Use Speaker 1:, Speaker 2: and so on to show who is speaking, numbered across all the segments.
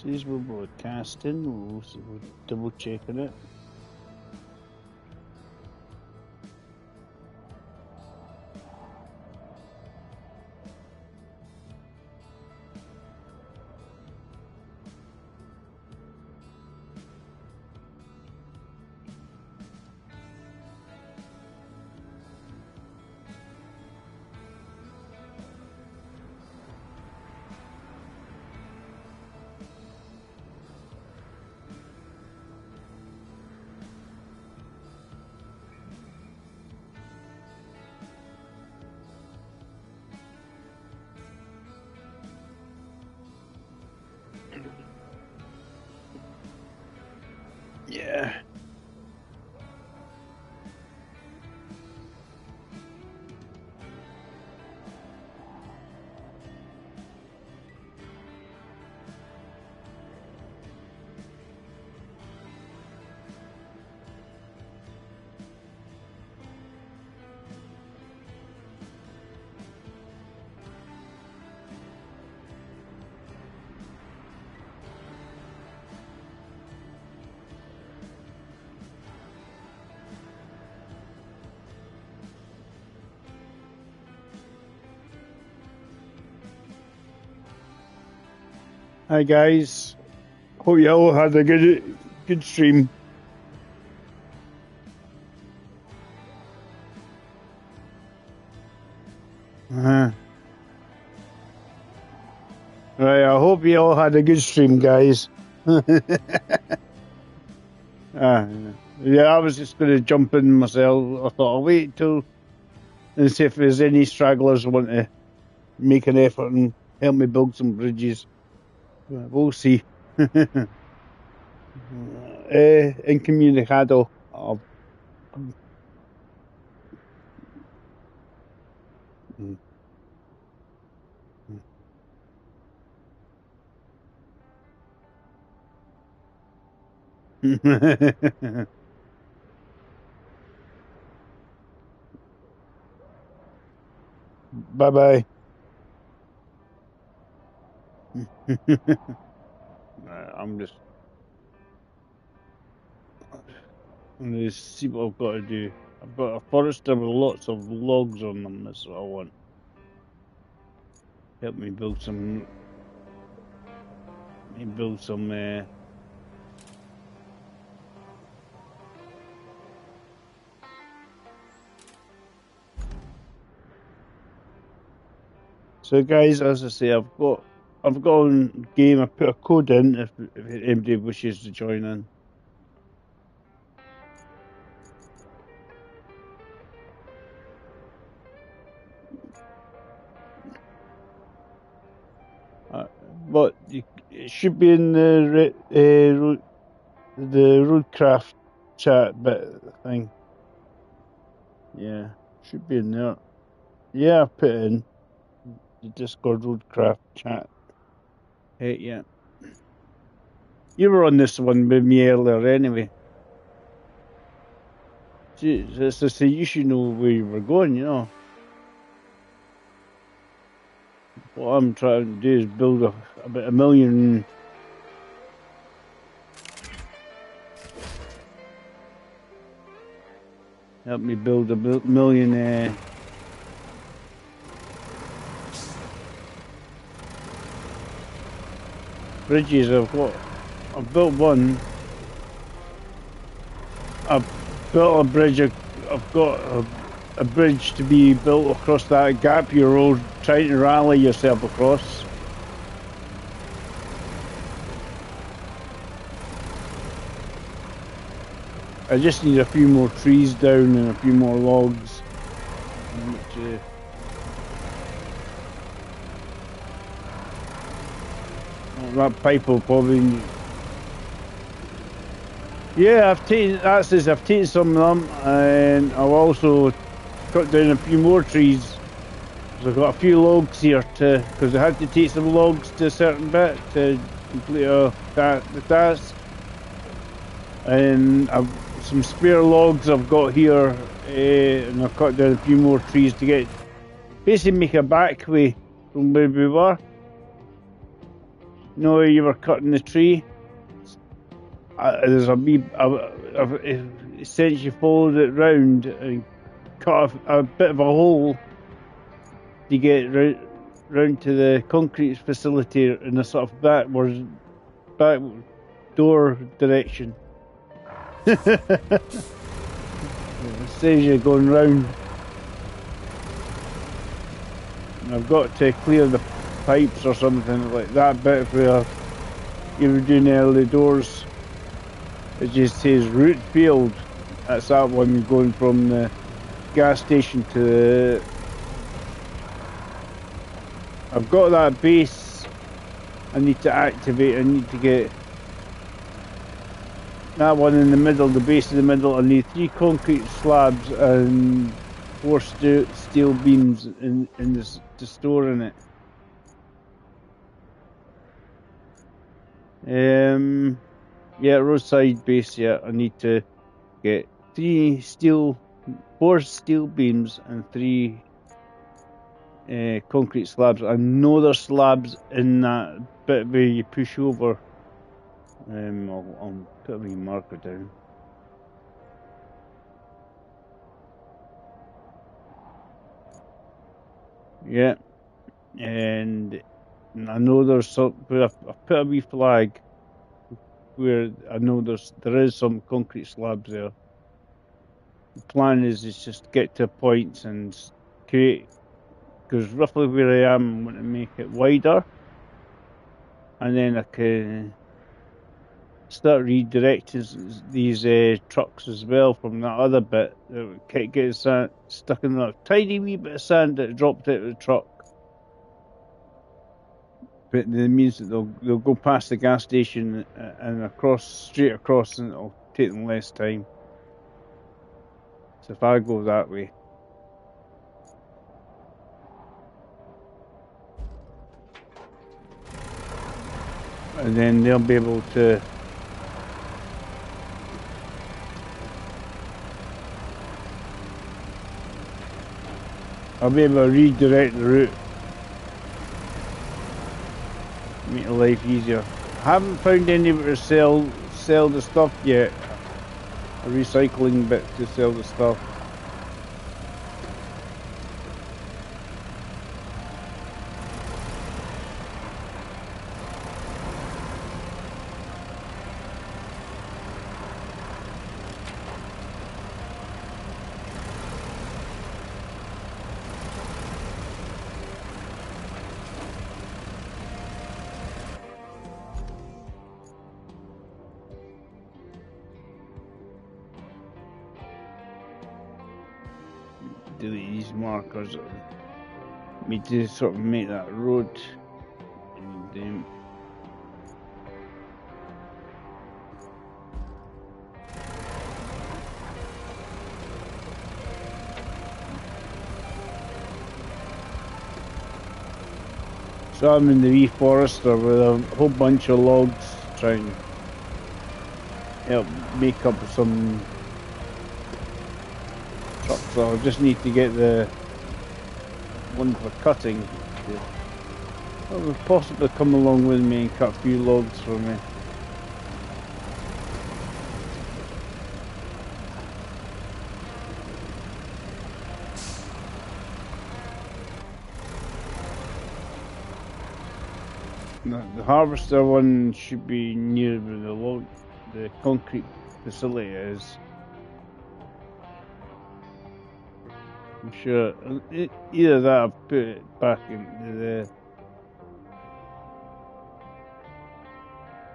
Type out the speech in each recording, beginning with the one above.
Speaker 1: Says we're broadcasting, we'll double checking it. Yeah. Hi guys, hope you all had a good stream. Right, I hope you all had a good stream, guys. Yeah, I was just going to jump in myself. I thought I'll wait till and see if there's any stragglers who want to make an effort and help me build some bridges. We'll see. Incomunicado. Bye bye. I'm just going to see what I've got to do. I've got a forester with lots of logs on them. That's what I want. Help me build some. So guys, as I say, I've got on game. I put a code in if anybody wishes to join in. But it should be in the Roadcraft chat bit thing. Yeah, should be in there. Yeah, I put it in the Discord Roadcraft chat. Hey, yeah. You were on this one with me earlier anyway. Jeez, as I say, you should know where you were going, you know. What I'm trying to do is build about 1 million. Help me build 1 million. Bridges. I've built one. I've built a bridge. I've got a bridge to be built across that gap you're all trying to rally yourself across. I just need a few more trees down and a few more logs. That pipe will probably. Yeah, I've taken some of them, and I've also cut down a few more trees. So I've got a few logs here because I had to take some logs to a certain bit to complete the task. And some spare logs I've got here, and I've cut down a few more trees to basically make a back way from where we were. know where you were cutting the tree? There's a wee, I've essentially followed it round and cut a bit of a hole to get round to the concrete facility in a sort of back door direction. It says you're going round. And I've got to clear the pipes or something like that bit where you were doing early doors. It just says route field. That's that one going from the gas station to the... I've got that base I need to activate. I need to get that one in the middle, the base in the middle. I need 3 concrete slabs and 4 steel beams in this to store in it. Yeah, roadside base. Yeah, I need to get 4 steel beams and 3 concrete slabs. I know there's slabs in that bit where you push over. I'll put a wee marker down. Yeah, and I know there's some. But I put a wee flag where I know there is some concrete slabs there. The plan is just get to points and create, because roughly where I am, I'm going to make it wider, and then I can start redirecting these trucks as well from that other bit that gets stuck in that tiny wee bit of sand that dropped out of the truck. But it means that they'll go past the gas station and straight across, and it'll take them less time. So if I go that way. And then they'll be able to I'll be able to redirect the route. Make your life easier. I haven't found anywhere to sell the stuff yet. A recycling bit to sell the stuff. Delete these markers. Me to sort of make that road. And, so I'm in the wee forester with a whole bunch of logs trying to help make up some trucks. So I just need to get the one for cutting. That would possibly come along with me and cut a few logs for me. The harvester one should be near where the concrete facility is. I'm sure either that or put it back into the...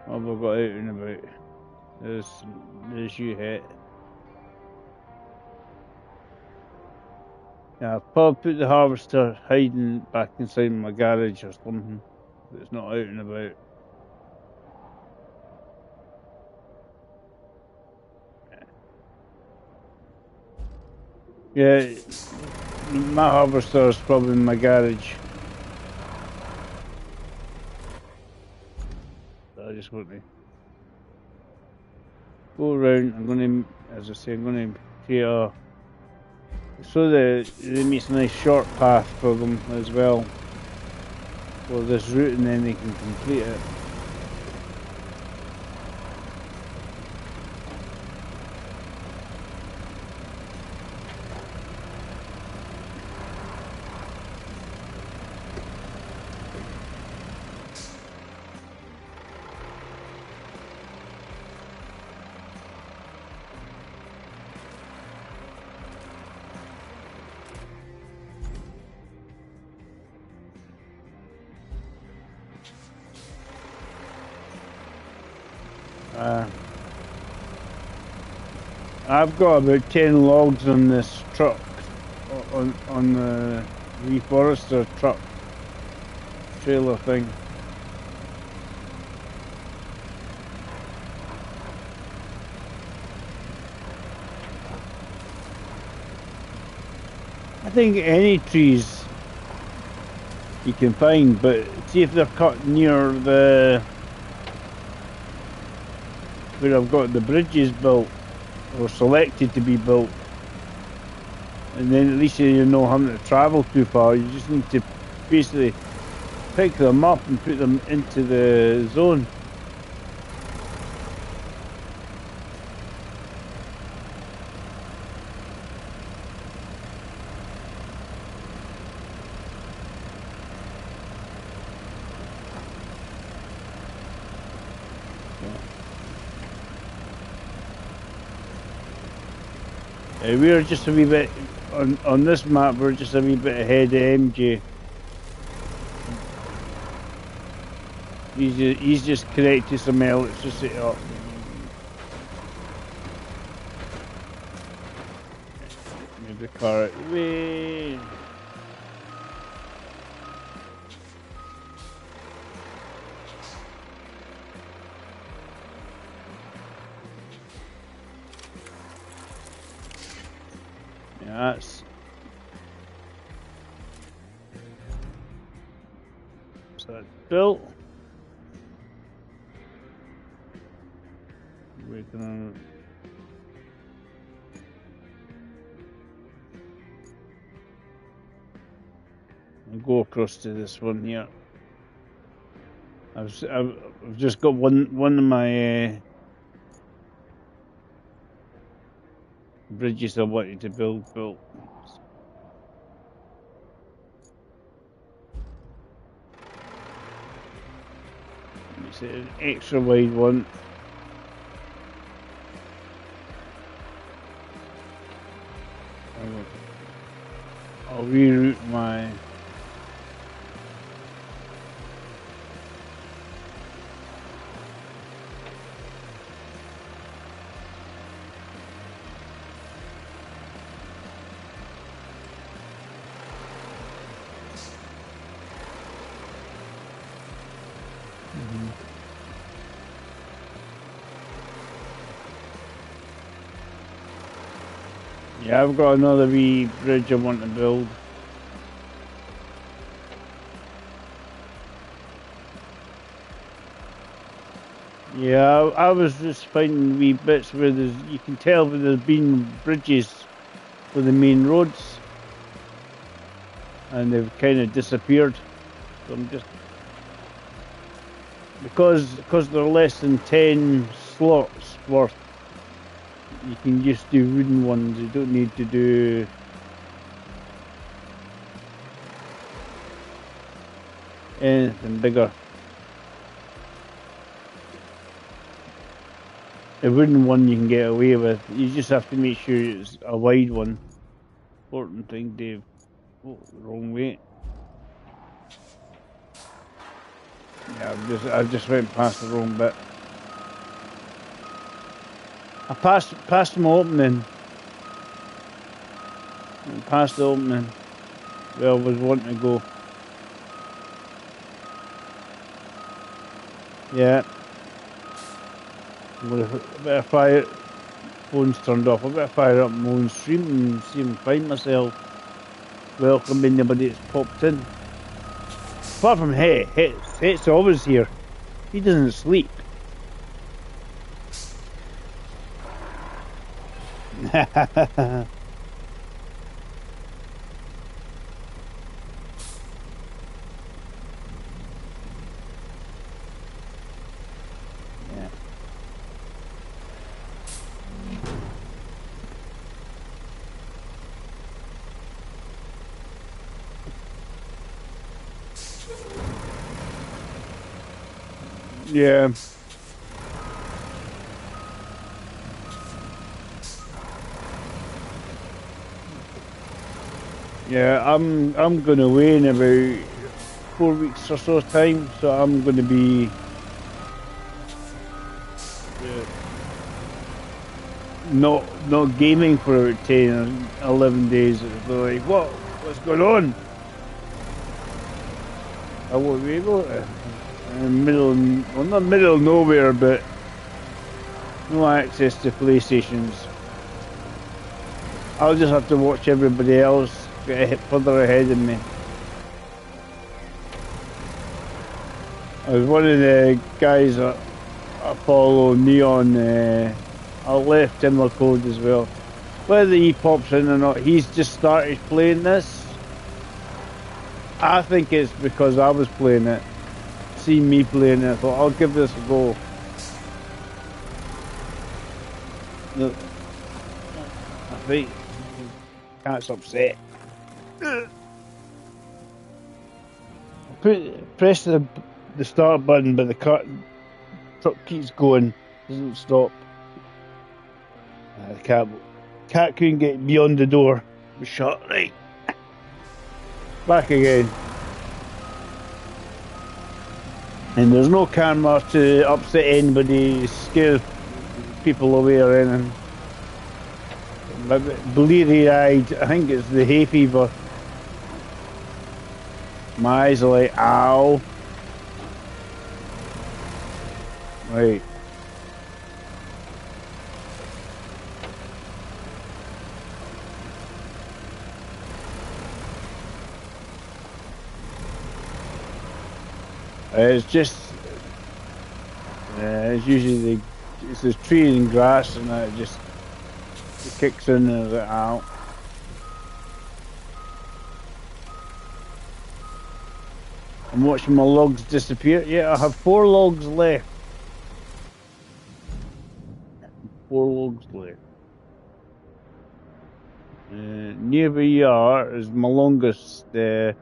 Speaker 1: What have I got out and about? There's you hit. Yeah, I'll probably put the harvester hiding back inside my garage or something. It's not out and about. Yeah, my harvester is probably in my garage. I just want to go around. I'm going to, as I say, I'm going to create a... so that it makes a nice short path for them as well. For this route, and then they can complete it. I've got about 10 logs on this truck, on the reforester truck trailer thing. I think any trees you can find, but see if they're cut near the where I've got the bridges built or selected to be built, and then at least you're not having to travel too far. You just need to basically pick them up and put them into the zone. We're just a wee bit on this map. We're just a wee bit ahead of MJ. He's just connected some electricity up. Move the car out the way. Yeah, that's so that's built. We're gonna go across to this one here. I've just got one of my bridges I wanted to build built. It's an extra wide one. I'll reroute my Yeah, I've got another wee bridge I want to build. Yeah, I was just finding wee bits where you can tell where there's been bridges for the main roads, and they've kind of disappeared. So I'm just because they're less than 10 slots worth. You can just do wooden ones. You don't need to do anything bigger. A wooden one you can get away with. You just have to make sure it's a wide one. Important thing, Dave. Oh, wrong way. Yeah, I just went past the wrong bit. I passed my opening. Past the opening where I was wanting to go. Yeah. I better fire. Phone's turned off. I better fire up my own stream and see if I can find myself. Welcome anybody that's popped in. Apart from Het's always here. He doesn't sleep. Yeah. Yeah. Yeah, I'm going away in about 4 weeks or so time, so I'm going to be not gaming for about 10 or 11 days. They're like, what's going on? I won't be able to. Not middle of nowhere, but no access to PlayStations. I'll just have to watch everybody else get further ahead of me. I was one of the guys that I follow, Neon. I left him a code as well. Whether he pops in or not, he's just started playing this. I think it's because I was playing it. Seen me playing it, I thought I'll give this a go. I think cat's upset. Press the start button, but the truck keeps going, doesn't stop. The cat couldn't get beyond the door. It was shut. Right. Back again. And there's no camera to upset anybody, scare people away or anything. But bleary-eyed, I think it's the hay fever. My eyes are like, ow. Right. It's usually it's the tree and grass and that it kicks in and it's like, ow. I'm watching my logs disappear. Yeah, I have 4 logs left. 4 logs left. Near where you are is my longest bridge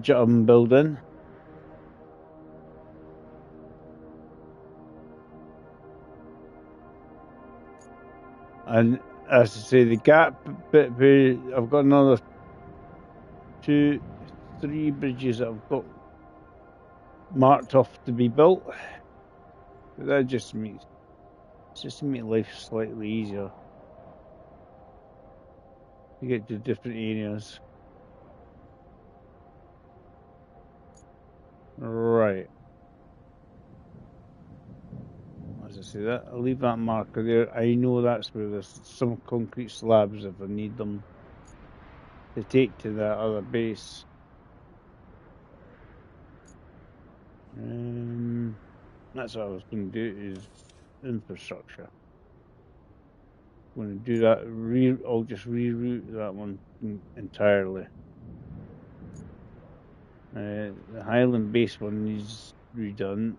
Speaker 1: I'm building. And as I say, the gap bit where I've got another 2, 3 bridges that I've got marked off to be built. But that just makes to make life slightly easier to get to different areas. Right. As I say, that I'll leave that marker there. I know that's where there's some concrete slabs if I need them to take to that other base. That's what I was going to do is infrastructure. I'm going to do that. I'll just reroute that one entirely. The Highland base one needs redone.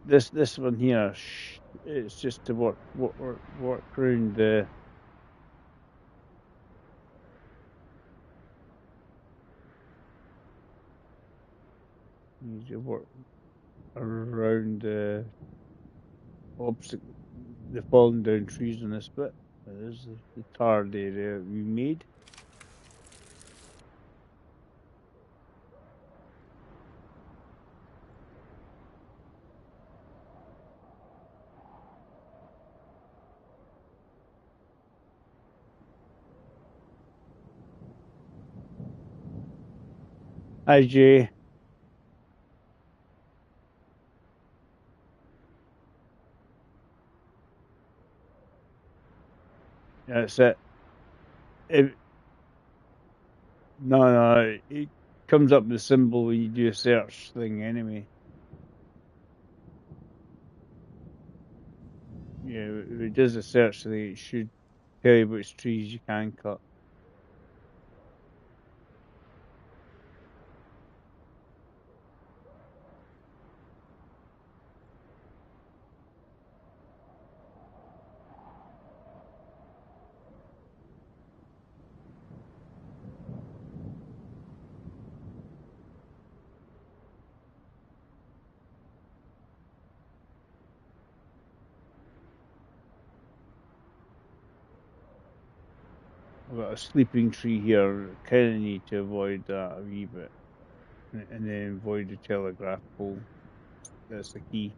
Speaker 1: This one here, it's just to work around the. Need to work around the obstacle, the falling down trees on this bit. There's the tarred area we made. Hi Jay. That's it. No, it comes up with the symbol when you do a search thing anyway. Yeah, if it does a search thing, it should tell you which trees you can cut. I've got a sleeping tree here. Kind of need to avoid that a wee bit, and then avoid the telegraph pole. That's the key.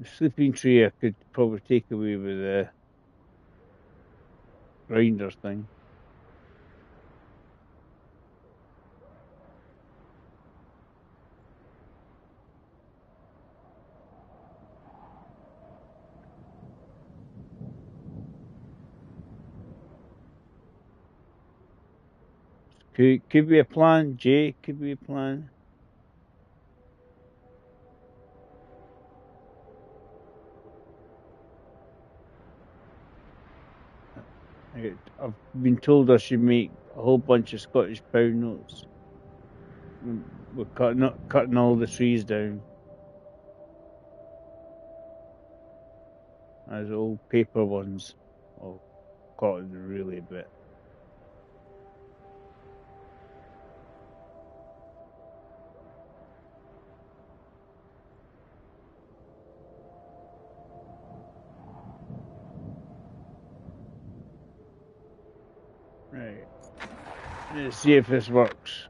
Speaker 1: The sleeping tree I could probably take away with the grinder thing. Could be a plan, Jay. Could be a plan. I've been told I should make a whole bunch of Scottish pound notes. We're cutting all the trees down as old paper ones. I'll cut it really a bit. Right. Let's see if this works.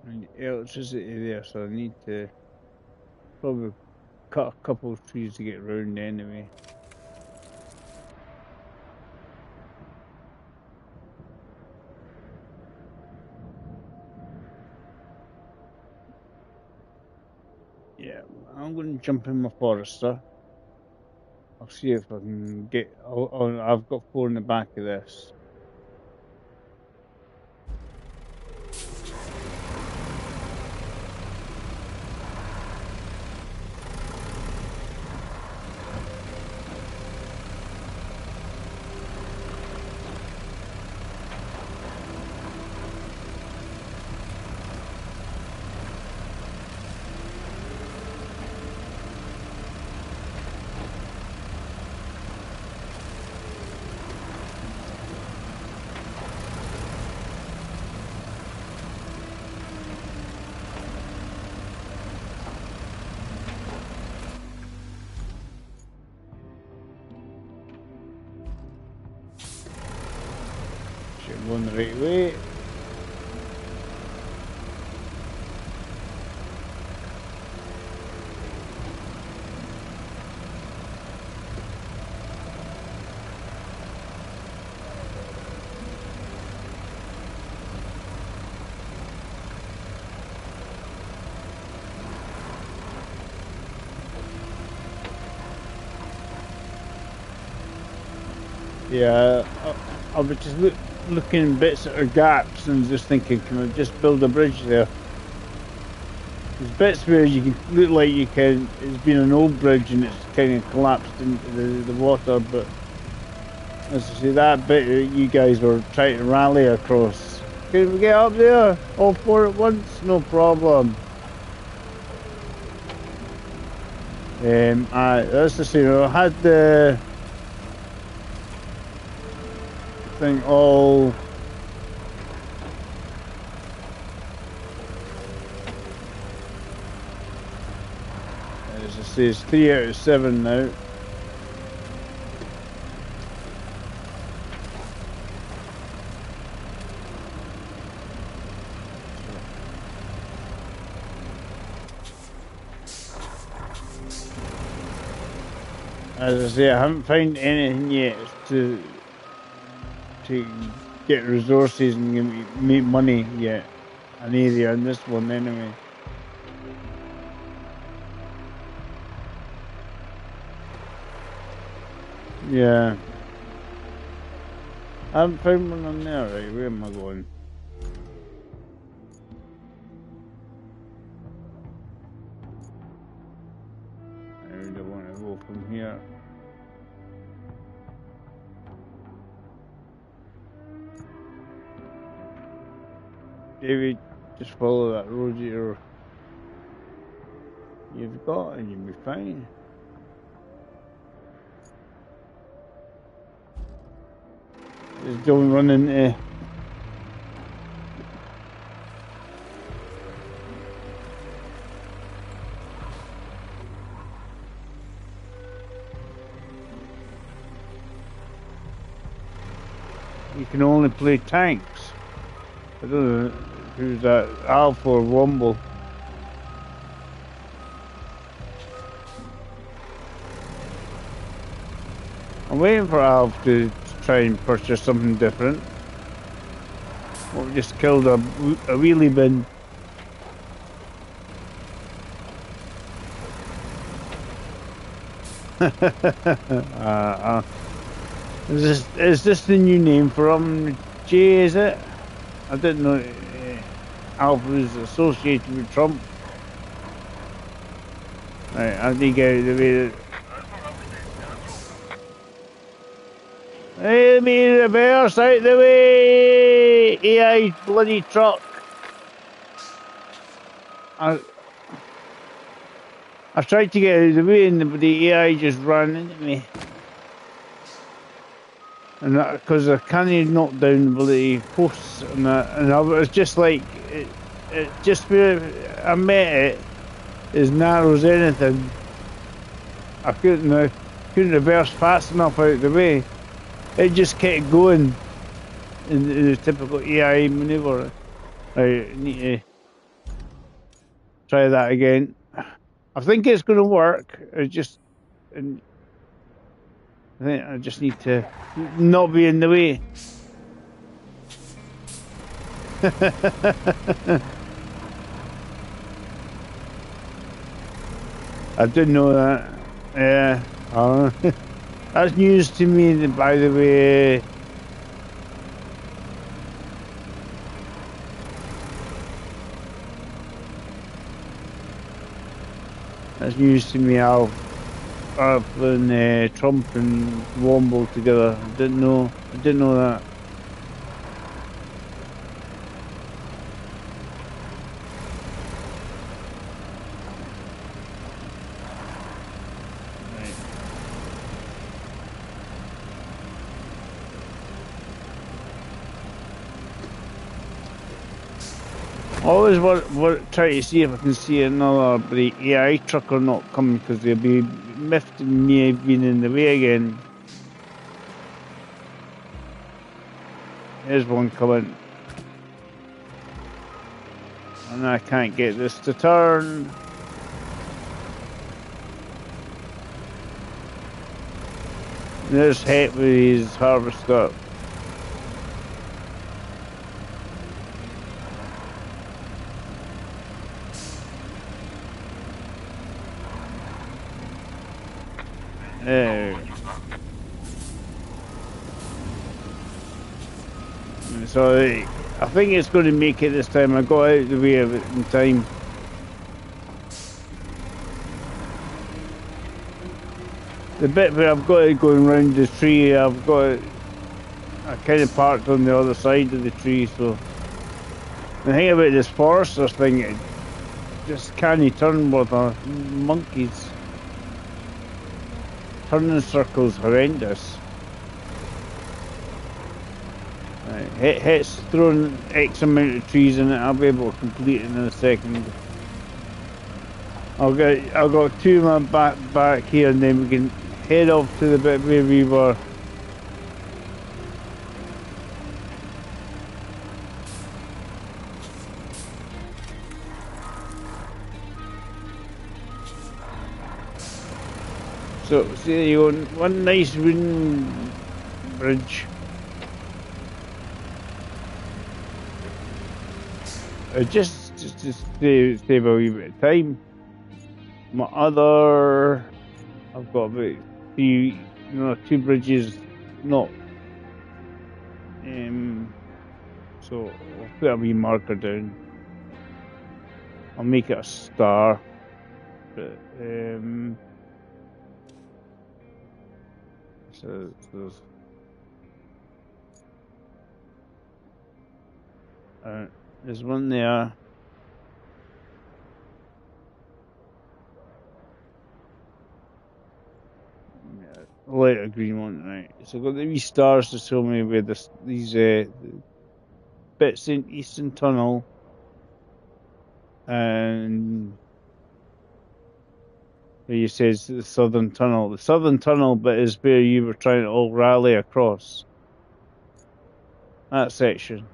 Speaker 1: I need electricity there, so I need to probably cut a couple of trees to get round anyway. Yeah, I'm going to jump in my forester. I'll see if I can get. I've got 4 in the back of this. Should go in the right way. Yeah, I was just looking bits at our gaps and just thinking, can I just build a bridge there? There's bits where you can look like it's been an old bridge and it's kind of collapsed into the water, but as I say, that bit that you guys were trying to rally across, can we get up there? All 4 at once? No problem. That's the same. I had the thing all. As I say, it's 3 out of 7 now. As I say, I haven't found anything yet to get resources and make money yet. An area in this one anyway. Yeah. I haven't found one on there, right? Where am I going? I really want to go from here. David, just follow that road you've got and you'll be fine. Just don't run into you can only play tanks. I don't know who's that, Alpha or Womble. I'm waiting for Alf to try and purchase something different. Well, we just killed a wheelie bin. Is this the new name for him? Jay, is it? I didn't know Alf was associated with Trump. Right, I need to get out of the way. Hey, me reverse out the way! AI bloody truck. I tried to get out of the way and the AI just ran into me. And that, because I can't knock down the bloody posts and that, and I was just like, it just where I met it, as narrow as anything. I couldn't reverse fast enough out of the way. It just kept going in the typical AI maneuver. Right, I need to try that again. I think it's going to work. I think I just need to not be in the way. I didn't know that. Yeah. That's news to me, by the way. That's news to me, Alf and Trump and Womble together. I didn't know that. I always try to see if I can see another AI truck or not coming, because they'll be miffed at me being in the way again. Here's one coming. And I can't get this to turn. There's Het with his harvester. So I think it's going to make it this time. I got out of the way of it in time. The bit where I've got it going round the tree, I kind of parked on the other side of the tree. So the thing about this forester thing, it just can't turn with monkeys. Turning circles horrendous. Right, Het's thrown X amount of trees in it. I'll be able to complete it in a second. I'll got two of my back here, and then we can head off to the bit where we were. So see, you got one nice wooden bridge. Just to save a wee bit of time. My other, I've got about two bridges not. So I'll put a wee marker down. I'll make it a star. But so there's one there. Lighter green one, right? So I've got the wee stars to show me where these bits in Eastern Tunnel and where you says the Southern Tunnel. The Southern Tunnel bit is where you were trying to all rally across. that section.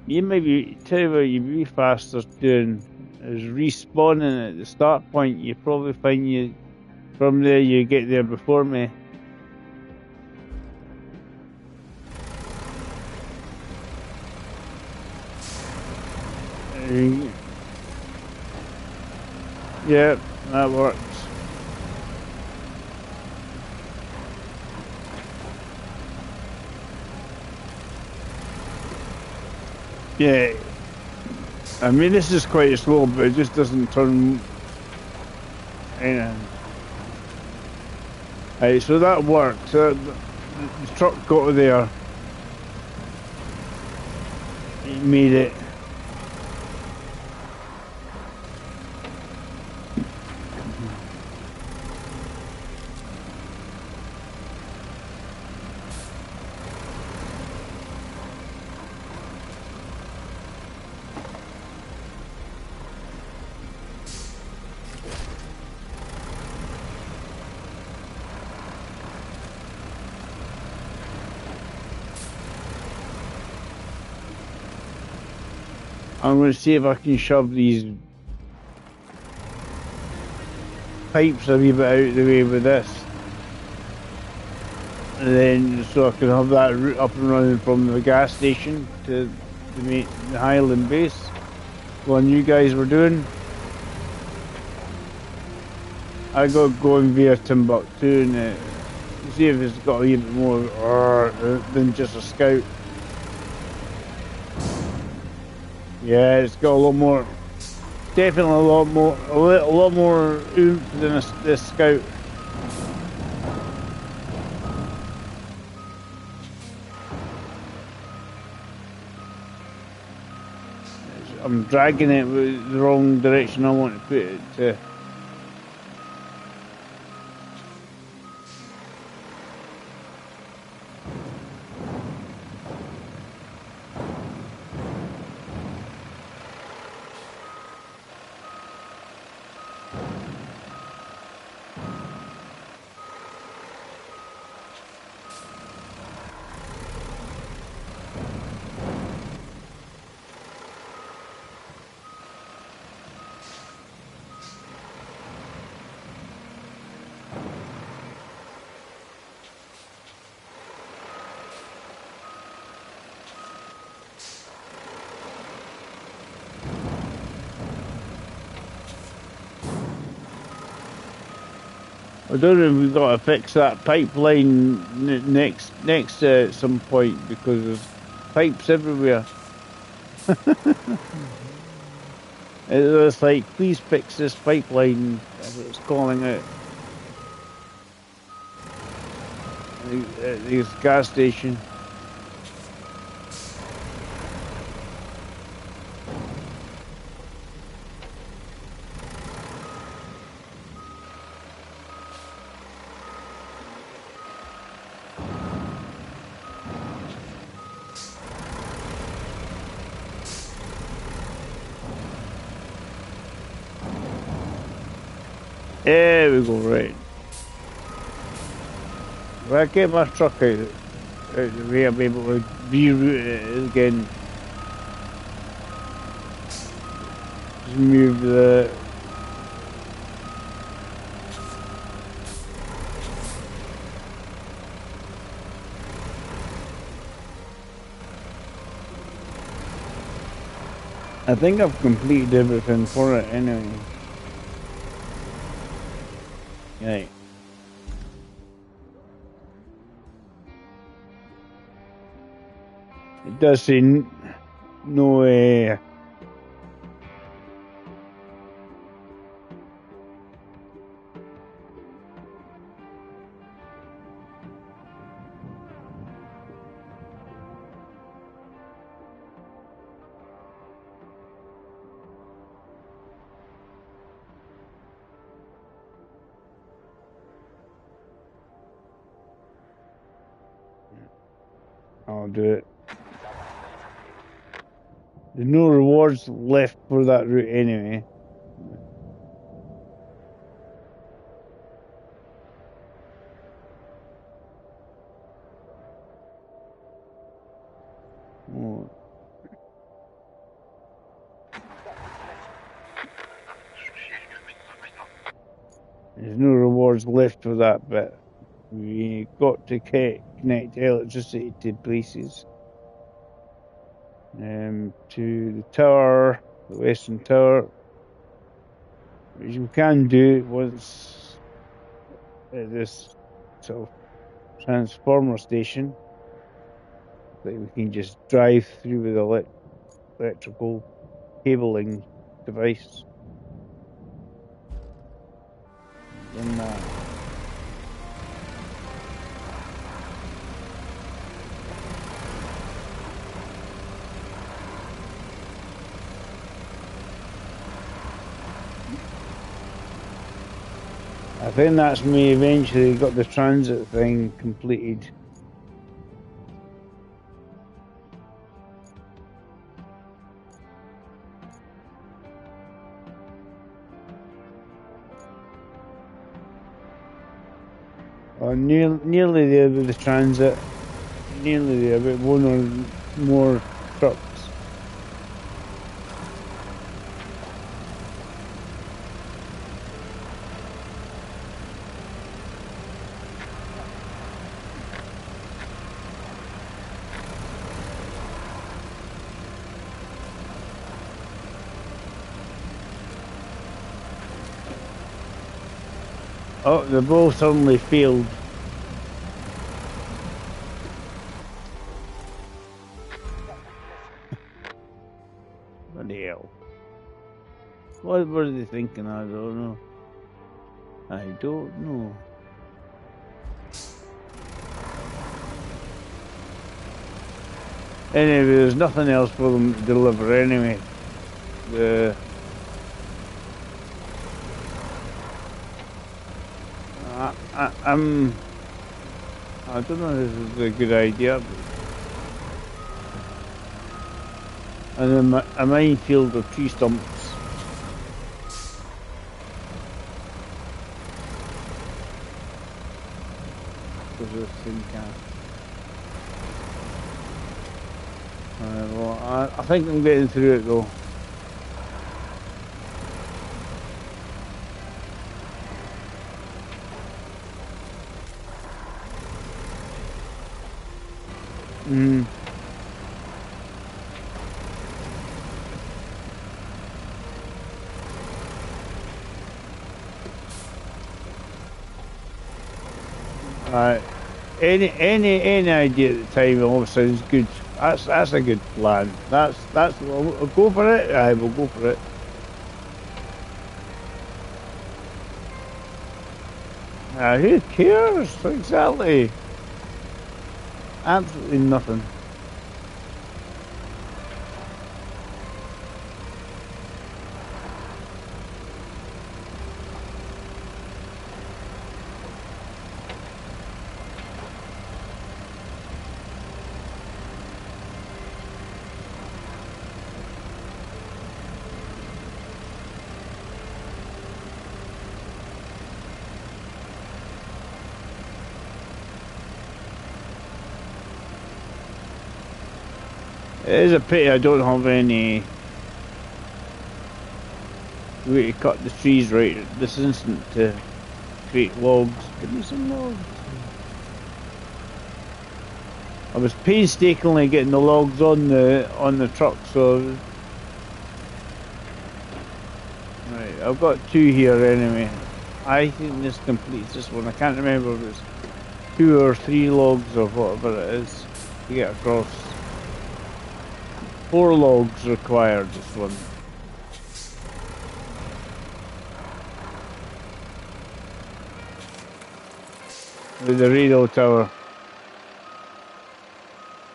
Speaker 1: You maybe tell you what you'd be faster doing is respawning at the start point. You probably find you from there you get there before me. Yeah, that works. Yeah, I mean this is quite slow, but it just doesn't turn. Right, so that worked. The truck got there. It made it. I'm going to see if I can shove these pipes a wee bit out of the way with this. And then, so I can have that route up and running from the gas station to the Highland base. One you guys were doing. I got going via Timbuktu and see if it's got a wee bit more than just a scout. Yeah, it's got a lot more, definitely a lot more oomph than this scout. I'm dragging it with the wrong direction I want to put it to. I don't know if we've got to fix that pipeline next at some point because there's pipes everywhere. It's like, please fix this pipeline, as it's calling out. At this gas station. There we go, right. If I get my truck out of the way, I'll be able to reroute it again. Just move the... I think I've completed everything for it anyway. Right. It does say no I'll do it. There's no rewards left for that route anyway. There's no rewards left for that bit. We got to connect electricity to places. To the tower, the western tower, which we can do once at this sort of transformer station. That we can just drive through with electrical cabling device. Done that. I think that's me eventually got the transit thing completed. Nearly there with the transit. Nearly there, but one or more trucks. Oh, they both suddenly failed. Bloody hell. What were they thinking? I don't know. I don't know. Anyway, there's nothing else for them to deliver anyway. The I don't know if this is a good idea. And a minefield of tree stumps. Because this thing can. Well, I think I'm getting through it though. Mm. Any idea at the time all sounds good. That's a good plan. We'll go for it. Aye, we'll go for it. Who cares? Exactly. Absolutely nothing. It is a pity I don't have any way to cut the trees right this instant to create logs. Give me some logs. I was painstakingly getting the logs on the truck, so right, I've got 2 here anyway. I think this completes this one. I can't remember if it's 2 or 3 logs or whatever it is to get across. 4 logs required this one. With the radio tower.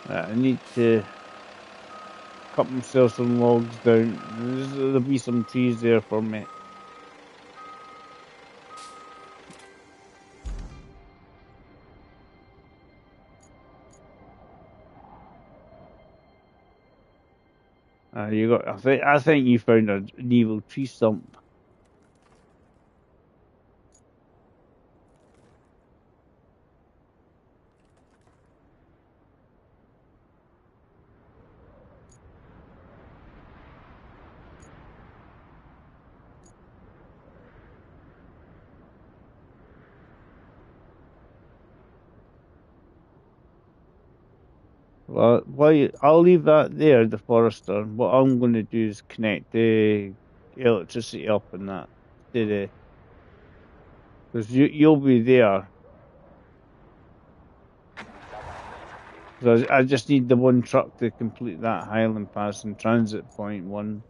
Speaker 1: I need to cut myself some logs down. There'll be some trees there for me. You got. I think you found an evil tree stump. Well, I'll leave that there, the Forester. What I'm going to do is connect the electricity up and that to the, because you'll be there. So I just need the one truck to complete that Highland Pass and Transit Point one,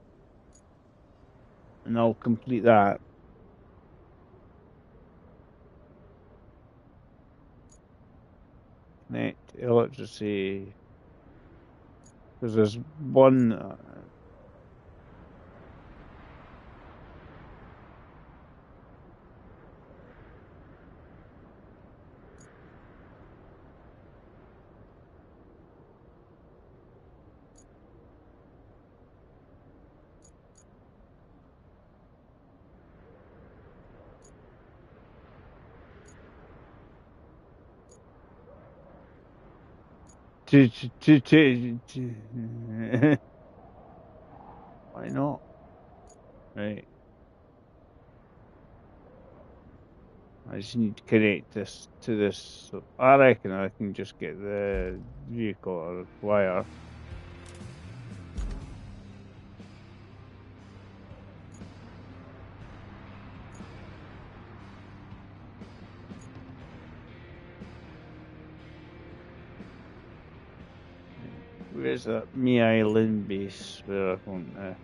Speaker 1: and I'll complete that. Connect electricity, because there's one. Why not? Right. I just need to connect this to this. So I reckon I can just get the vehicle or wire. Where's that me island base where I want I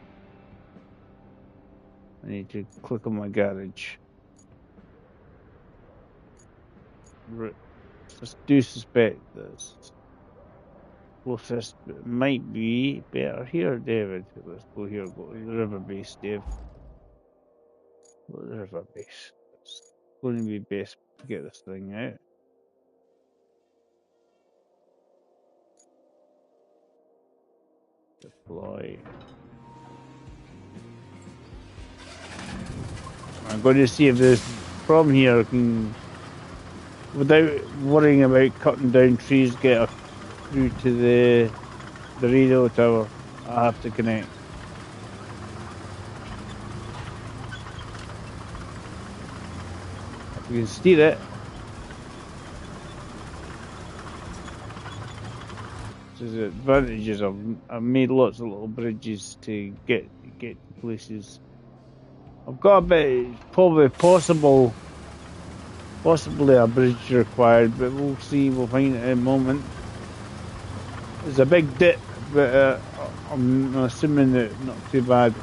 Speaker 1: need to click on my garage. Just do suspect this. Closest might be better here, David. Let's go here. Go to the river base, Dave. Go to the river base. It's going to be best to get this thing out. Deploy. I'm going to see if this from here can, without worrying about cutting down trees, get through to the radio tower. I have to connect. If we can steer it. There's the advantages of I've made lots of little bridges to get to places. I've got a bit, probably possibly a bridge required, but we'll see. We'll find it in a moment. There's a big dip, but I'm assuming that not too bad.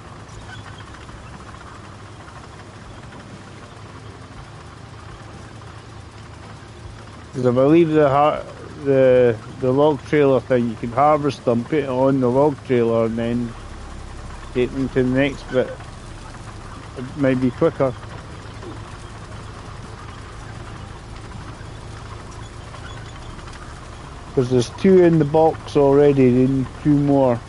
Speaker 1: Because if I leave the log trailer thing, you can harvest them, put it on the log trailer, and then take them to the next bit. It might be quicker. Because there's 2 in the box already, they need 2 more.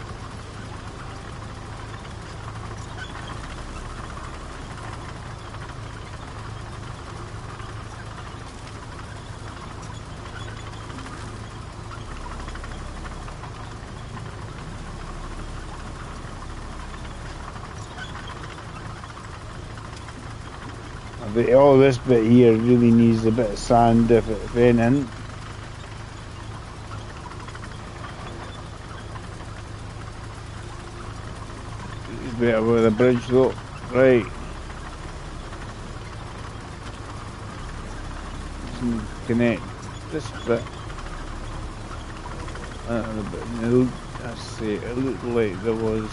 Speaker 1: But all this bit here really needs a bit of sand, if anything. Better with the bridge though. Right. Connect this bit. Let's see, it looked like there was.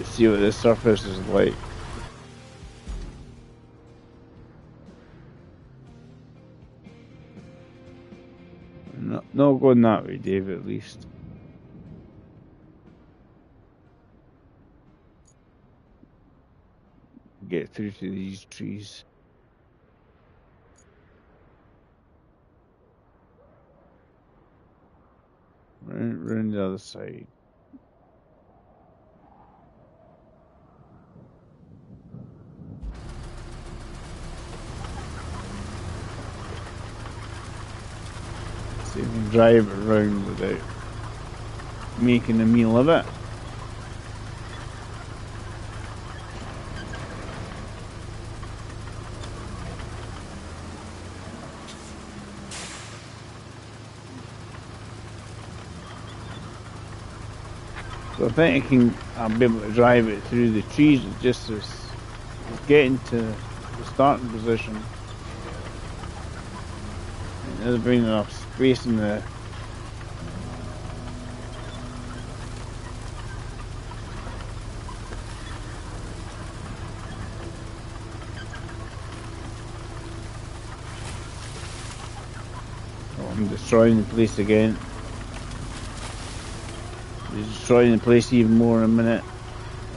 Speaker 1: See what the surface is like. Not going that way, Dave, at least. Get through to these trees. Round the other side. so you can drive it around without making a meal of it. So I think I'll be able to drive it through the trees. It's just as getting to the starting position. And there's been enough space in the I'm destroying the place again. Destroying the place even more in a minute.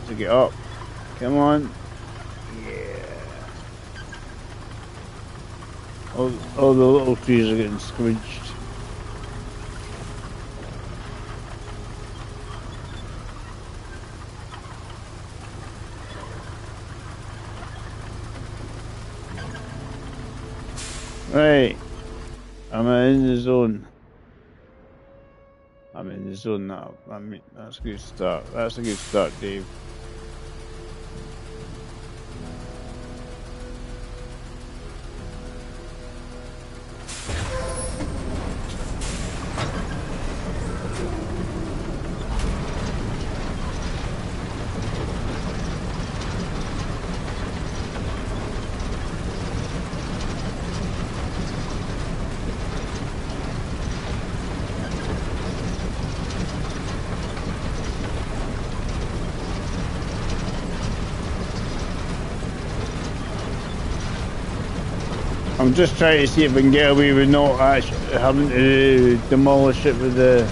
Speaker 1: To get up. Come on. Yeah. All the little trees are getting squidged. Right. I'm in the zone. I'm in the zone now. I mean, that's a good start. That's a good start, Dave. I'm just trying to see if I can get away with not actually having to demolish it with the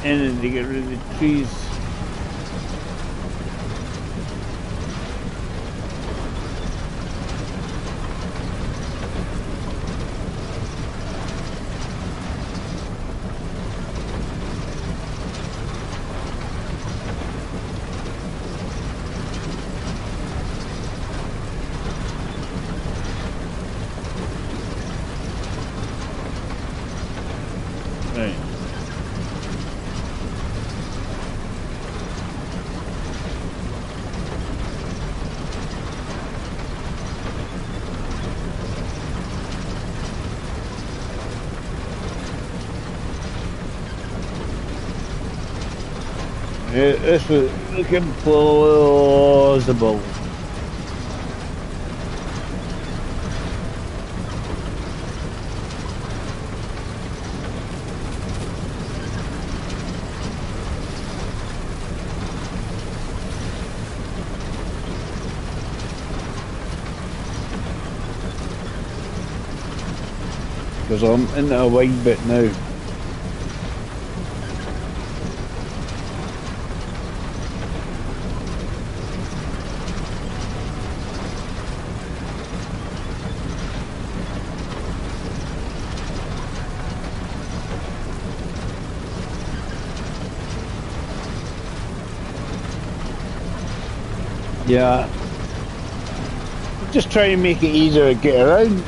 Speaker 1: end to get rid of the trees. This was looking plausible. Because I'm into a wide bit now. Yeah, just try and make it easier to get around.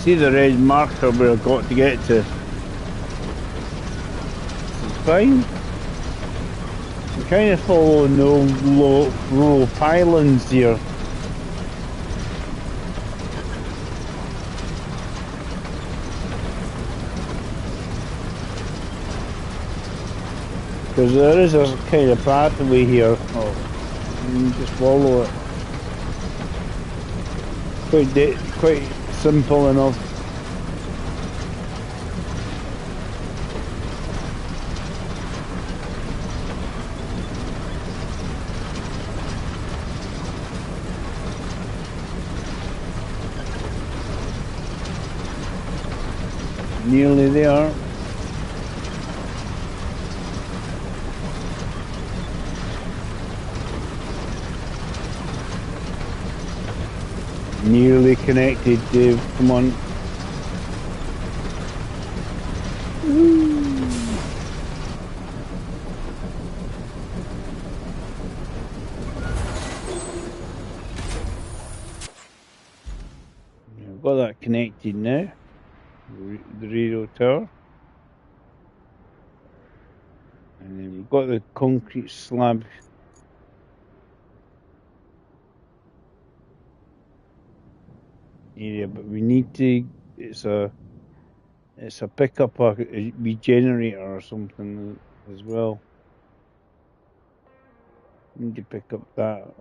Speaker 1: See the red marker where I've got to get to. It's fine. I'm kind of following the old row of pylons here. Because there is a kind of pathway here. Oh, you just follow it. Quite simple enough. Nearly there. Nearly connected, Dave. Come on. I've got that connected now. The radio tower. And then we've got the concrete slab area, but we need to. It's a pickup a regenerator or something as well. We need to pick up that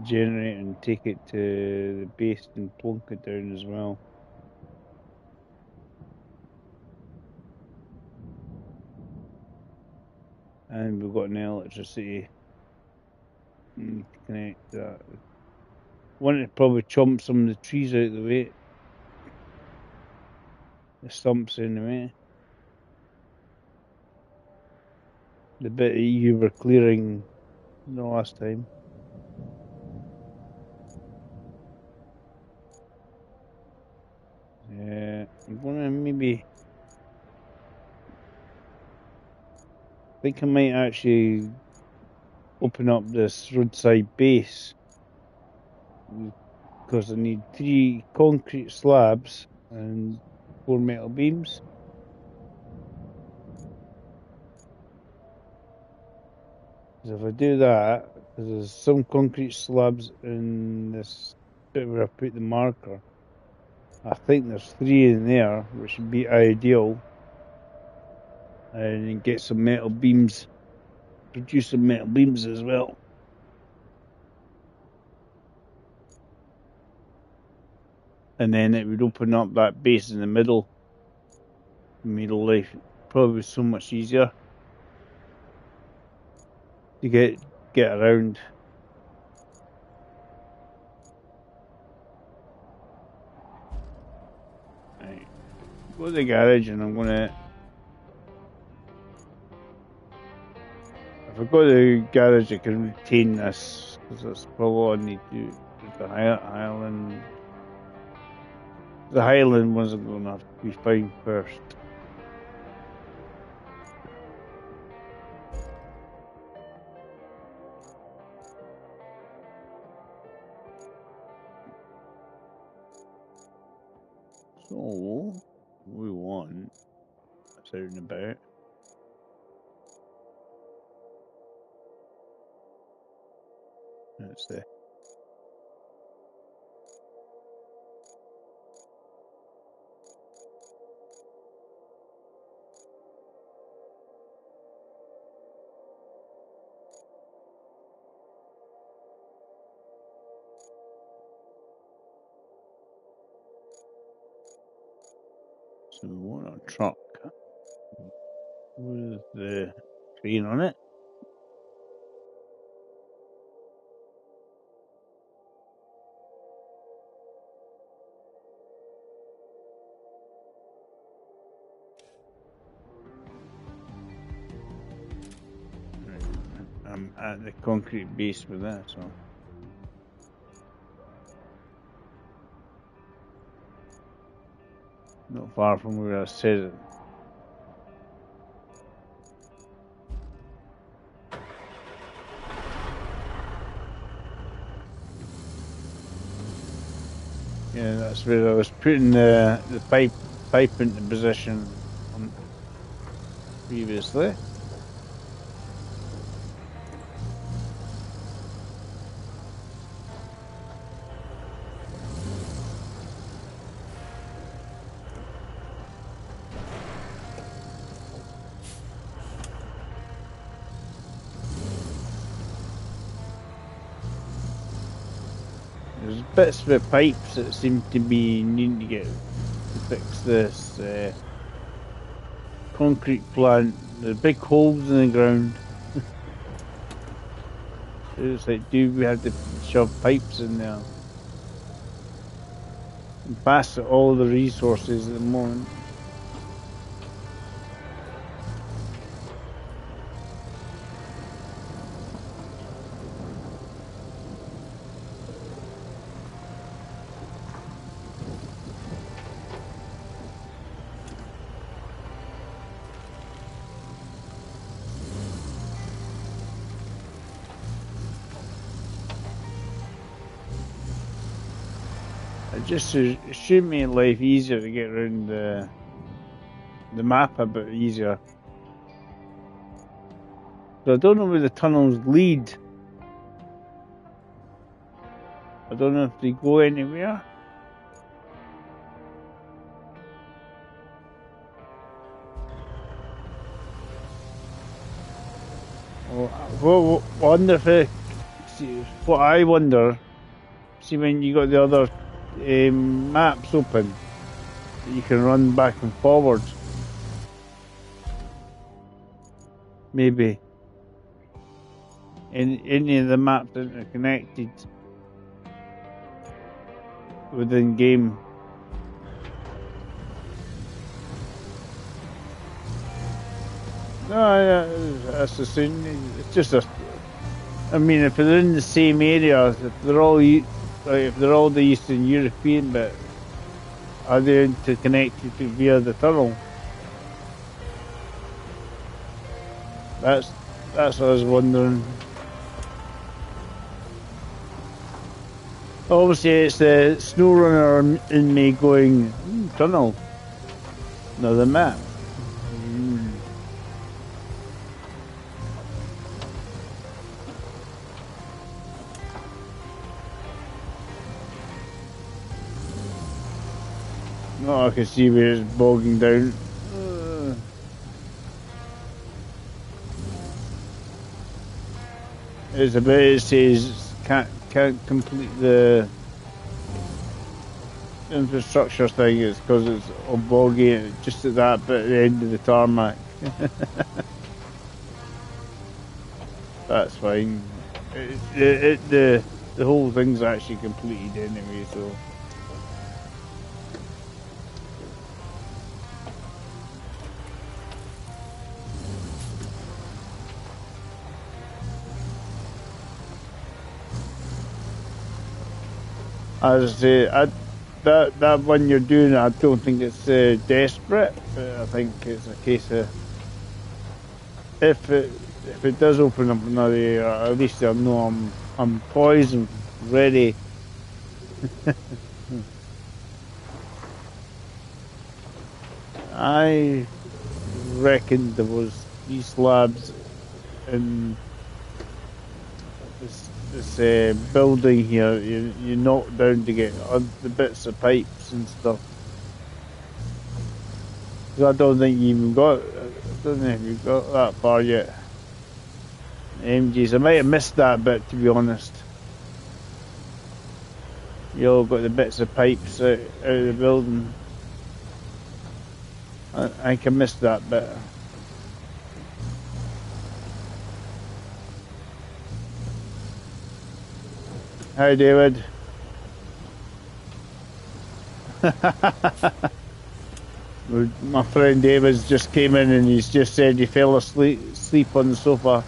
Speaker 1: generator and take it to the base and plunk it down as well. And we've got an electricity. We need to connect that. Want to probably chomp some of the trees out of the way. The stumps anyway. The bit that you were clearing the last time. Yeah, I'm gonna maybe. I think I might actually open up this roadside base because I need 3 concrete slabs and 4 metal beams. Because if I do that, because there's some concrete slabs in this bit where I put the marker, I think there's 3 in there, which would be ideal. And then get some metal beams, produce some metal beams as well. And then it would open up that base in the middle. Middle life probably so much easier to get around. Right. Go to the garage and I'm gonna. If I go to the garage, I can retain this because that's probably what I need to do. The Highland. The Highland ones are going to have to be fine first. So, we want that's out and about. That's the. So we want a truck with the crane on it. I'm at the concrete base with that, so. Not far from where I said it. Yeah, that's where I was putting the pipe into position previously. There's bits of the pipes that seem to be needing to get to fix this concrete plant. There's big holes in the ground. It's like, do we have to shove pipes in there? Pass all the resources at the moment. It just should make life easier to get around the map a bit easier. So I don't know where the tunnels lead. I don't know if they go anywhere. Well, wonder if it, see, what I wonder, see when you got the other maps open, you can run back and forward. Maybe. Any of the maps that are connected within game. No, that's the same. It's just a. I mean, if they're in the same area, if they're all the Eastern European bit, are they interconnected via the tunnel? That's what I was wondering. Obviously, it's the SnowRunner in me going tunnel. No, the map. No, I can see where it's bogging down. It's a bit. It says can't complete the infrastructure thing. It's because it's all boggy just at that bit at the end of the tarmac. That's fine. The whole thing's actually completed anyway, so. As I say, that one you're doing, I don't think it's desperate. But I think it's a case of if it does open up another area, at least I know I'm poised and ready. I reckon there was these slabs in this building here. You knock down to get the bits of pipes and stuff. I don't think you even got. I don't know if you've got that far yet. MGs, I might have missed that bit, to be honest. You all got the bits of pipes out of the building. I think I missed that bit. Hi, David. My friend David's just came in and he's just said he fell asleep on the sofa.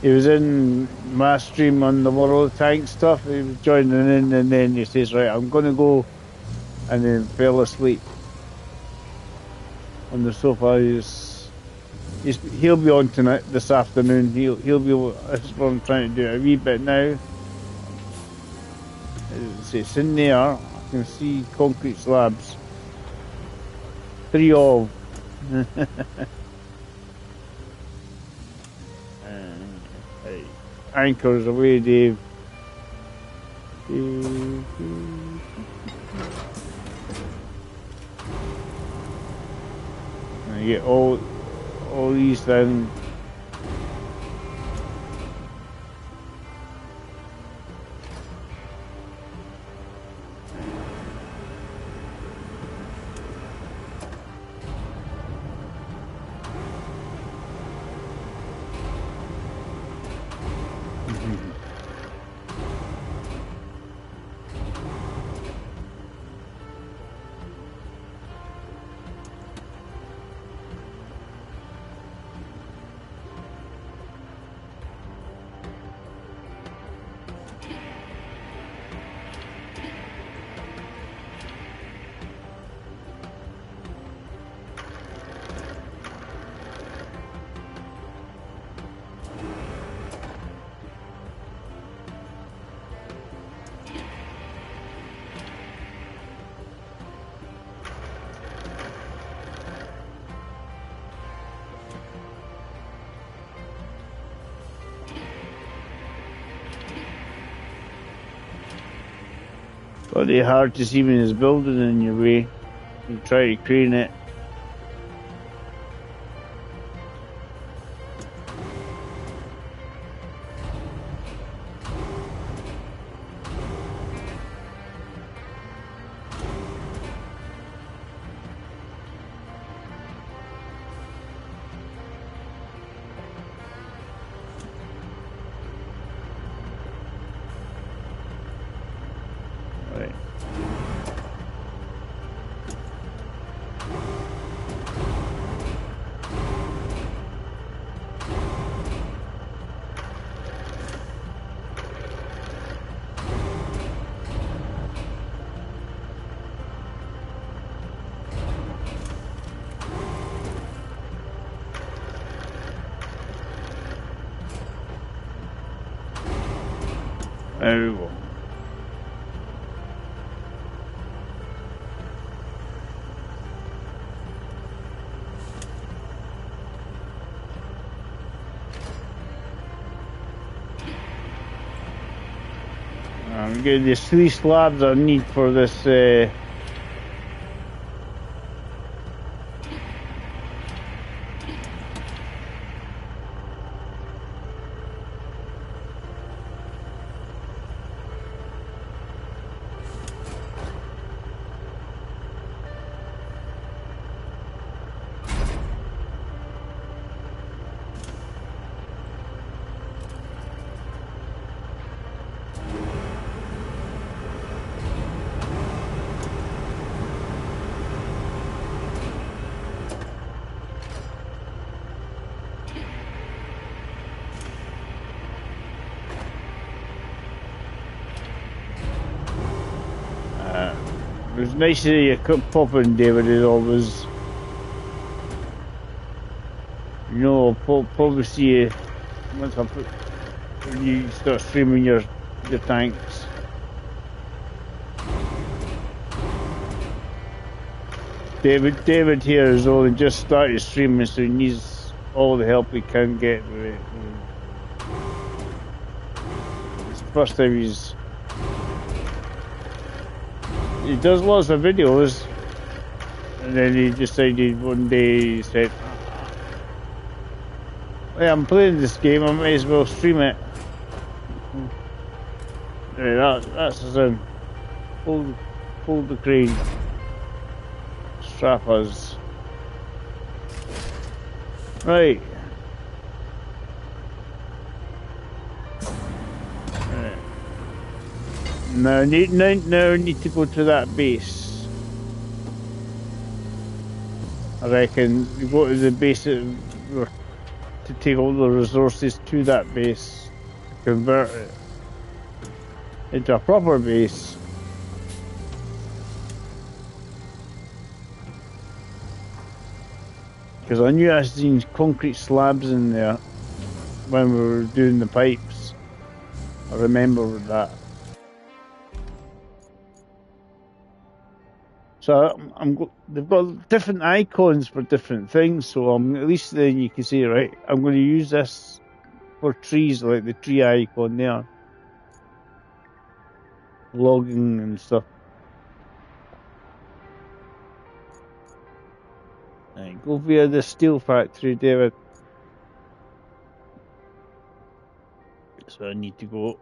Speaker 1: He was in my stream on the World Tank stuff. He was joining in and then he says, right, I'm going to go, and then fell asleep on the sofa. He'll be on tonight, this afternoon. He'll be. That's what I'm trying to do a wee bit now. It's in there. I can see concrete slabs. 3 of. Anchors away, Dave. And you get all these down. Bloody hard to see when there's building in your way. You try to crane it. There we go. I'm getting these 3 slabs I need for this it was nice that you kept popping, David, as always. You know, I'll probably see you once when you start streaming your tanks. David here has only just started streaming, so he needs all the help he can get with it. It's the first time he does lots of videos, and then he decided one day, he said, hey, I'm playing this game, I might as well stream it. That's the sound. Pull the crane. Strap us. Right. Now I need to go to that base. I reckon we go to the base to take all the resources to that base, convert it into a proper base. Because I knew I seen concrete slabs in there when we were doing the pipes. I remember that. So they've got different icons for different things, so at least then you can see, right, I'm going to use this for trees, like the tree icon there. Logging and stuff. Right, go via the steel factory, David. So I need to go.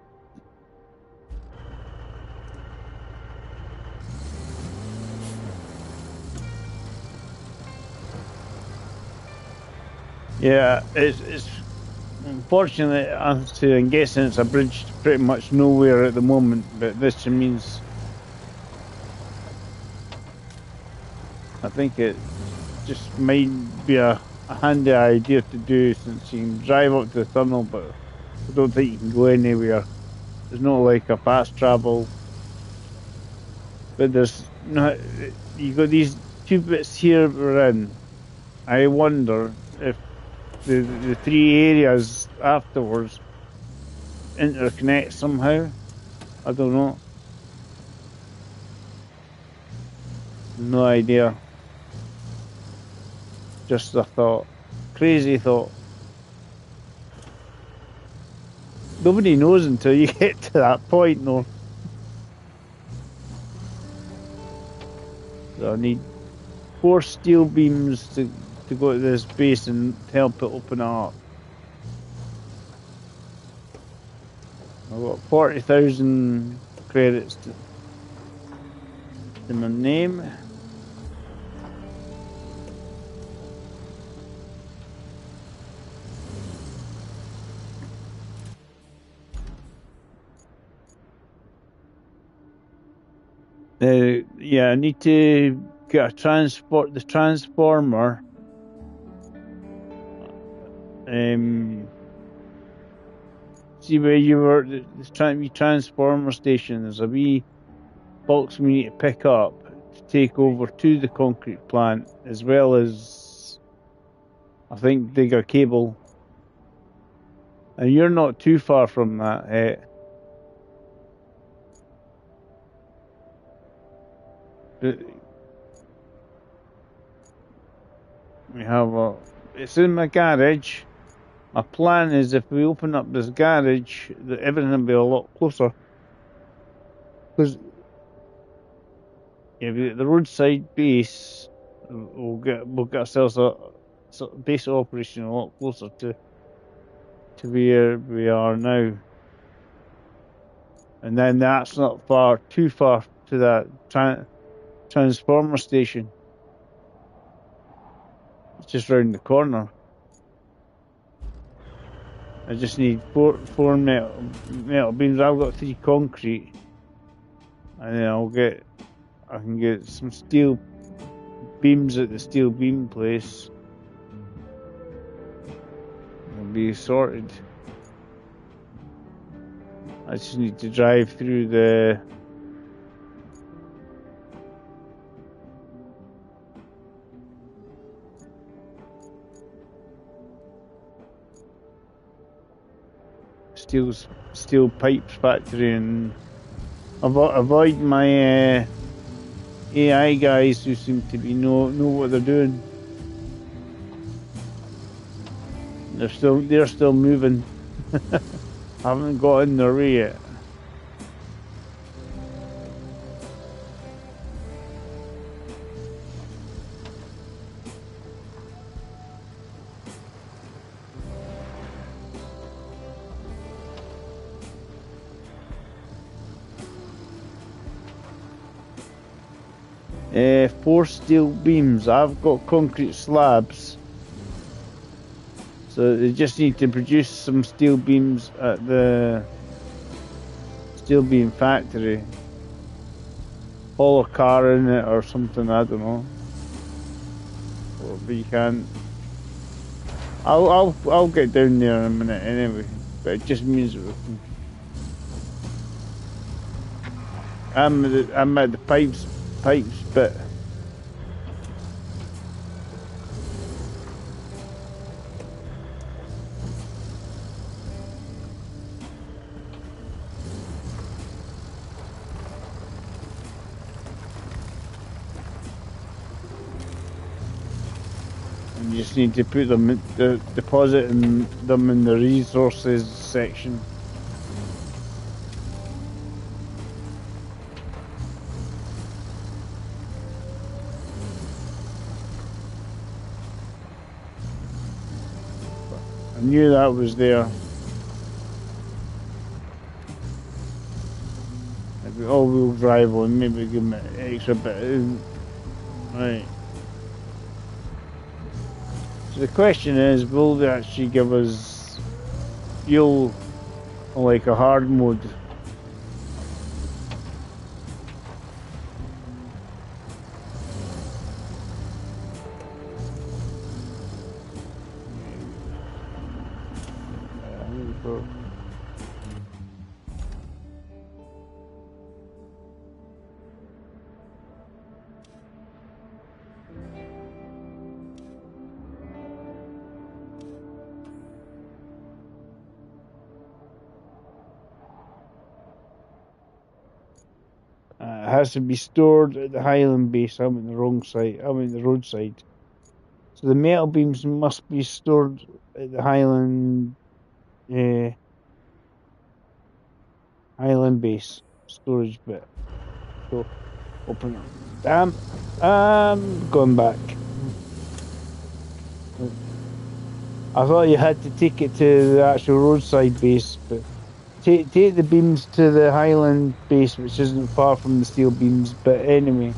Speaker 1: Yeah, it's unfortunate. I'm guessing it's a bridge to pretty much nowhere at the moment, but this means I think it just might be a handy idea to do, since you can drive up to the tunnel, but I don't think you can go anywhere. There's not like a fast travel, but there's no. You got these 2 bits here we're in. I wonder if the 3 areas afterwards interconnect somehow. I don't know. No idea. Just a thought. Crazy thought. Nobody knows until you get to that point, though. So I need 4 steel beams to go to this base and help it open up. I've got 40,000 credits to my name. Yeah, I need to get the transformer. See where you were, the transformer station. There's a wee box we need to pick up to take over to the concrete plant, as well as, I think, dig a cable. And you're not too far from that. We have it's in my garage. My plan is if we open up this garage, that everything will be a lot closer. Because yeah, the roadside base, we'll get ourselves a base operation a lot closer to where we are now. And then that's not too far to that transformer station. It's just round the corner. I just need four metal beams. I've got 3 concrete, and then I can get some steel beams at the steel beam place. It'll be sorted. I just need to drive through the steel pipes factory and avoid my AI guys who seem to be know what they're doing. They're still moving. Haven't got in their way yet. Four steel beams. I've got concrete slabs. So they just need to produce some steel beams at the steel beam factory. Haul a car in it or something, I don't know. But you can't. I'll get down there in a minute anyway. But it just means that we can. I'm at the pipes bit. You just need to put them deposit them in the resources section. I knew that was there. Maybe all-wheel drive on, maybe give them an extra bit. Right. So the question is, will they actually give us fuel like a hard mode? It has to be stored at the Highland base. I'm in the wrong side. I'm in the roadside. So the metal beams must be stored at the Highland Highland base storage bit. So Open it. Damn. Going back. I thought you had to take it to the actual roadside base, but take the beams to the Highland base, which isn't far from the steel beams. But anyway,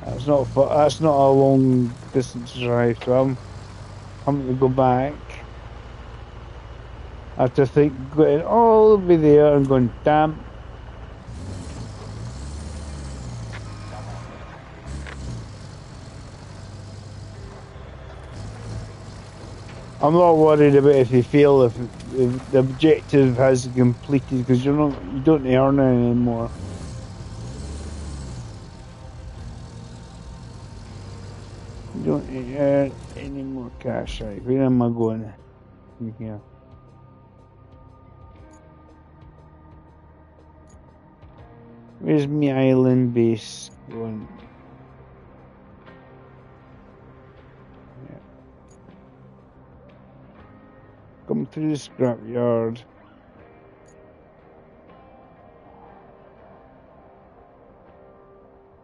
Speaker 1: that's not far, that's not a long distance drive, so I'm having to go back. I have to think going all the way there and going, damn. I'm not worried about if you fail, if the objective has completed, because you don't earn it anymore. You don't earn any more cash. Right, where am I going? In here. Where's my island base going? Yeah. Come through the scrapyard.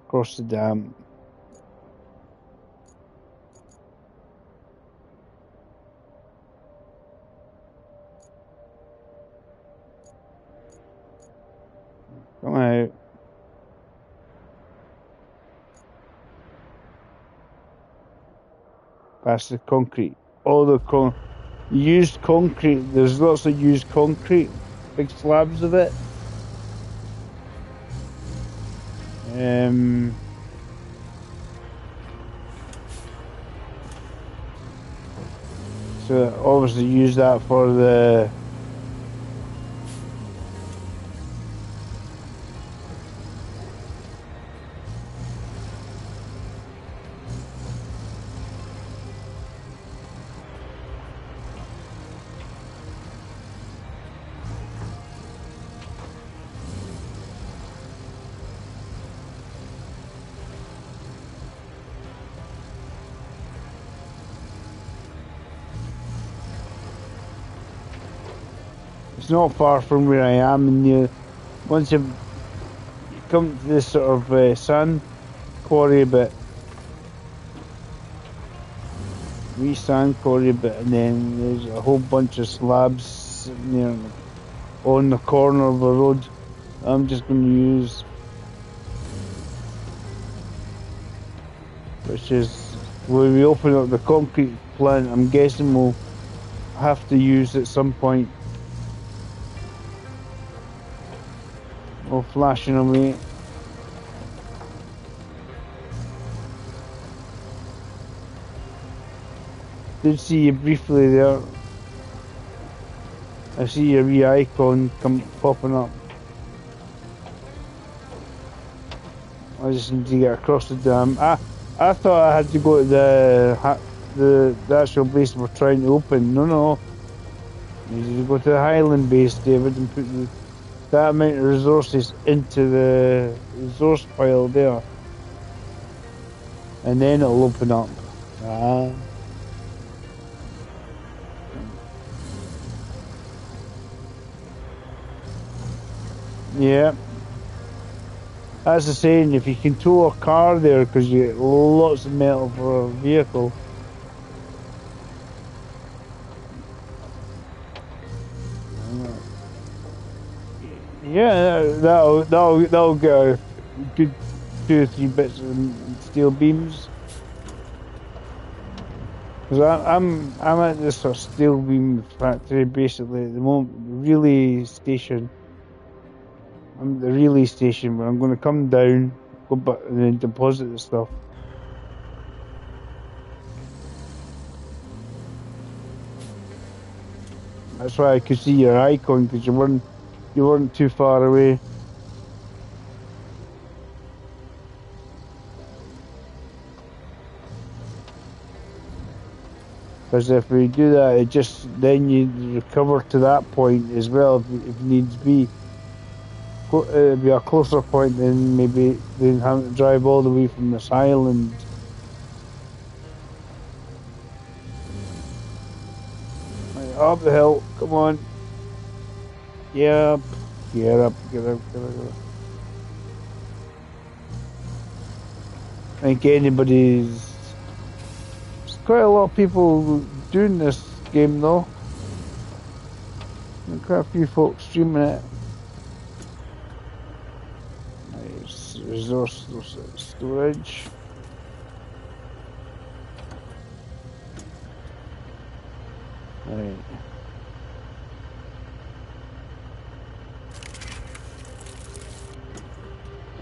Speaker 1: Across the dam. Come out. Past the concrete. All the used concrete. There's lots of used concrete. Big slabs of it. So obviously use that for the It's not far from where I am, and once you come to this sort of sand quarry bit, sand quarry bit, and then there's a whole bunch of slabs sitting there on the corner of the road. I'm just going to use, which is when we open up the concrete plant. I'm guessing we'll have to use at some point. All flashing away. Did see you briefly there. I see your wee icon popping up. I just need to get across the dam. I thought I had to go to the actual base we're trying to open. No. You need to go to the Highland base, David, and put that amount of resources into the resource pile there, and then it'll open up. Yeah, that's the saying. If you can tow a car there, because you get lots of metal for a vehicle. Yeah, that'll get a good 2 or 3 bits of steel beams. Because I'm at this sort of steel beam factory basically at the moment, the relay station. I'm at the relay station, but I'm going to come down, go back, and then deposit the stuff. That's why I could see your icon, because you weren't too far away. Because if we do that, then you recover to that point as well if needs be. It'd be a closer point than maybe having to drive all the way from this island. Right, up the hill, come on. Yeah, get up. think anybody's. There's quite a lot of people doing this game though. And quite a few folks streaming it. Nice. Resource storage. Right.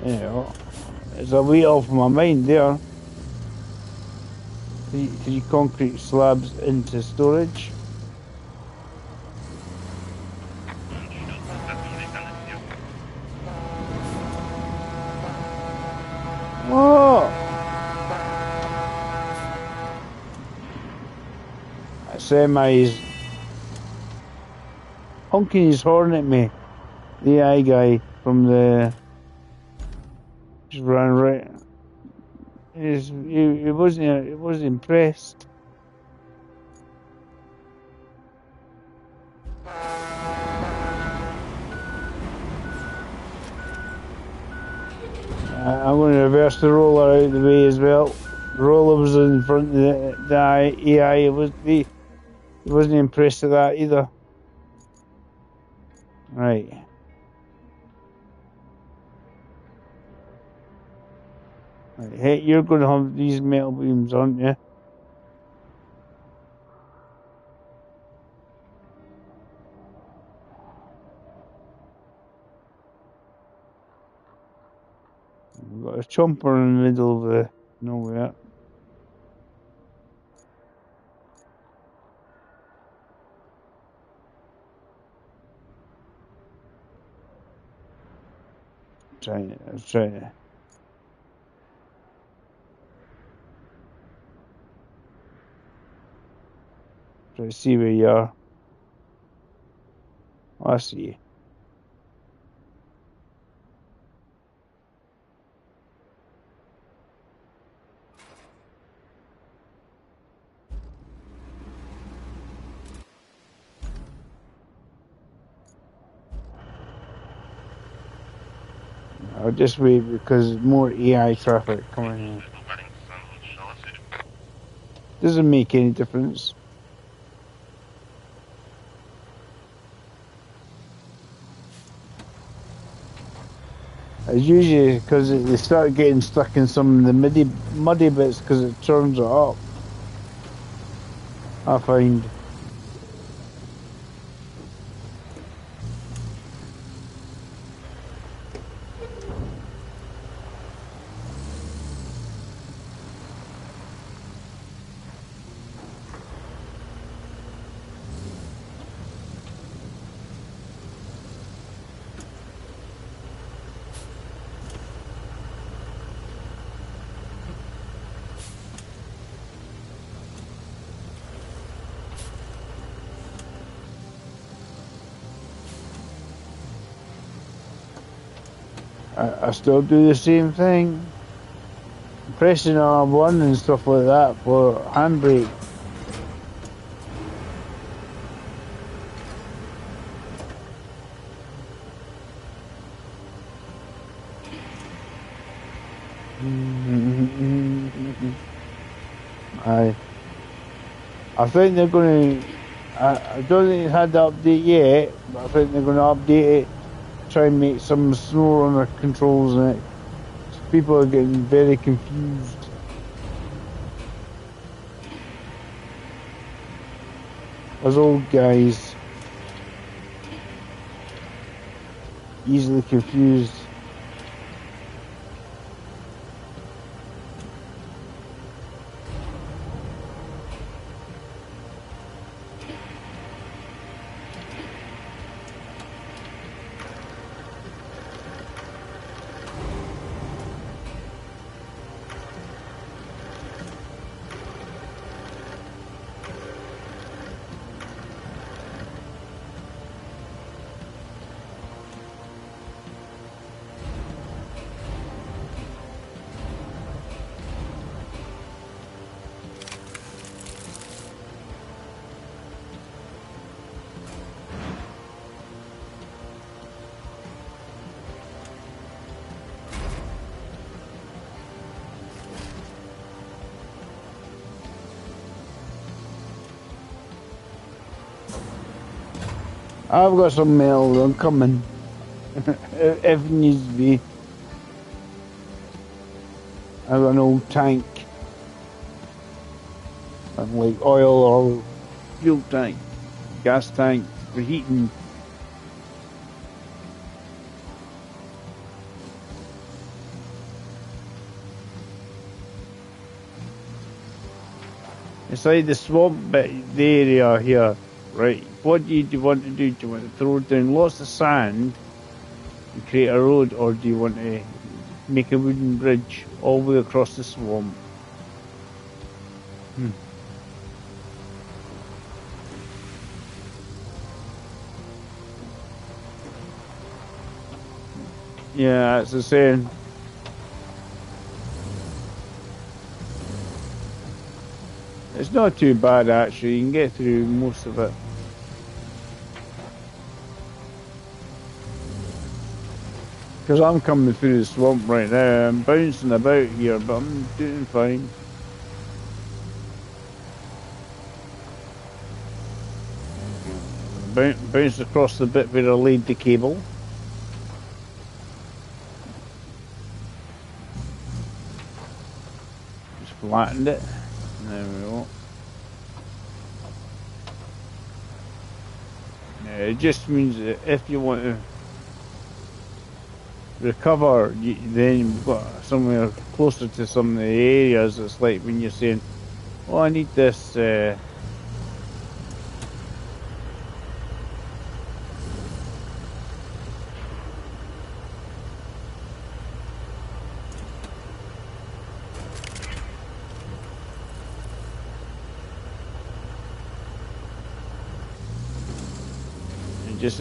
Speaker 1: Yeah, there's a weight off my mind there. 3 concrete slabs into storage. Oh! That semi's honking his horn at me. The AI guy from the just ran right. He wasn't impressed. I'm going to reverse the roller out of the way as well. The roller was in front of the AI. He wasn't impressed with that either. Right. Right. Hey, you're going to have these metal beams, aren't you? We've got a chomper in the middle of the nowhere. I was trying to see where you are. Oh, I see you. I'll just wait because more AI traffic coming in. Doesn't make any difference. It's usually because they start getting stuck in some of the muddy bits because it turns it up. I find. I still do the same thing. Pressing R1 and stuff like that for handbrake. I think they're going to. I don't think it's had the update yet, but I think they're going to update it. Try and make some snow runner controls in it. People are getting very confused. As old guys, easily confused. I've got some metal coming. If needs be. I've got an old tank. Like oil or fuel tank, gas tank for heating. It's like the swamp bit, the area here, right? What do you want to do? Do you want to throw down lots of sand and create a road, or do you want to make a wooden bridge all the way across the swamp? Yeah, that's the saying. It's not too bad actually. You can get through most of it. Because I'm coming through the swamp right now. I'm bouncing about here, but I'm doing fine. Bounced across the bit where I laid the cable. Just flattened it. There we go. Yeah, it just means that if you want to recover, then you've got somewhere closer to some of the areas. It's like when you're saying, oh, I need this just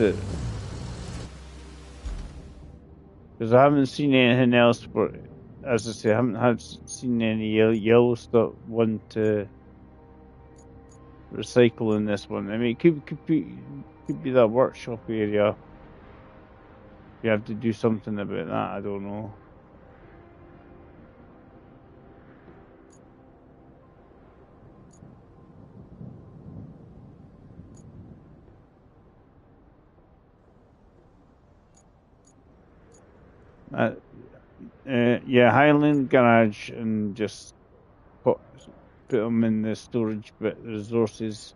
Speaker 1: because I haven't seen anything else for, as I say, I haven't seen any yellow stuff one to recycle in this one. I mean, it could be that workshop area. You have to do something about that. I don't know. Yeah, Highland Garage, and just put them in the storage bit, resources.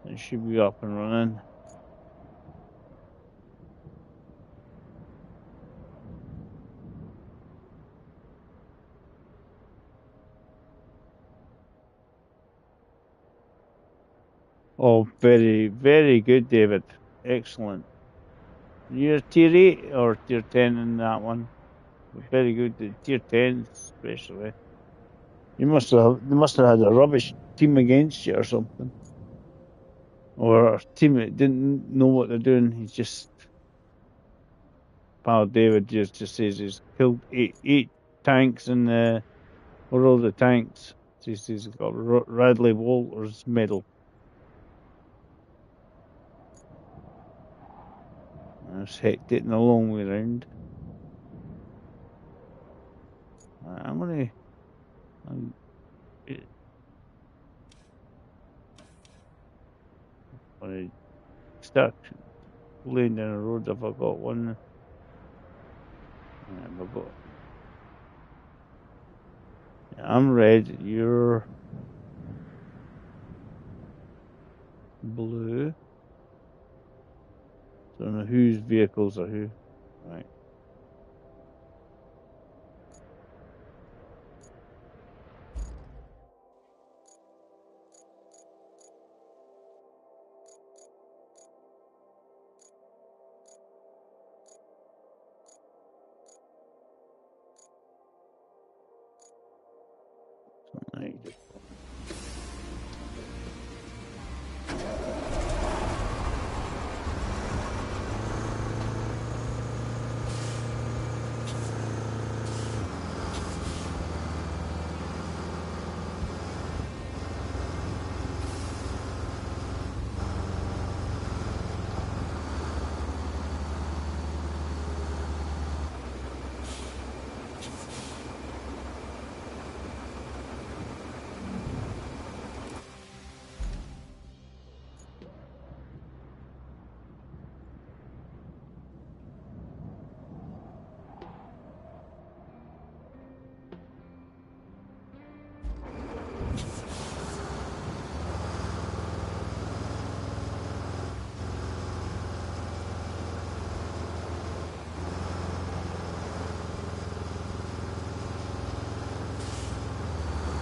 Speaker 1: It should be up and running. Oh, very, very good, David. Excellent. You're tier 8 or tier 10 in that one? Very good. Tier 10 especially. They must have had a rubbish team against you or something. Or a team that didn't know what they're doing. He's just, pal David just says he's killed eight tanks in the World of Tanks. He's got Radley Walters medal. That's hecked it in the long way round. I'm gonna start laying down a road. Have I got one? Have I got? I'm red. You're blue. So I don't know whose vehicles are who. Right.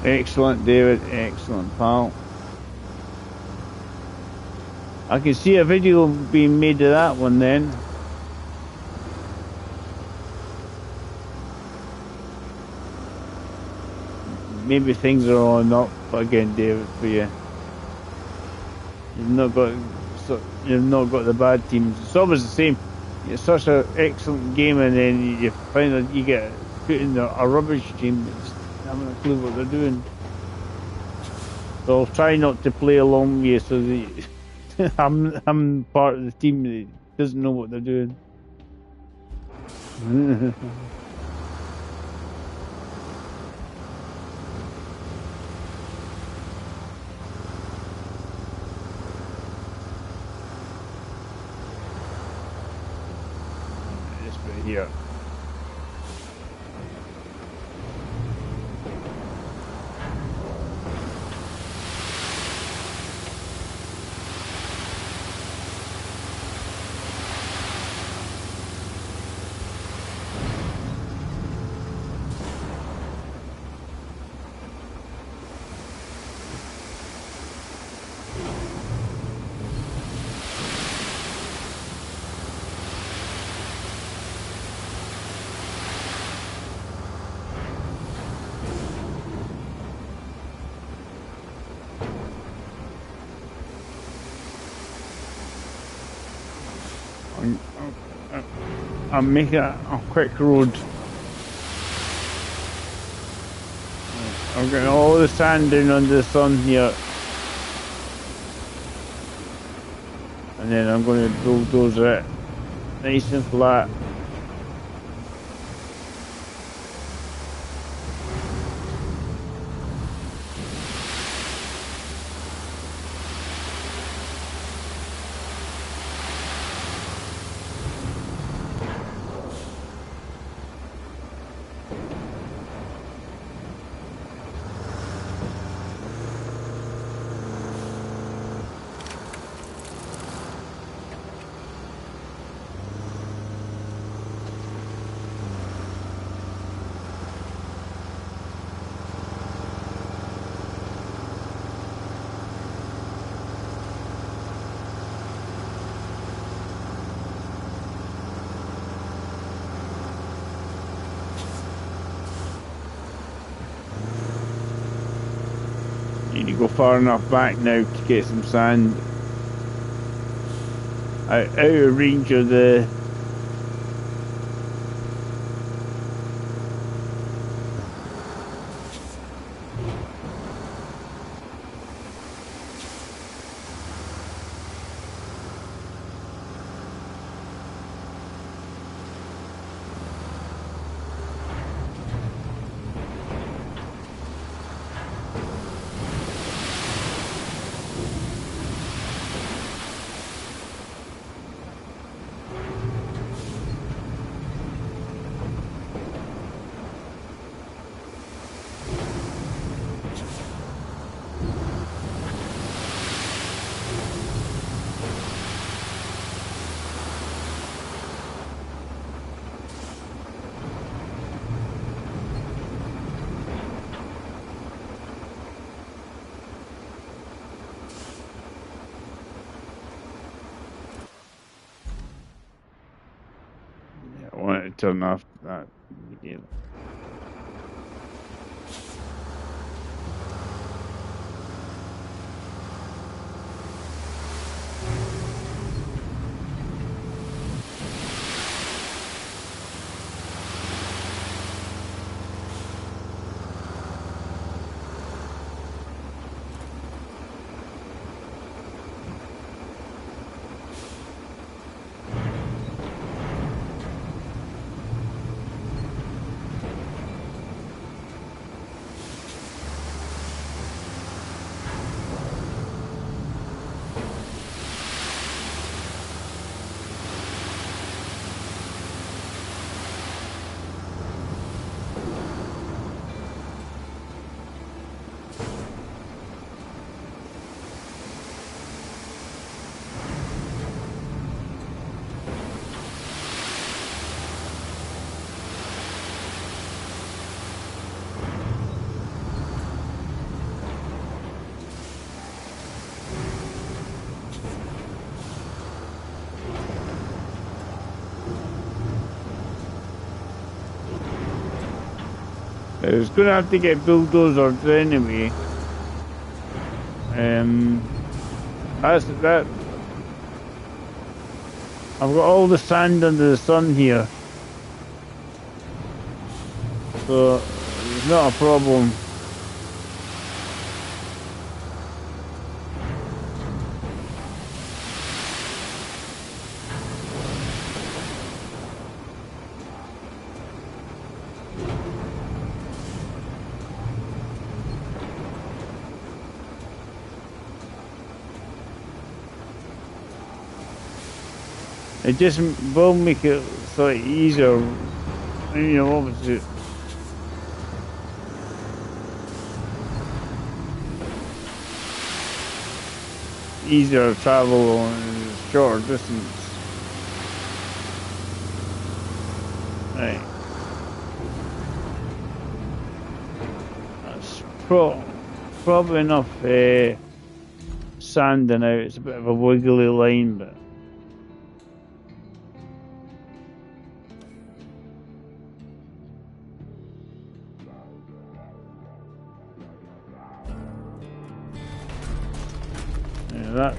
Speaker 1: Excellent, David. Excellent, pal. I can see a video being made of that one then. Maybe things are on up again, David, for you. You've not got the bad teams. It's always the same. It's such an excellent game, and then you find that you get put in a rubbish team that's haven't a clue what they're doing. So I'll try not to play along with you, so that I'm part of the team that doesn't know what they're doing. This bit here. I'm making a quick road. I'm getting all the sand down under the sun here. And then I'm going to bulldoze it nice and flat. Need to go far enough back now to get some sand out of range of the I want to turn off that immediately. I was going to have to get bulldozers anyway. That's that. I've got all the sand under the sun here, so it's not a problem. It just will make it slightly easier, you know, obviously. Easier to travel on a shorter distance. Right. That's probably enough sanding out. It's a bit of a wiggly line, but.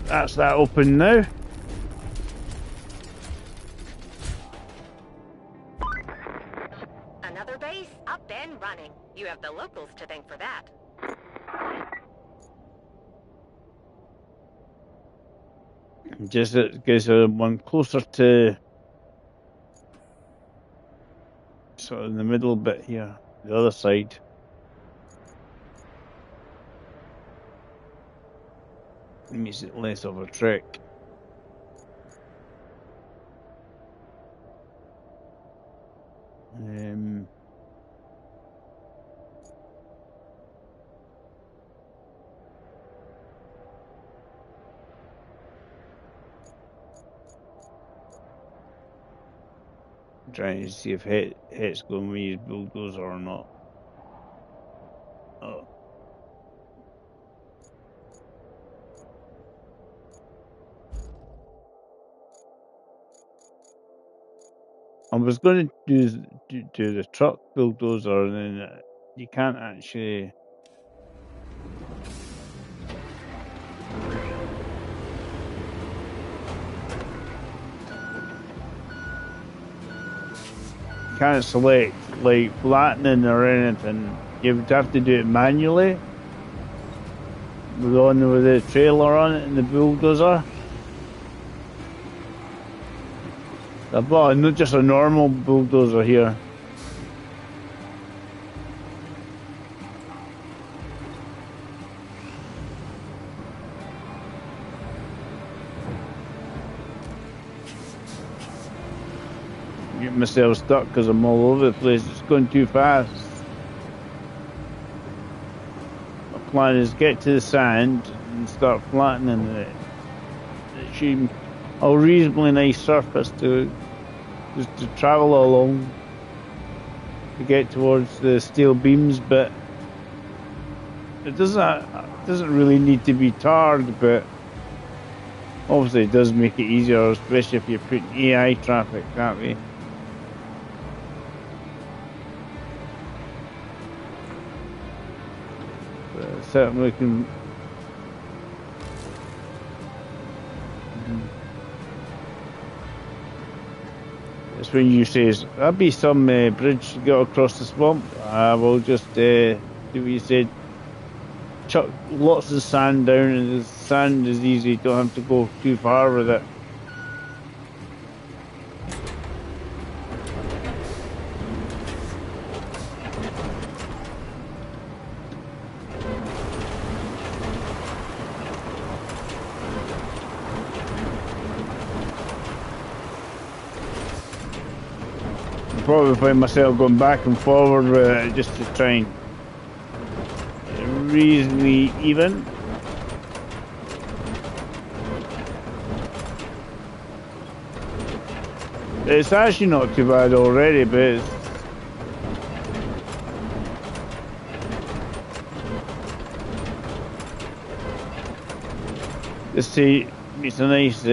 Speaker 1: That's that open now.
Speaker 2: Another base up and running. You have the locals to thank for that.
Speaker 1: Just it gives one closer to sort of in the middle bit here, the other side. It makes it less of a trek. Trying to see if hit's going to use bulldozer or not. Oh. I was going to do the truck bulldozer, and then you can't actually. Can't select like flattening or anything. You would have to do it manually with the trailer on it and the bulldozer. I bought not just a normal bulldozer here. Get myself stuck because I'm all over the place. It's going too fast. My plan is get to the sand and start flattening it. It should a reasonably nice surface to travel along to get towards the steel beams, but it doesn't really need to be tarred, but obviously it does make it easier, especially if you're putting AI traffic that way. But certainly can. It's when you say there'll be some bridge to get across the swamp. I will just do what you said. Chuck lots of sand down, and the sand is easy. You don't have to go too far with it. Probably find myself going back and forward with it just to try and reasonably even. It's actually not too bad already, but it's just see it's a nice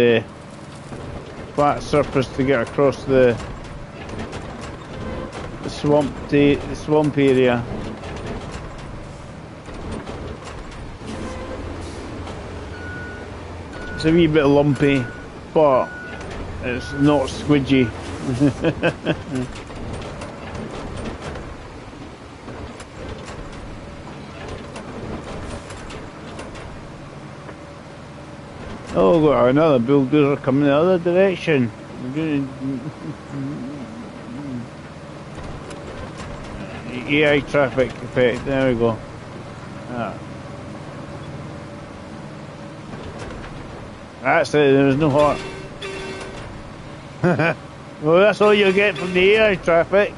Speaker 1: flat surface to get across the swamp area. It's a wee bit lumpy, but it's not squidgy. Oh, got another bulldozer coming the other direction. AI traffic effect. There we go. Ah. That's it. There's no heart. Well, that's all you get from the AI traffic.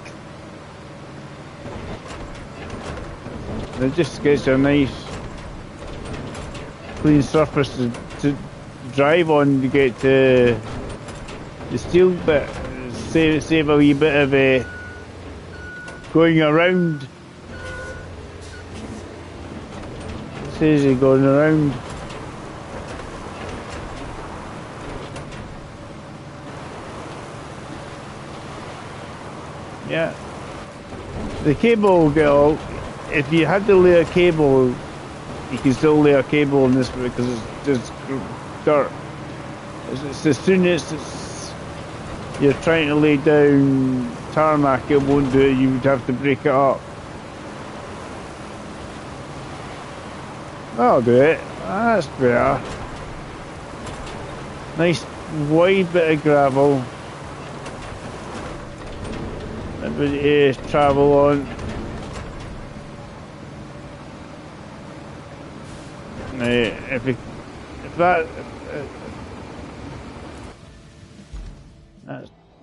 Speaker 1: It just gets a nice clean surface to drive on to get to the steel bit. Save a wee bit of going around. It says you're going around. Yeah. The cable will get all. If you had to lay a cable, you can still lay a cable in this because it's just dirt. It's as soon as you're trying to lay down tarmac, it won't do it. You would have to break it up. That'll do it. That's better. Nice wide bit of gravel. Ability to travel on.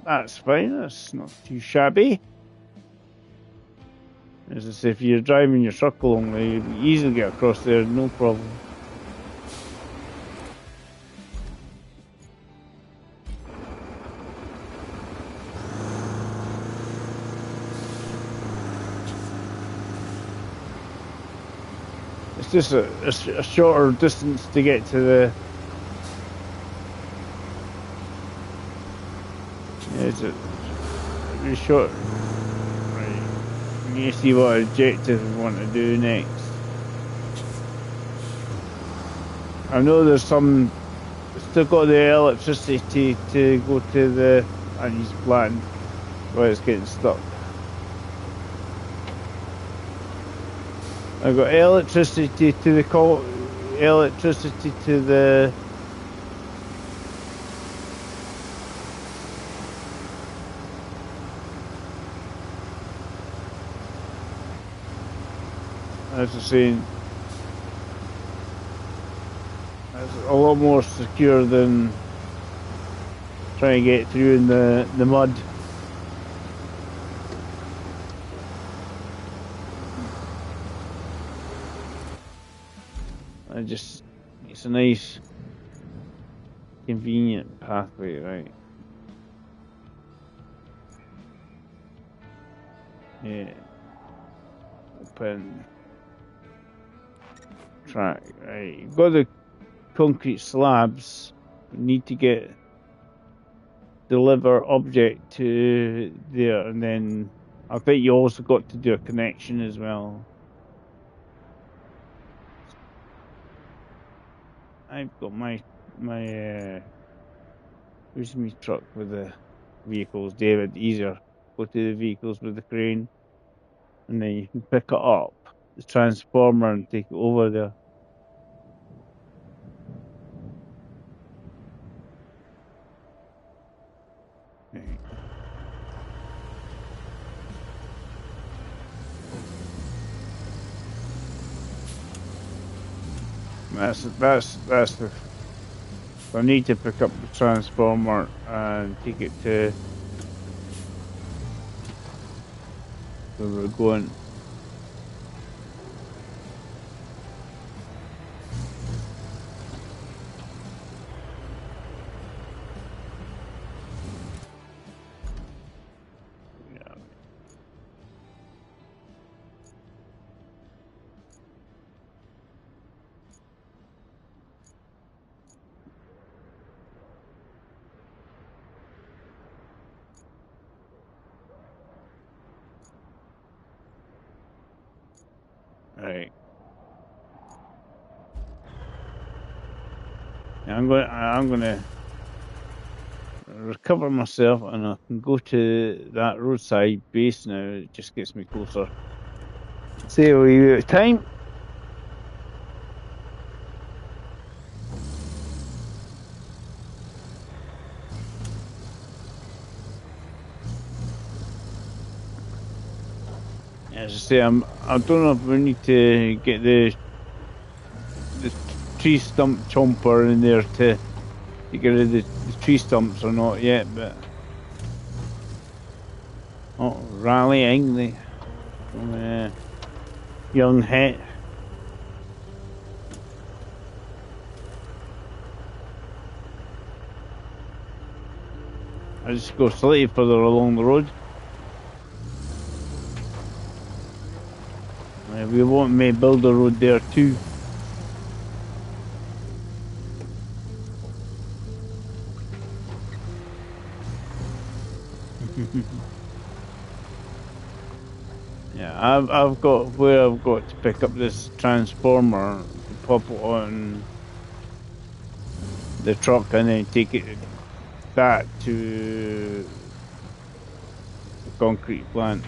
Speaker 1: That's fine. That's not too shabby. As I say, if you're driving your truck along, you easily get across there, no problem. It's just a shorter distance to get to the. Yeah, it's a really short. Right. You need to see what objective we want to do next. I know there's some. Still got the electricity to go to the. And he's flattened. Why it's getting stuck. I've got electricity to the electricity to the. As I was saying, that's a lot more secure than trying to get through in the mud. It's a nice, convenient pathway, right? Yeah. Open track, right? You've got the concrete slabs. You need to deliver object to there, and then I bet you also got to do a connection as well. I've got my where's my truck with the vehicles, David? Easier. Go to the vehicles with the crane, and then you can pick it up, the transformer, and take it over there. Right. That's the. I need to pick up the transformer and take it to where we're going. Yeah. Right. I'm gonna recover myself, and I can go to that roadside base now. It just gets me closer. Save a wee bit of time. As I say, I don't know if we need to get the tree stump chomper in there to get rid of the tree stumps or not yet, but rallying the young het. I just go slightly further along the road. We want me build a road there too. Yeah, I've got to pick up this transformer to pop it on the truck and then take it back to the concrete plant.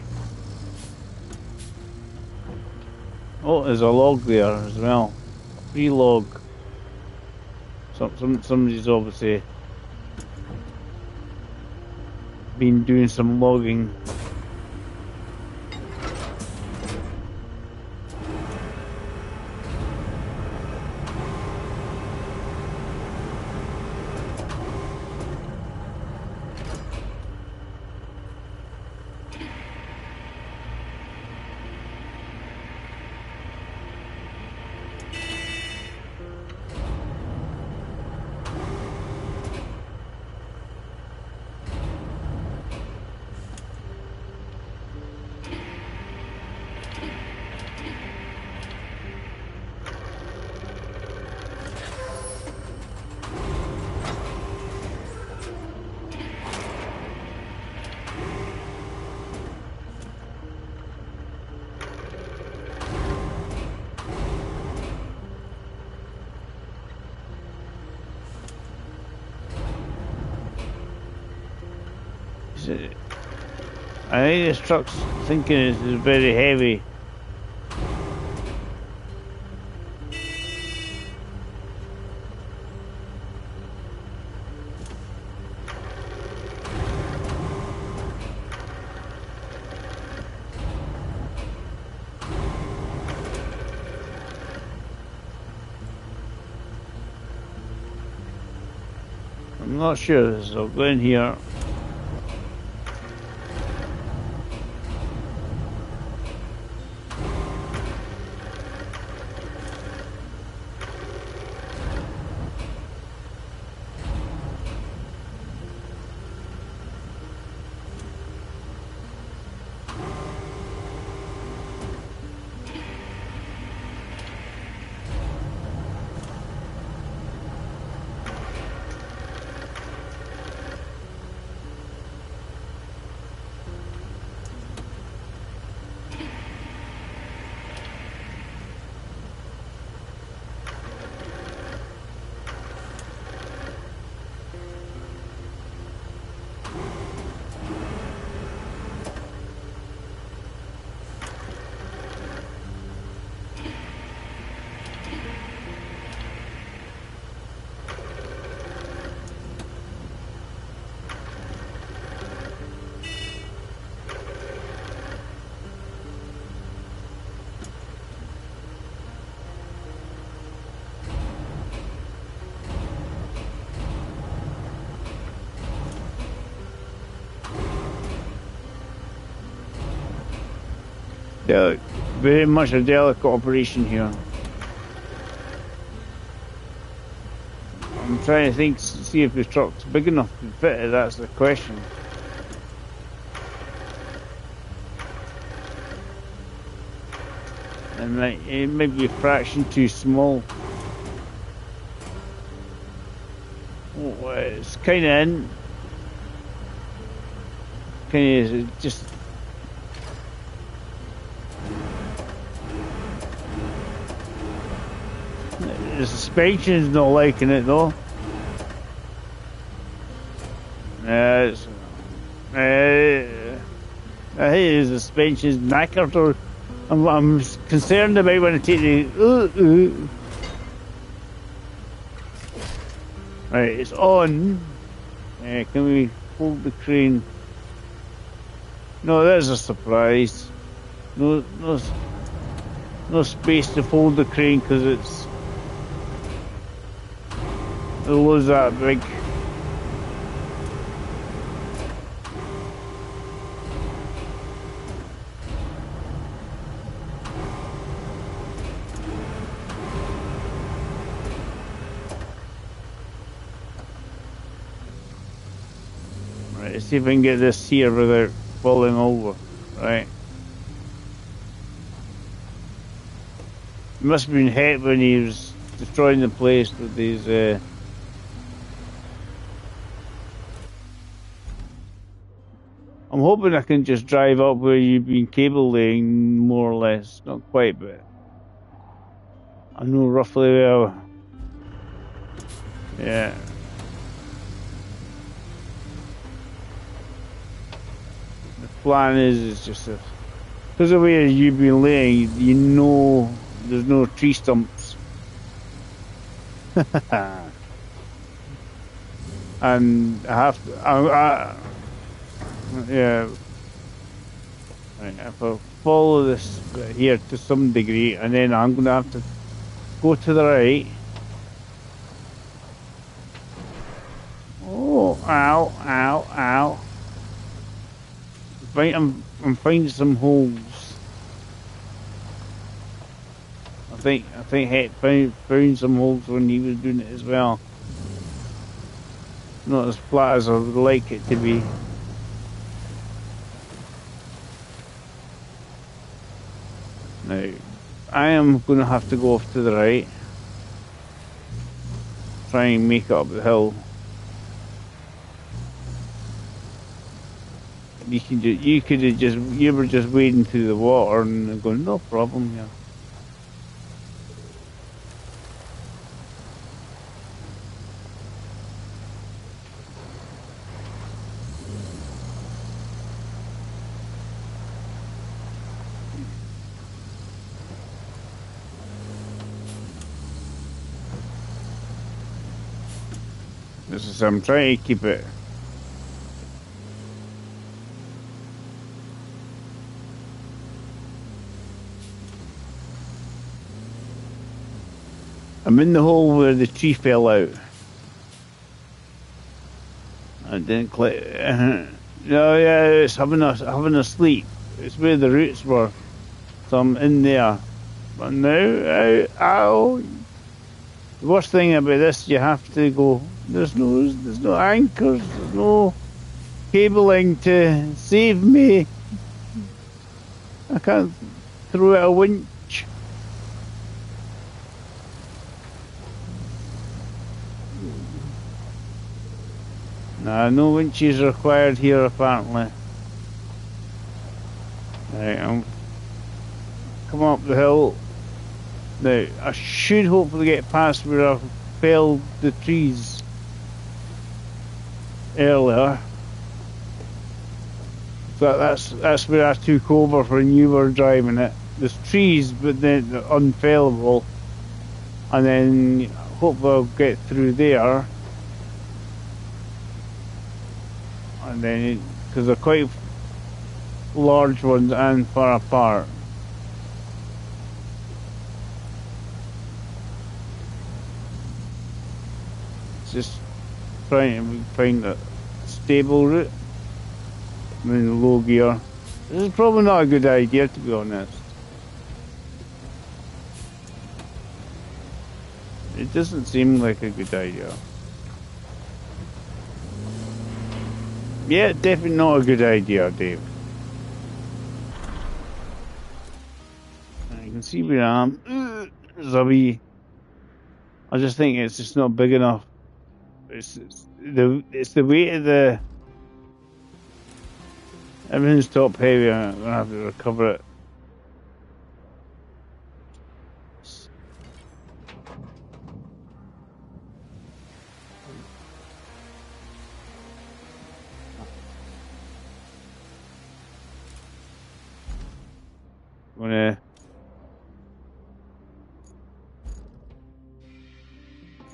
Speaker 1: Oh, there's a log there as well. Free log. Somebody's obviously been doing some logging. I think this truck's thinking it's very heavy. I'm not sure, so I'll go in here. Yeah, very much a delicate operation here. I'm trying to think, see if the truck's big enough to fit it. That's the question. It might be a fraction too small. Oh, it's kind of in. Kind of just. The suspension's not liking it though. It's, I hate the suspension's knackered, or I'm concerned about when I take the. Right, it's on. Can we hold the crane? No, there's a surprise. No space to fold the crane because it was that big. Right, let's see if I can get this here without falling over. Right. It must have been hit when he was destroying the place with these. I'm hoping I can just drive up where you've been cable laying, more or less. Not quite, but I know roughly where. Yeah. The plan is just because of where you've been laying, you know there's no tree stumps. And I have to, yeah. Right, if I follow this bit here to some degree, and then I'm going to have to go to the right. Oh, ow, ow, ow. I'm finding some holes. I think Heck found some holes when he was doing it as well. Not as flat as I would like it to be. Now, I am going to have to go off to the right. Try and make it up the hill. You were just wading through the water and going, no problem here. I'm trying to keep it. I'm in the hole where the tree fell out. I didn't click. No, yeah, it's having a sleep. It's where the roots were. So I'm in there. But now, ow. The worst thing about this, you have to go. There's no anchors. There's no cabling to save me. I can't throw out a winch. Nah, no winches required here apparently. Right, I'm coming up the hill. Now, I should hopefully get past where I felled the trees earlier. So that's where I took over when you were driving it. There's trees, but then they're unfellable. And then hopefully I'll get through there. And then, because they're quite large ones and far apart. Just trying to find a stable route. I'm in low gear. This is probably not a good idea, to be honest. It doesn't seem like a good idea. Yeah, definitely not a good idea, Dave. You can see where I am. There's a wee. I just think it's just not big enough. It's the weight of the. Everything's top heavy. I'm gonna have to recover it. gonna.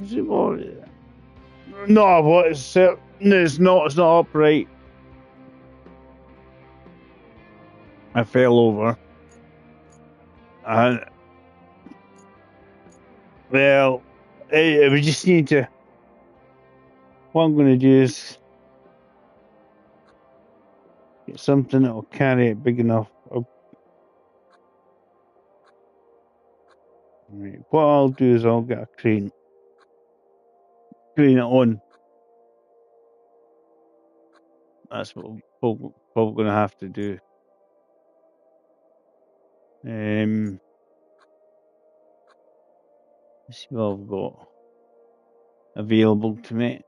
Speaker 1: Is it what? No, what it's no, it's not. It's not upright. I fell over. And well, we just need to. What I'm going to do is get something that will carry it big enough. Right. What I'll do is I'll get a crane it on. That's what we're probably going to have to do. Let's see what I've got available to me.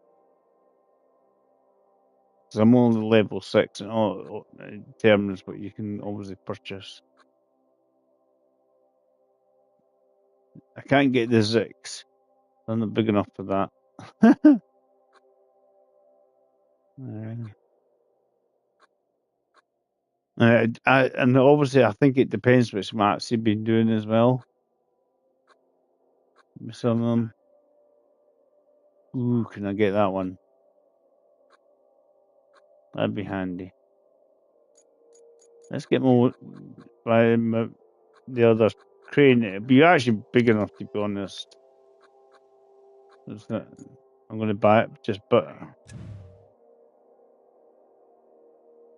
Speaker 1: Because I'm only level 6 and all it determines what you can obviously purchase. I can't get the Zix. I'm not big enough for that. And obviously, I think it depends which maps you've been doing as well. Some of them. Ooh, can I get that one? That'd be handy. Let's get more by the other crane. It'd be actually big enough, to be honest. I'm going to buy it, but.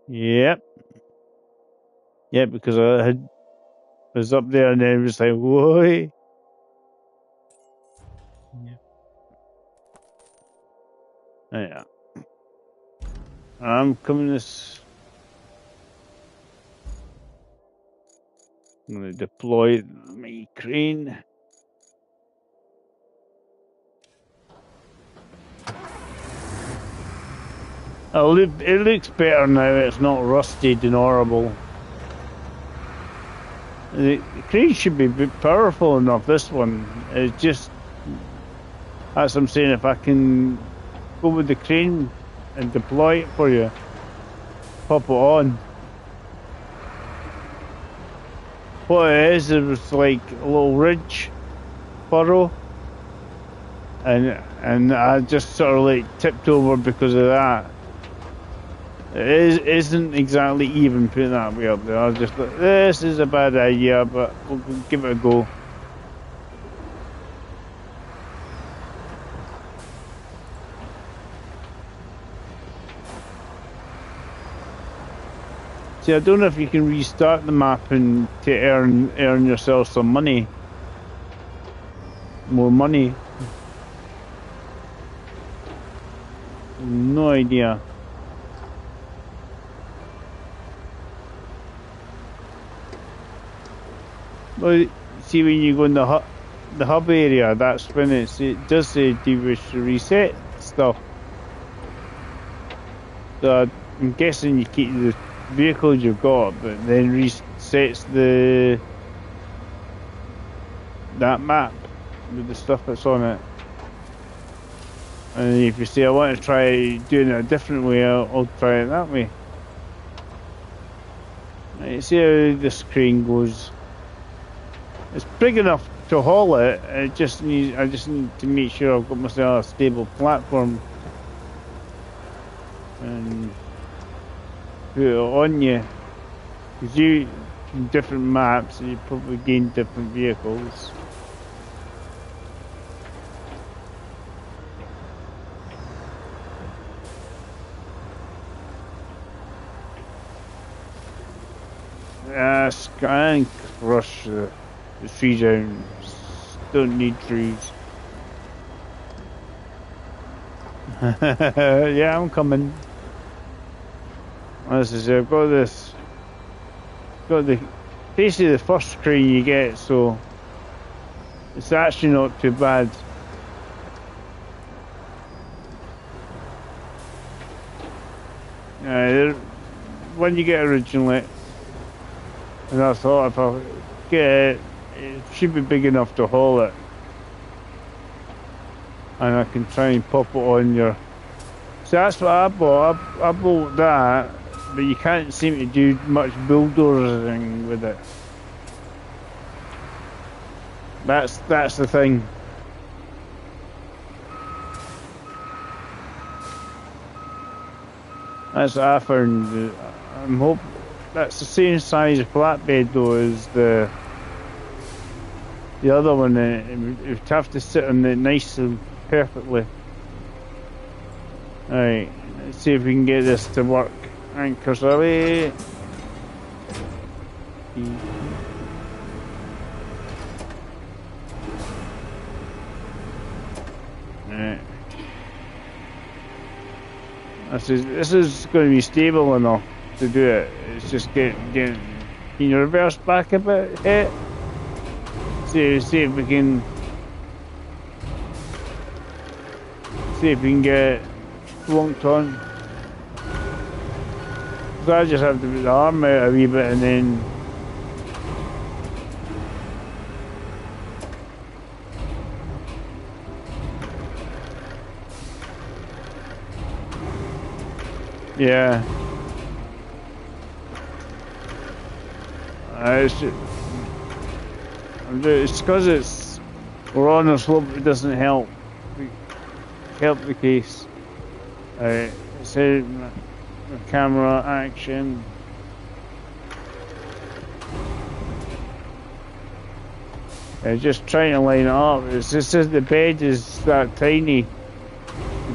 Speaker 1: Yep. Yeah, because I was up there and then it was like, whoa. Yeah. Yeah. I'm coming this. I'm going to deploy my crane. It looks better now. It's not rusted and horrible. The crane should be powerful enough. This one is just. That's what I'm saying. If I can go with the crane and deploy it for you, pop it on. What it is, it was like a little ridge furrow, and I just sort of like tipped over because of that. It isn't exactly even, put it that way up there. I was just like, this is a bad idea, but we'll give it a go. See, I don't know if you can restart the map and to earn yourself some money, more money. No idea. Well, see, when you go in the hub area, that's when it does say, do you wish to reset stuff? So I'm guessing you keep the vehicles you've got, but then resets that map with the stuff that's on it. And if you say I want to try doing it a different way, I'll try it that way. Right, see how this crane goes. It's big enough to haul it. I just need to make sure I've got myself a stable platform and put it on you. Because you different maps, you probably gain different vehicles. Sky and crush the tree down. Don't need trees. Yeah, I'm coming. As I say, I've got this. Got the basically the first crane you get, so it's actually not too bad. When you get originally, and I thought if I get it, it should be big enough to haul it, and I can try and pop it on your. So that's what I bought. I bought that, but you can't seem to do much bulldozing with it. That's the thing. That's what I found. I'm hope that's the same size flatbed though as the other one. It would have to sit on it nice and perfectly. Alright, let's see if we can get this to work. Anchors away. Right. This is going to be stable enough to do it. It's just getting can you reverse back a bit? See if we can get it flunked on. So I just have to put the arm out a wee bit and then yeah. It's because we're on a slope. It doesn't help the case. Alright, so the camera action. Just trying to line it up. It's just that the bed is that tiny to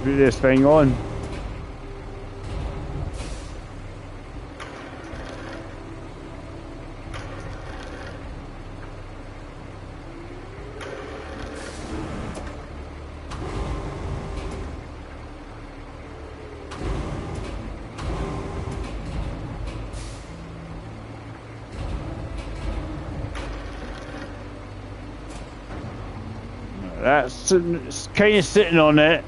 Speaker 1: put this thing on. It's kind of sitting on it.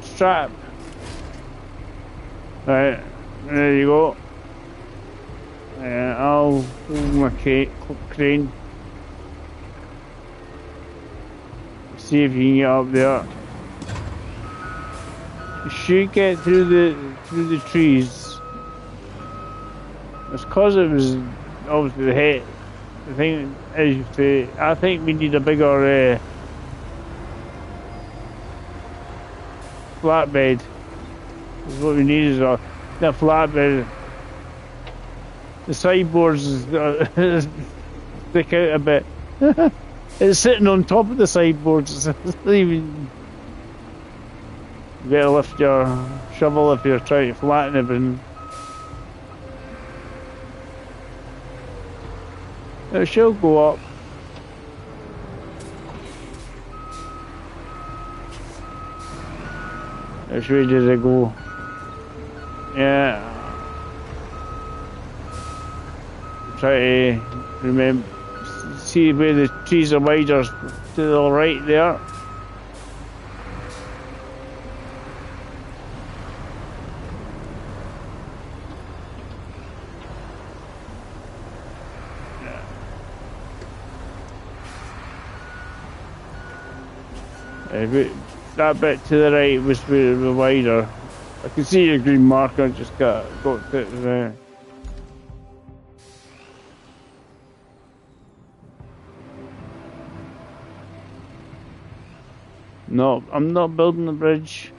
Speaker 1: Strap. Right, there you go. I'll hold my crane. See if you can get up there. You should get through the trees. It's because it was obviously the head. The thing is, I think we need a bigger flatbed. Is what we need is a flatbed. The sideboards stick out a bit. It's sitting on top of the sideboards. It's not even. You better lift your shovel if you're trying to flatten everything. It shall go up. It's ready to go. Yeah. Try to remember, see where the trees are wider to the right there. That bit to the right was where it was wider. I can see your green marker just got to it there. No, I'm not building the bridge.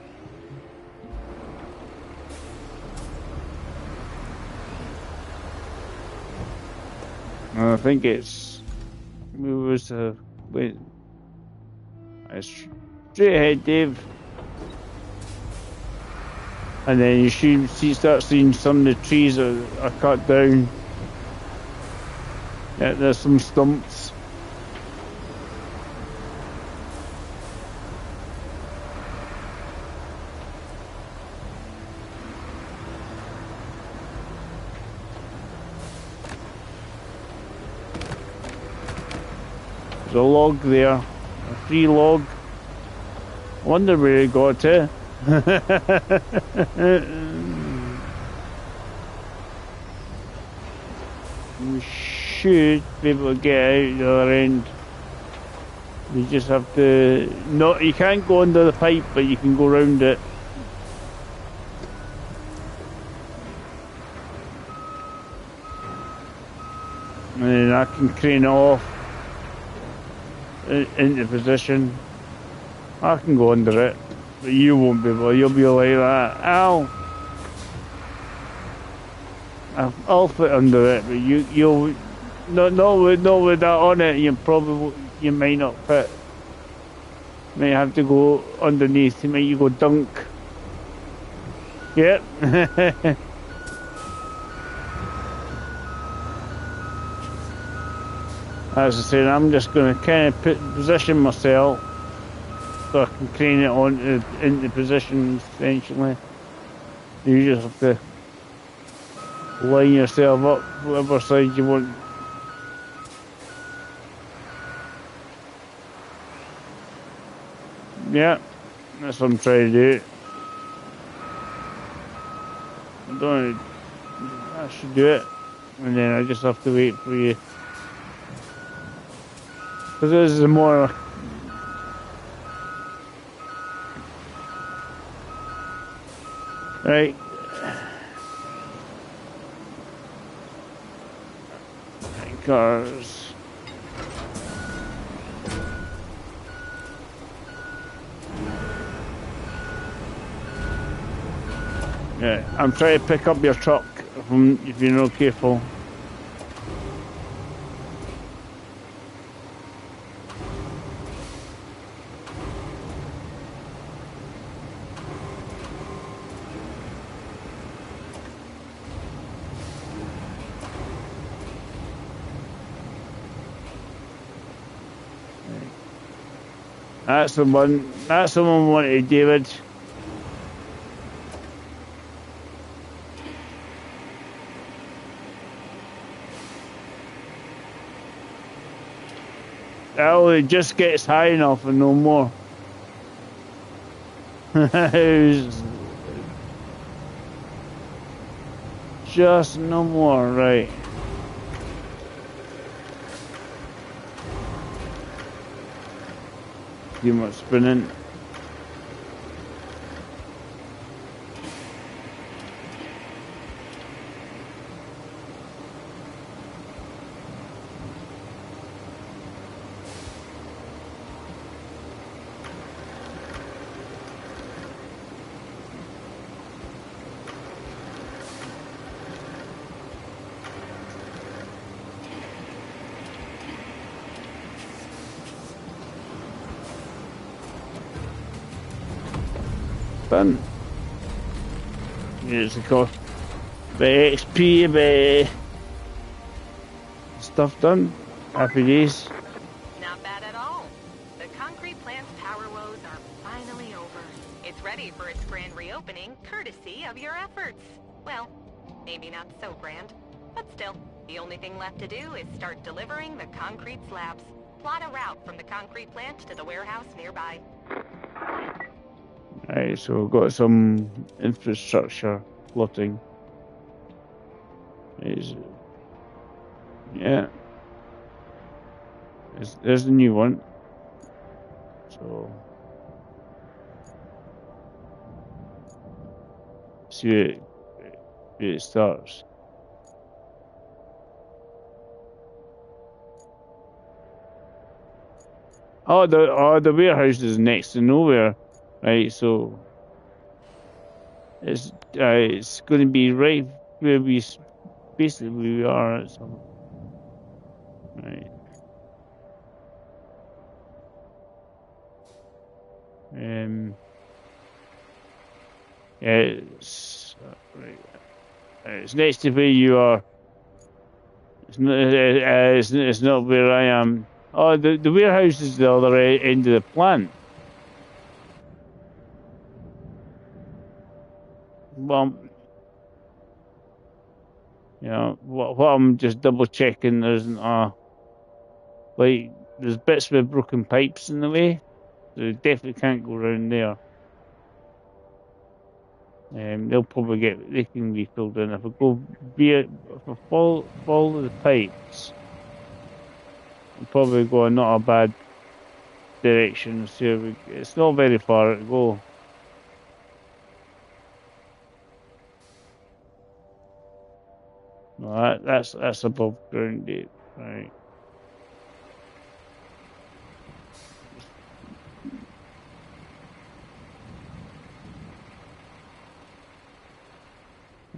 Speaker 1: I think it's. Wait. It's straight ahead, Dave. And then you should start seeing some of the trees are cut down. Yeah, there's some stumps. There's a log there, a free log. I wonder where it got to. We should be able to get out the other end. You just have to. No, you can't go under the pipe, but you can go round it. And then I can crane it off. into position. I can go under it, but you won't be able. You'll be like that. Ow! I'll fit under it, but you'll not with that on it. You might not fit. May have to go underneath. You might go dunk. Yep. As I said, I'm just going to kind of position myself so I can crane it into position essentially. You just have to line yourself up whatever side you want. Yeah, that's what I'm trying to do. I should do it, and then I just have to wait for you. Because this is more. Right. Cars. Yeah, I'm trying to pick up your truck if you're not careful. That's the one. That's the one we wanted, David. Oh, it just gets high enough and no more. Just no more, right? Too much spinning. Done. Here's the cost. The XP, the stuff done. Happy days.
Speaker 2: Not bad at all. The concrete plant's power woes are finally over. It's ready for its grand reopening, courtesy of your efforts. Well, maybe not so grand, but still, the only thing left to do is start delivering the concrete slabs. Plot a route from the concrete plant to the warehouse nearby.
Speaker 1: Right, so we've got some infrastructure plotting. Yeah. There's the new one. So see it starts. The warehouse is next to nowhere, right? So it's going to be right where we basically are at some right. Yeah, right. It's next to where you are. It's not where I am. Oh, the warehouse is the other end of the plant. Well, you know what I'm just double checking. There's there's bits with broken pipes in the way. So you definitely can't go around there. They can be filled in. If I follow the pipes, I'll probably go not a bad direction. So it's not very far to go. No, that's above ground, Dave. Right.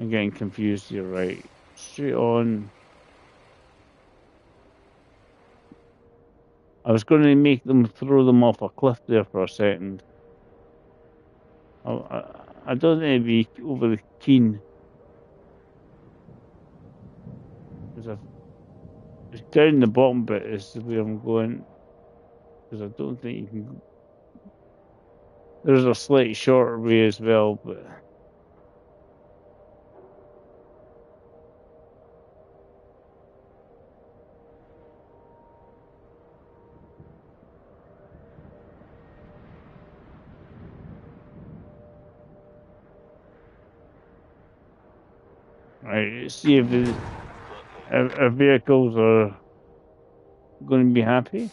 Speaker 1: I'm getting confused. You're right. Straight on. I was going to make them throw them off a cliff there for a second. I don't need to be overly keen. Because it's down the bottom bit is the way I'm going. Because I don't think you can. There's a slightly shorter way as well, but. Right, let's see if our vehicles are going to be happy.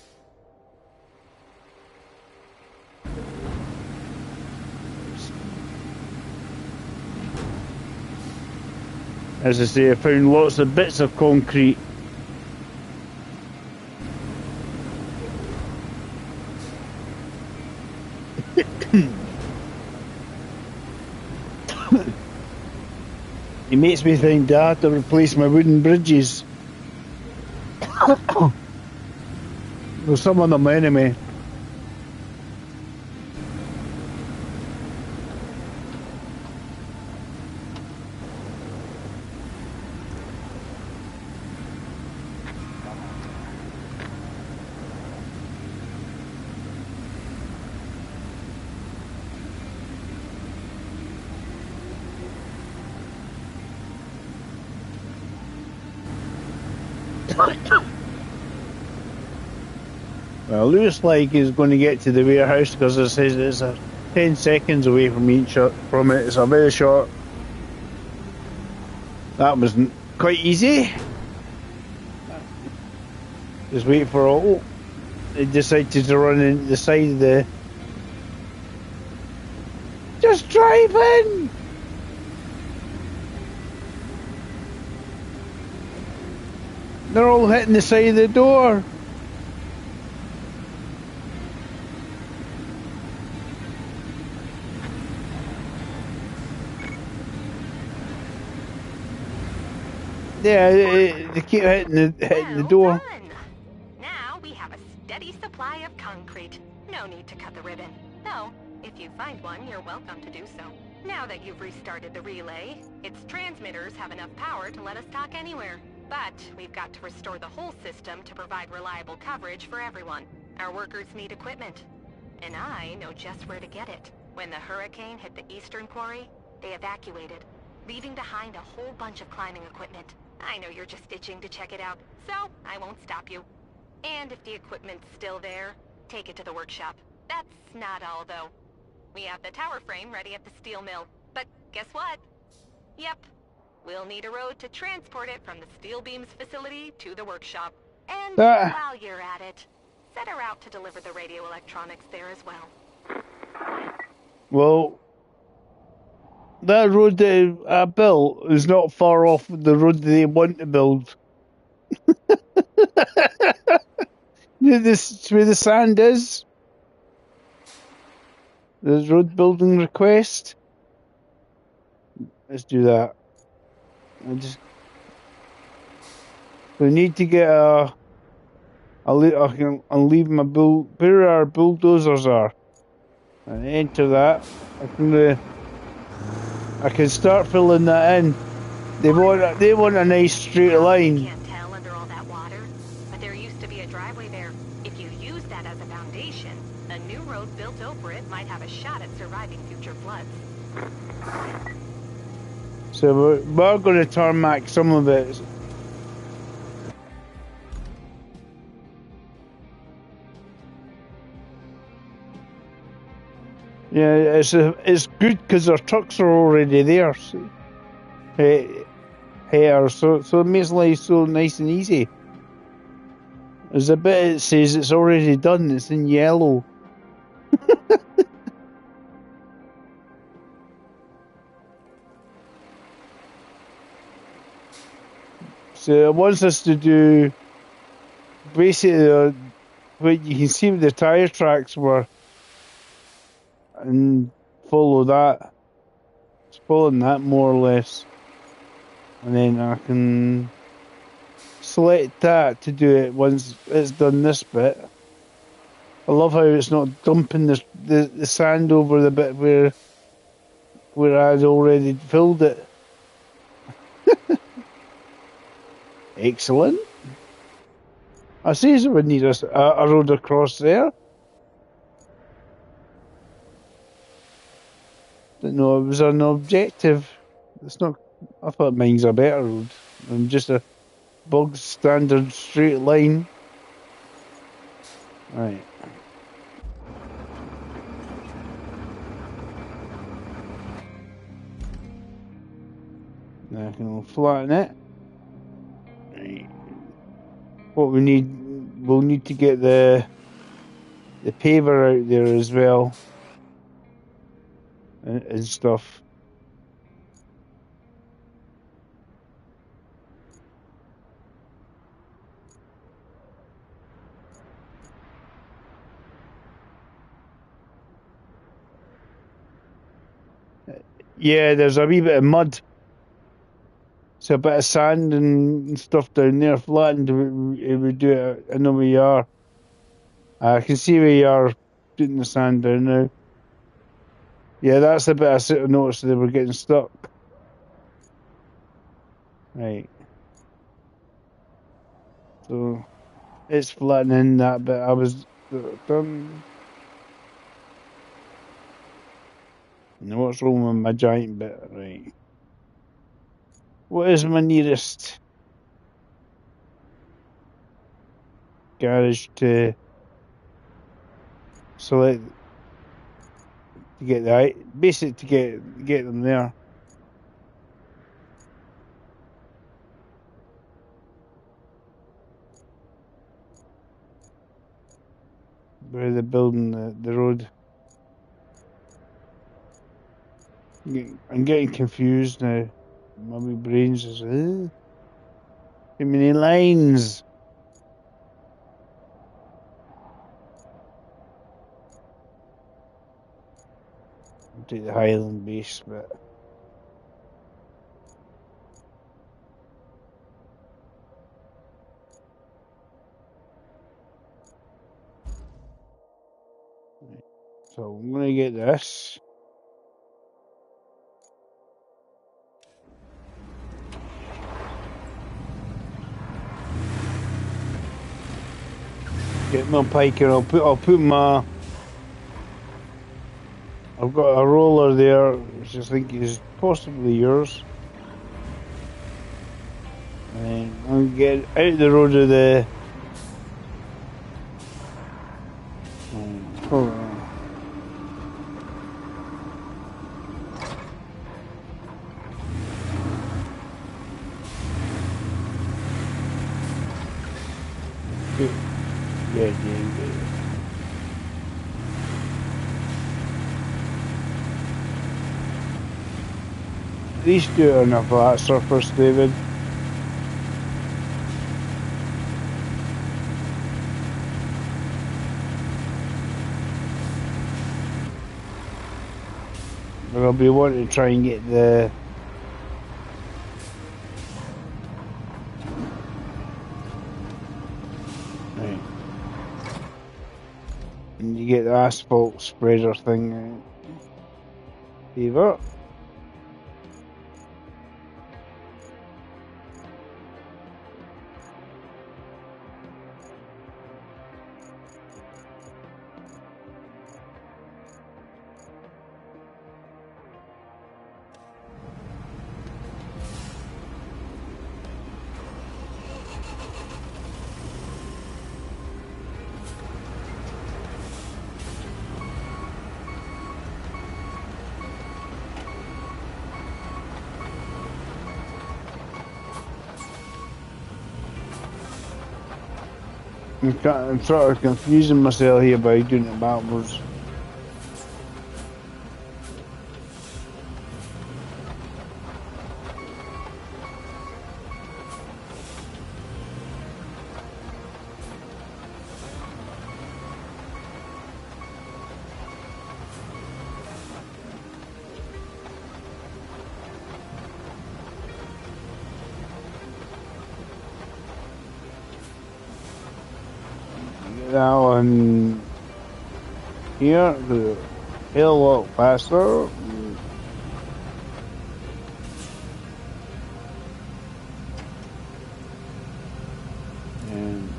Speaker 1: As I say, I found lots of bits of concrete. It makes me think I have to replace my wooden bridges. Well, some of them anyway. Well, looks like he's going to get to the warehouse because it says it's 10 seconds away from from it. It's a very short. That was quite easy. Just wait for all. They decided to run into the side of the. Just drive in. They're all hitting the side of the door. Yeah, they keep hitting the door.
Speaker 2: Done. Now we have a steady supply of concrete. No need to cut the ribbon. Though, if you find one, you're welcome to do so. Now that you've restarted the relay, its transmitters have enough power to let us talk anywhere. But we've got to restore the whole system to provide reliable coverage for everyone. Our workers need equipment, and I know just where to get it. When the hurricane hit the eastern quarry, they evacuated, leaving behind a whole bunch of climbing equipment. I know you're just itching to check it out, so I won't stop you. And if the equipment's still there, take it to the workshop. That's not all, though. We have the tower frame ready at the steel mill. But guess what? Yep. We'll need a road to transport it from the steel beams facility to the workshop. And while you're at it, set her out to deliver the radio electronics there as well.
Speaker 1: Well, that road that I built is not far off the road they want to build. This where the sand is. There's road building request. Let's do that. We need to get I'll leave my where our bulldozers are, and enter that. I can start filling that in. They want a nice straight line.
Speaker 2: Can't tell under all that water, but there used to be a driveway there. If you use that as a foundation, a new road built over it might have a shot at surviving future floods.
Speaker 1: So we're going to tarmac some of it. Yeah, it's good because our trucks are already there. So, so it makes life so nice and easy. There's a bit that says it's already done. It's in yellow. So it wants us to do basically what you can see where the tyre tracks were, and follow that. It's following that more or less. and then I can select that to do it once it's done this bit. I love how it's not dumping the sand over the bit where I'd already filled it. Excellent. I see so we need a road across there. Didn't know it was an objective. It's not. I thought mine's a better road than just a bog standard straight line. Right. Now I can flatten it. Right. What we'll need to get the paver out there as well and stuff. Yeah, there's a wee bit of mud. It's a bit of sand and stuff down there flattened. It would do it. I know where you are. I can see where you are putting the sand down now. Yeah, that's the bit I sort of noticed they were getting stuck. Right. So it's flattening that bit. I was done. Now what's wrong with my giant bit? Right. What is my nearest garage to select to get the basically to get them there? Where they're building the road. I'm getting confused now. My wee brains is too many lines. I'll take the Highland base bit. So I'm gonna get this. Get my piker. I'll put my. I've got a roller there, which I think is possibly yours. And then I'll get out the road of the. Hold on. Yeah. These do it on a flat surface, David. But I'll be wanting to try and get the. Right. And you get the asphalt spreader thing. Beaver. I'm sort of confusing myself here by doing it backwards. that on here, the hill a lot faster. And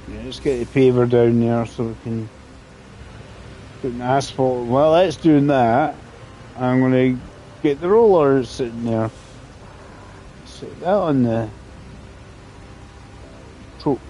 Speaker 1: yeah, let's get the paver down there so we can put an asphalt. While that's doing that, I'm going to get the roller sitting there. Sit that on the truck.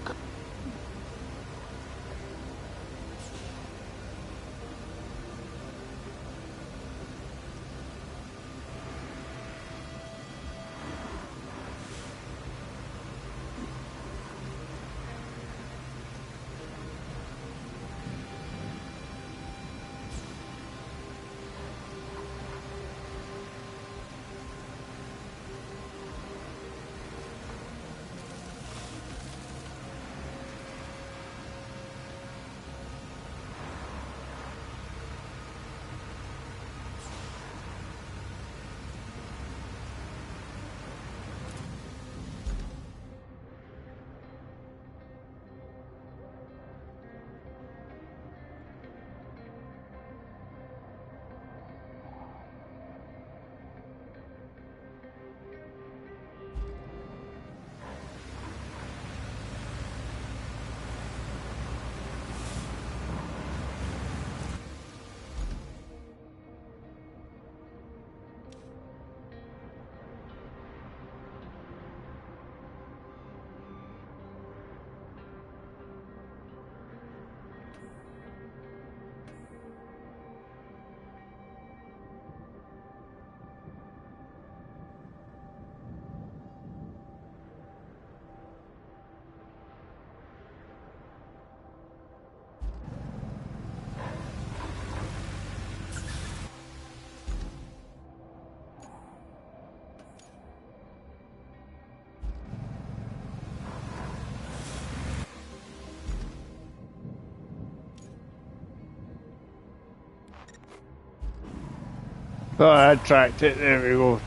Speaker 1: Oh, I tracked it. There we go.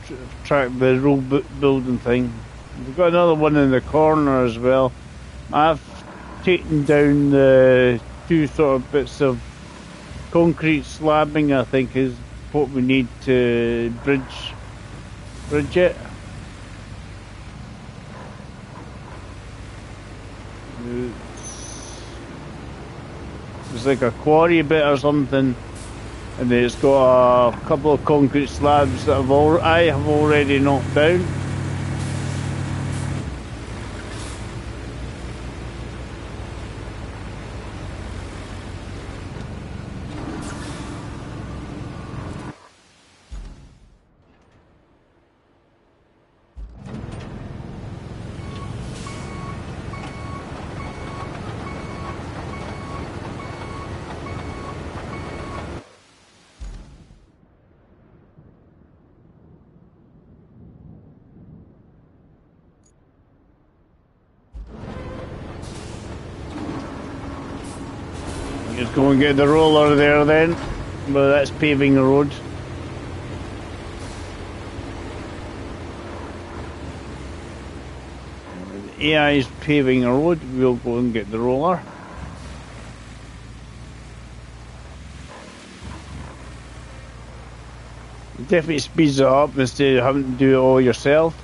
Speaker 1: Tracked the road building thing. We've got another one in the corner as well. I've taken down the two sort of bits of concrete slabbing, I think, is what we need to bridge it. It's like a quarry bit or something. And it's got a couple of concrete slabs that I have already knocked down. Just go and get the roller there then, but that's paving the road. The AI is paving the road, we'll go and get the roller. It definitely speeds it up instead of having to do it all yourself.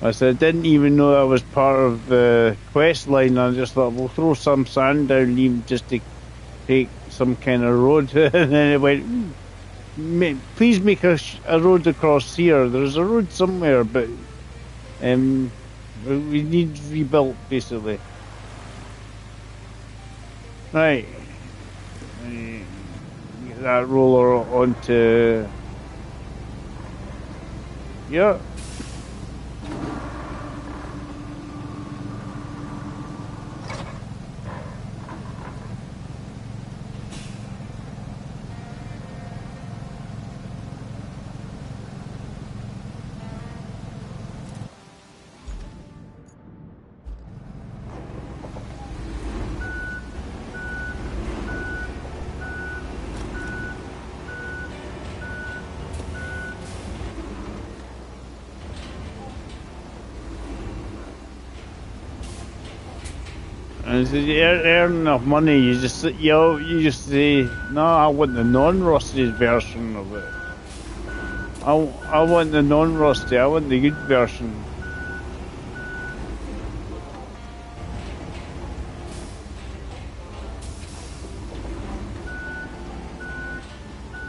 Speaker 1: I said, I didn't even know that was part of the quest line. I just thought, we'll throw some sand down even just to take some kind of road. And then it went, please make a road across here. There's a road somewhere, but We need rebuilt, basically. Right. Get that roller onto... Yeah. And if you earn enough money, you just say, no, I want the non-rusted version of it. I want the non-rusty. I want the good version.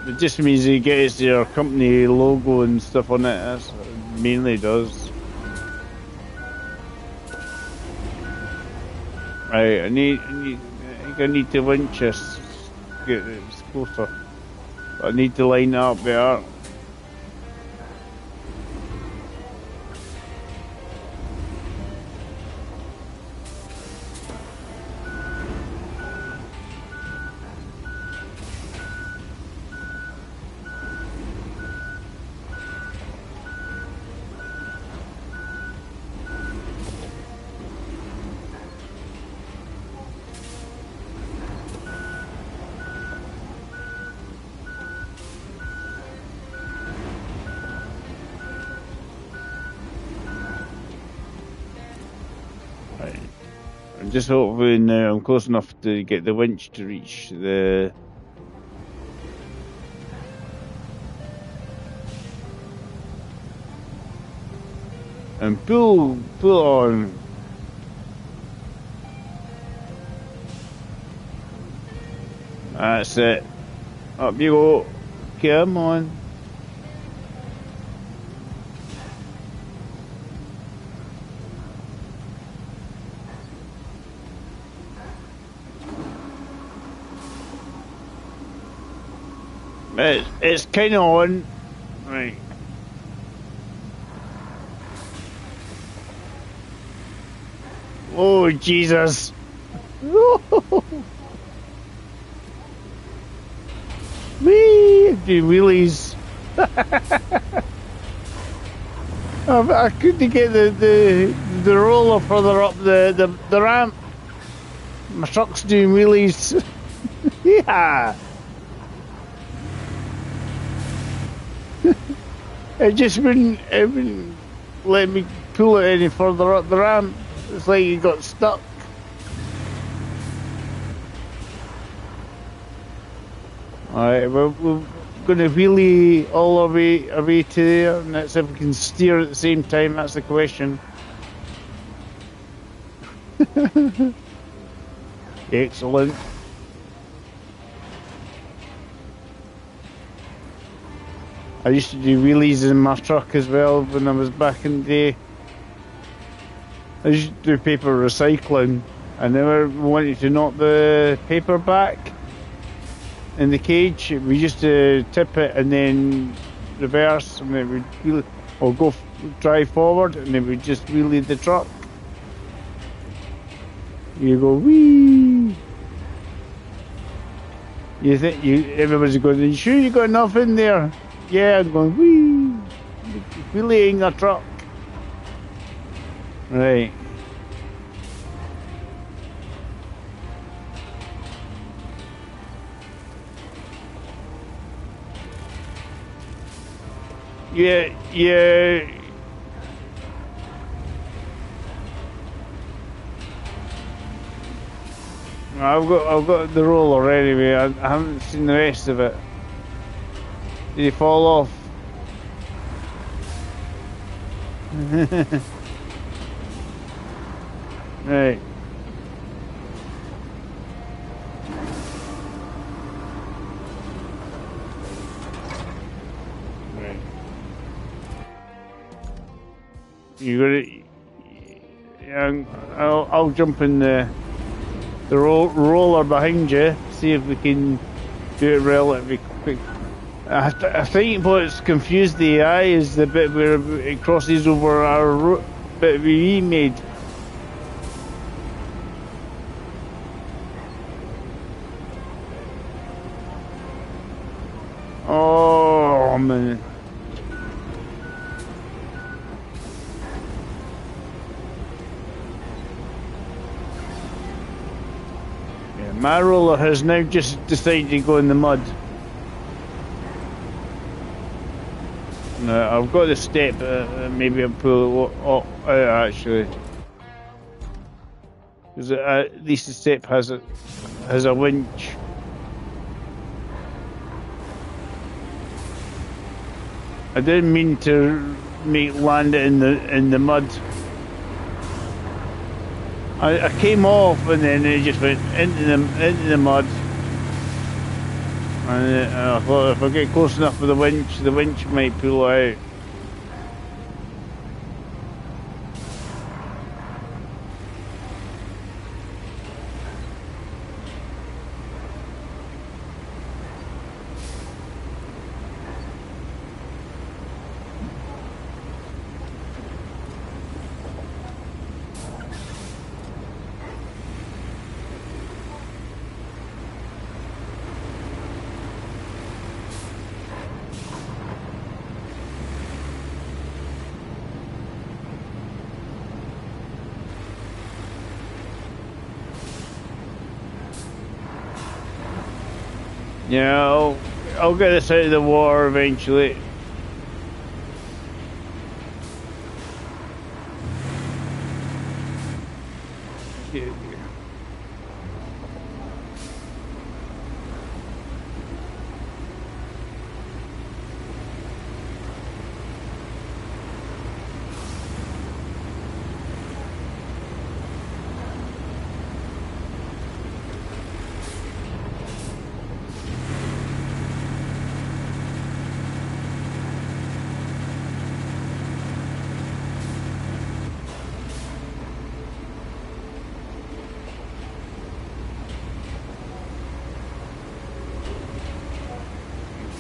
Speaker 1: It just means it gets your company logo and stuff on it. That's what it mainly does. Right, I think I need to winch this. Get it closer. I need to line it up better. Just hopefully now I'm close enough to get the winch to reach the... And pull on. That's it. Up you go. Come on. It's kind of on. Right. Oh, Jesus. Wee! Doing wheelies. I couldn't get the roller further up the ramp. My truck's doing wheelies. Yeah. It wouldn't let me pull it any further up the ramp. It's like it got stuck. Alright, we're going to wheelie all our way to there, and that's if we can steer at the same time, that's the question. Excellent. I used to do wheelies in my truck as well when I was back in the day. I used to do paper recycling. I never wanted to knock the paper back in the cage. We used to tip it and then reverse, and then we'd wheel, or go drive forward, and then we'd just wheelie the truck. You go wee. You think everybody's going, are you sure you got enough in there? Yeah, I'm going wee, wheeling a truck. Right. Yeah. I've got the roller anyway. I haven't seen the rest of it. Did he fall off? Right. You got it. Yeah, I'll jump in the roller behind you. See if we can do it relatively quick. I think what's confused the AI is the bit where it crosses over our bit we made. Oh man. Yeah, my roller has now just decided to go in the mud. No, I've got the step. Maybe I'll pull it out actually. Because at least the step has a winch. I didn't mean to land it in the mud. I came off and then it just went into the mud. And I thought if I get close enough with the winch might pull out. Yeah, I'll get this out of the water eventually.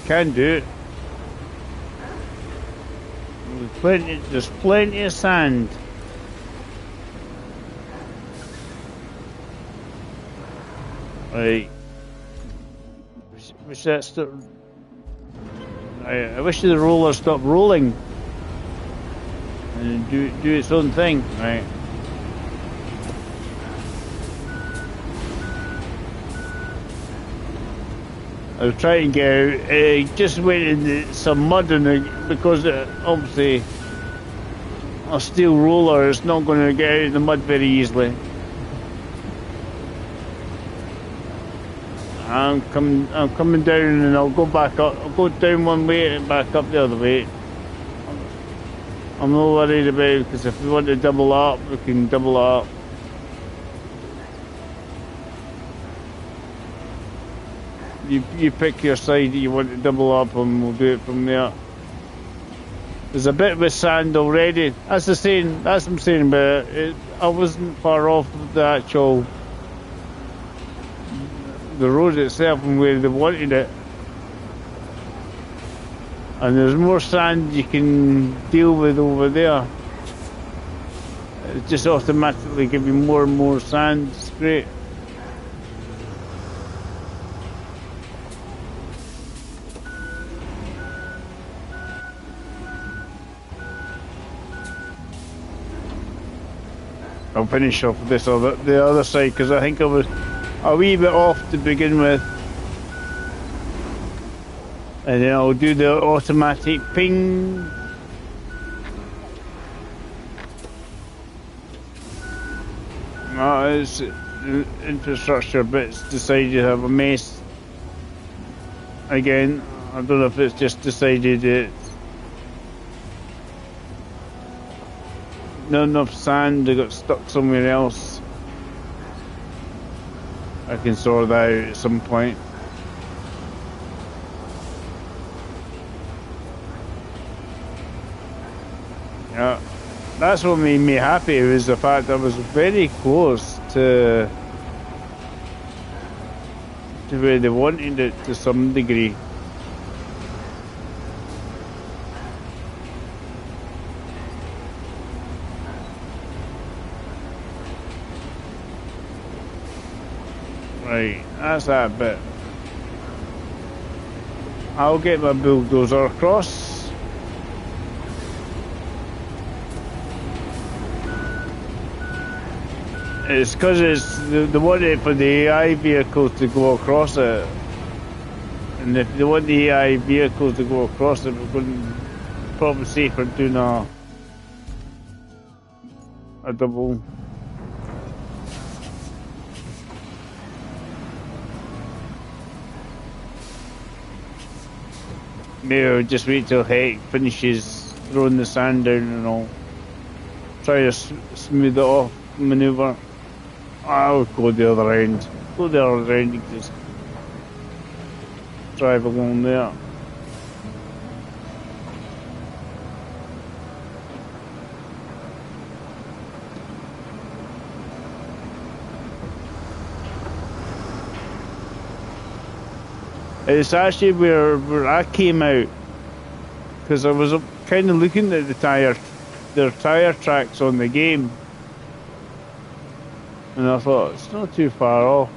Speaker 1: Can do it. There's plenty of sand. Right. Wish that stopped. I wish the roller stopped rolling and do its own thing. Right. I was trying to get out. I just went in some mud in it because obviously a steel roller is not going to get out of the mud very easily. I'm coming down and I'll go back up. I'll go down one way and back up the other way. I'm not worried about it because if we want to double up, we can double up. You pick your side that you want to double up and we'll do it from there. There's a bit with sand already. That's what I'm saying, but I wasn't far off the road itself and where they wanted it. And there's more sand you can deal with over there. It just automatically gives you more and more sand. It's great. I'll finish off this the other side because I think I was a wee bit off to begin with, and then I'll do the automatic ping. It's infrastructure bits decided to have a mess again. I don't know if it's just decided it's not enough sand, they got stuck somewhere else. I can sort that out at some point. Yeah, that's what made me happy, was the fact I was very close to where they wanted it to some degree. Right, that's that bit. I'll get my bulldozer across. It's because it's they want it for the AI vehicles to go across it. And if they want the AI vehicles to go across it, we're going to probably safer doing a double. Maybe I'll just wait till Heck finishes throwing the sand down and I'll try to smooth it off maneuver. I'll go the other end. Go the other end and just drive along there. It's actually where I came out, because I was kind of looking at their tire tracks on the game, and I thought it's not too far off.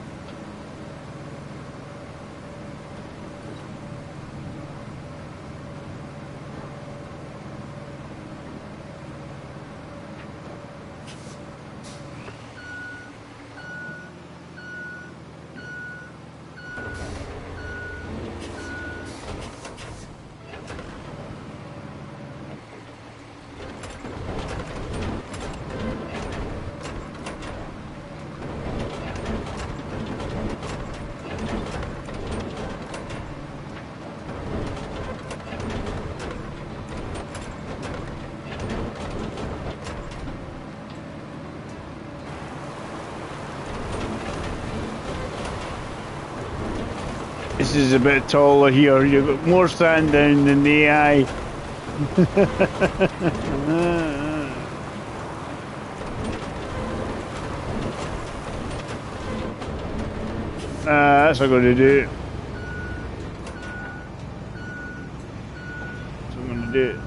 Speaker 1: This is a bit taller here. You've got more sand down than the AI. That's what I'm going to do. That's what I'm going to do.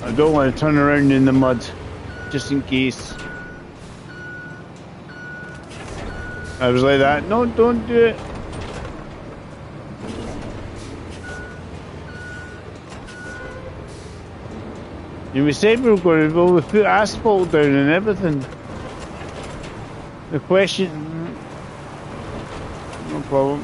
Speaker 1: I don't want to turn around in the mud, just in case. I was like that. No, don't do it. And we said we were going to put asphalt down and everything. The question... No problem.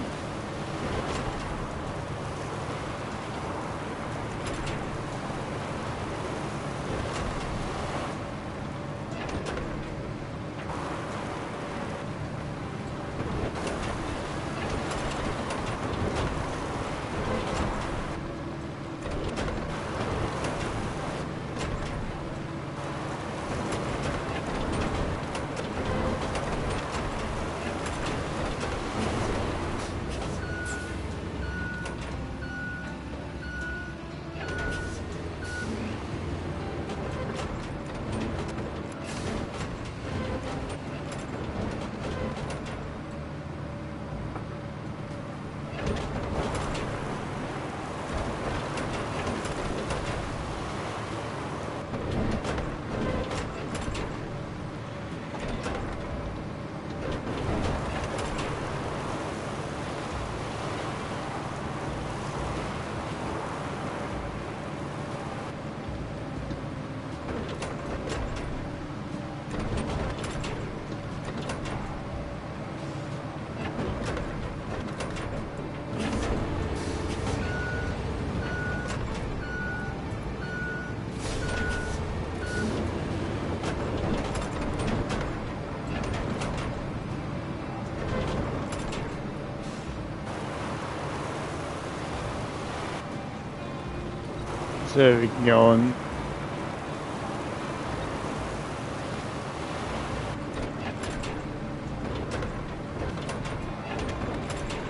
Speaker 1: So we can go on.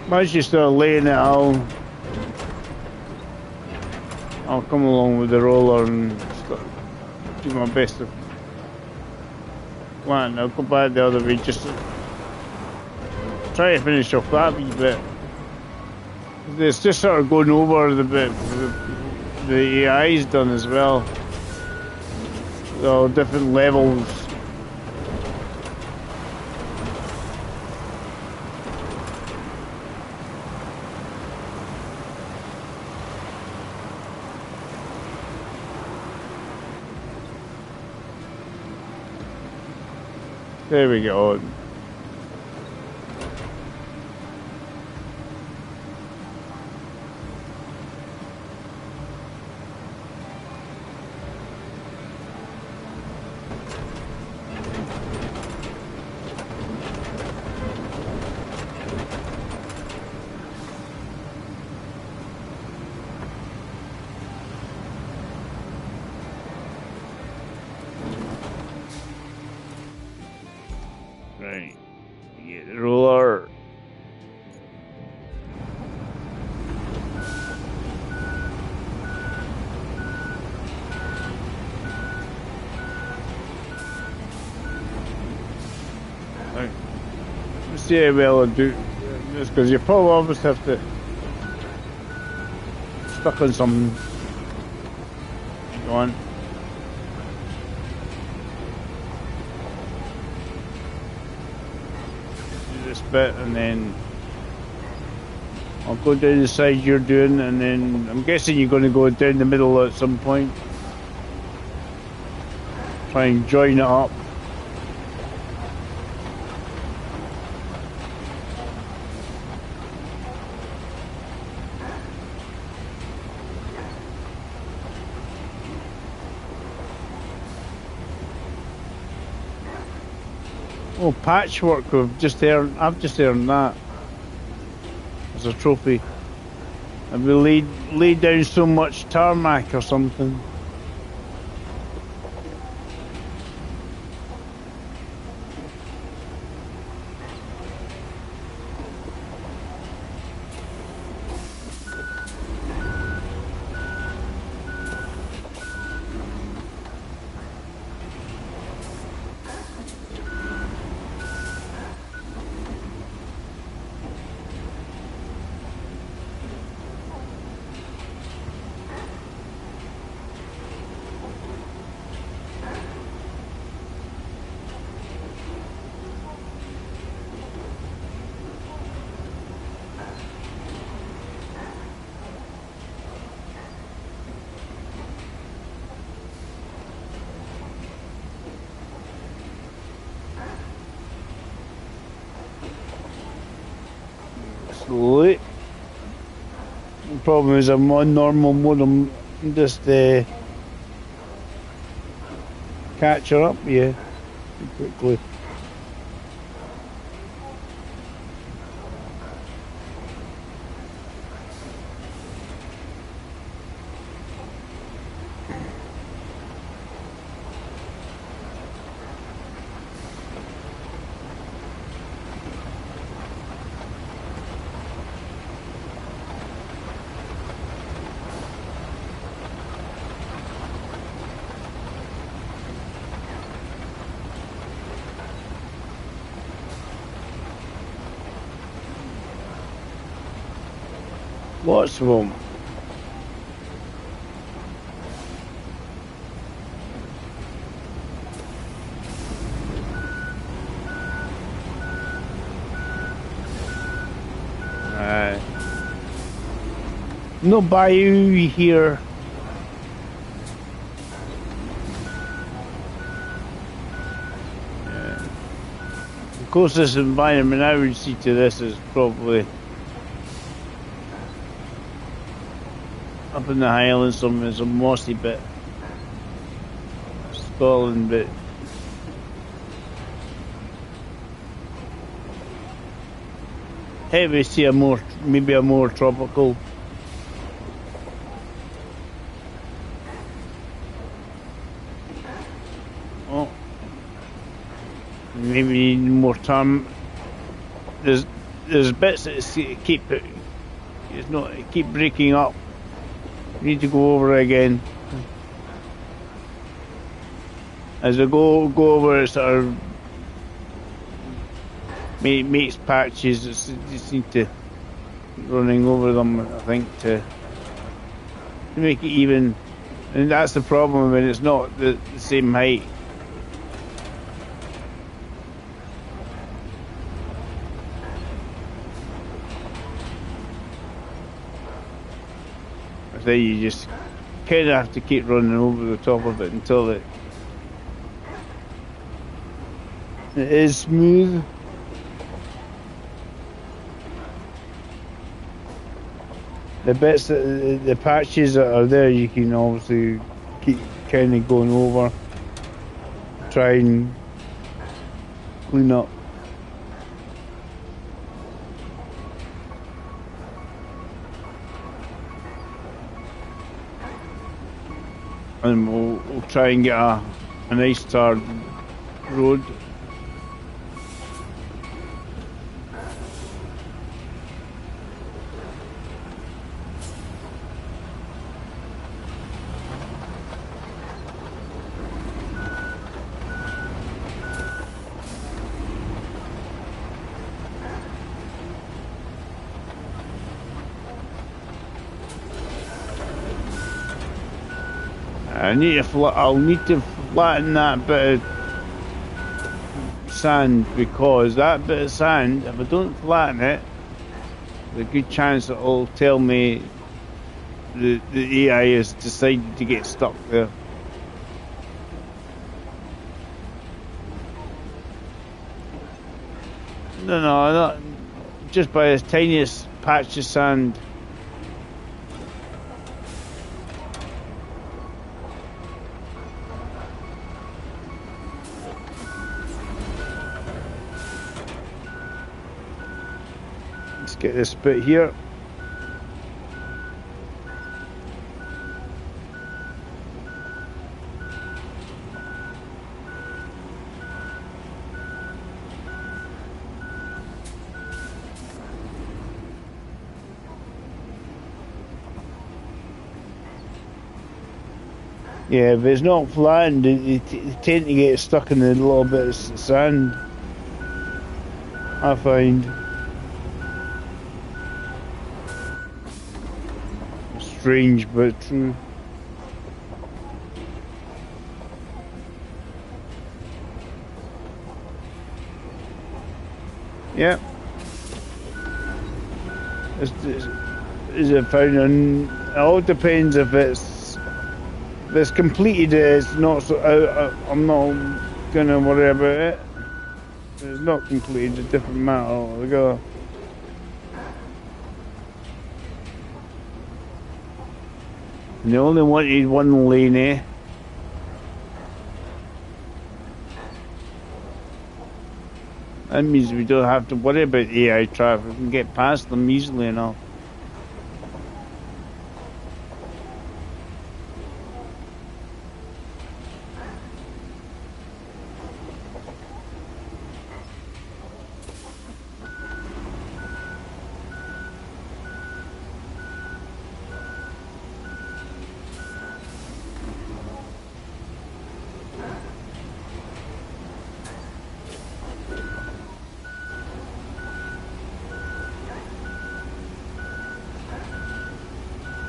Speaker 1: Once you start laying it, I'll come along with the roller and do my best to land. I'll go back the other way just to try to finish off that wee bit. It's just sort of going over the bit the AI's done as well. So different levels. There we go. Right. Get the roller. Right. Let's see how well I do this, because you probably always have to stuck on some. Go on. Bit, and then I'll go down the side you're doing, and then I'm guessing you're going to go down the middle at some point. Try and join it up. Oh, patchwork! I've just earned that as a trophy. And we laid down so much tarmac or something. Slowly. The problem is I'm on normal mode. I'm just catch her up, yeah, quickly. Lots of them. No bayou here. Yeah. The closest environment I would see to this is probably up in the Highlands, some mossy bit, Scotland bit. Hey, we see maybe a more tropical. Oh, maybe more time. there's bits that keep breaking up. You need to go over again. As I go over, it sort of makes patches. You just need to running over them, I think, to make it even. And that's the problem when it's not the same height. Then you just kind of have to keep running over the top of it until it is smooth. The bits the patches that are there, you can obviously keep kind of going over, try and clean up. And we'll try and get a nice tarred road. I'll need to flatten that bit of sand, because that bit of sand, if I don't flatten it, there's a good chance that it'll tell me the AI has decided to get stuck there. No, not just by the tiniest patch of sand. Get this bit here. Yeah, if it's not flattened, you tend to get stuck in the little bit of sand, I find. Strange but true. Yeah. Is it found? And it all depends if it's completed. It's not so. I'm not gonna worry about it. If it's not completed, a different matter altogether. And they only wanted one lane, eh? That means we don't have to worry about AI traffic. We can get past them easily enough.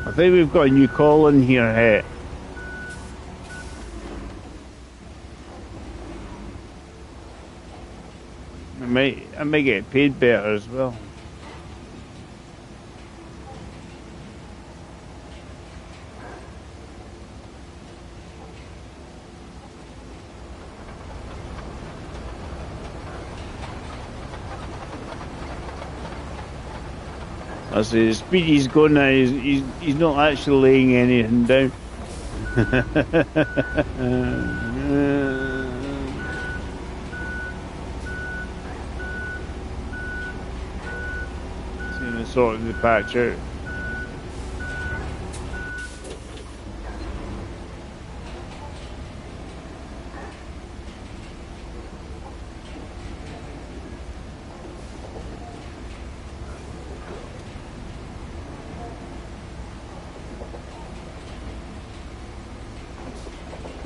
Speaker 1: I think we've got a new call in here, hey. I might get paid better as well. I say the speed he's going now, he's not actually laying anything down. Seeing the sort of the patch out.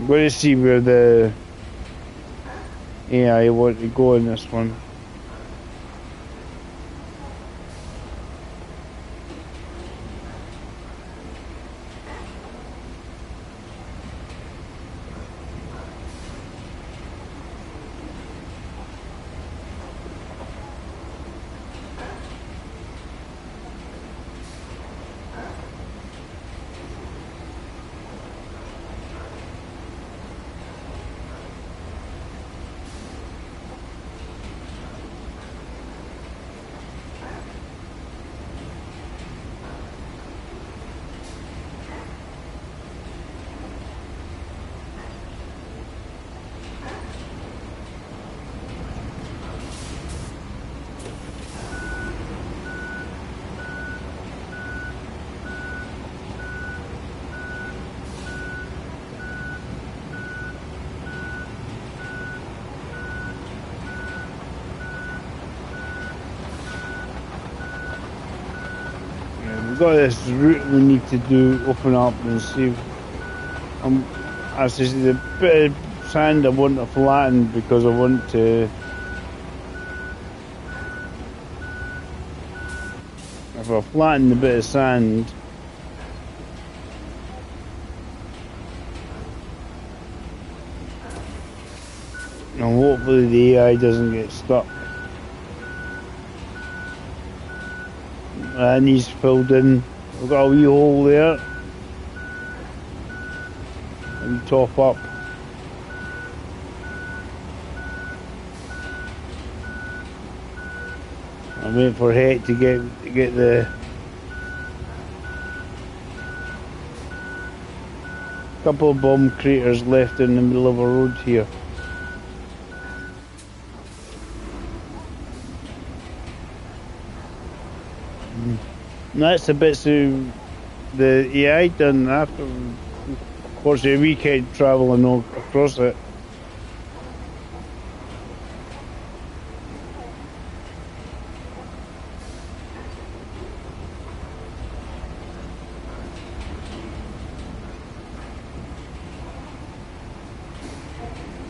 Speaker 1: I'm going to see where the AI want to go in this one. We've got this route we need to do, open up and see. As I say, the bit of sand I want to flatten because I want to. If I flatten the bit of sand, and hopefully the AI doesn't get stuck. And he's filled in. We've got a wee hole there. A wee top up. I'm waiting for Het to get the couple of bomb craters left in the middle of a road here. And that's the bits of the AI done after. Of course, we can't travel and all across it.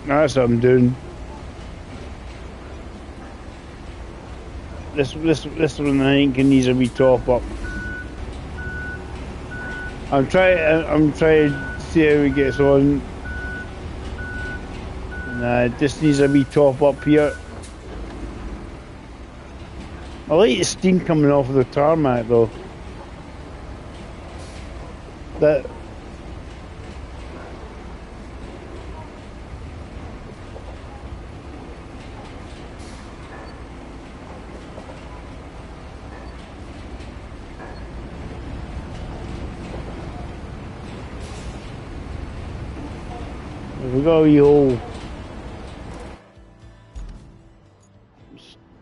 Speaker 1: That's what I'm doing. This one I think needs a wee top up. I'm trying to see how it gets on. This needs a wee top up here. I like the steam coming off of the tarmac though. That. We got a wee hole.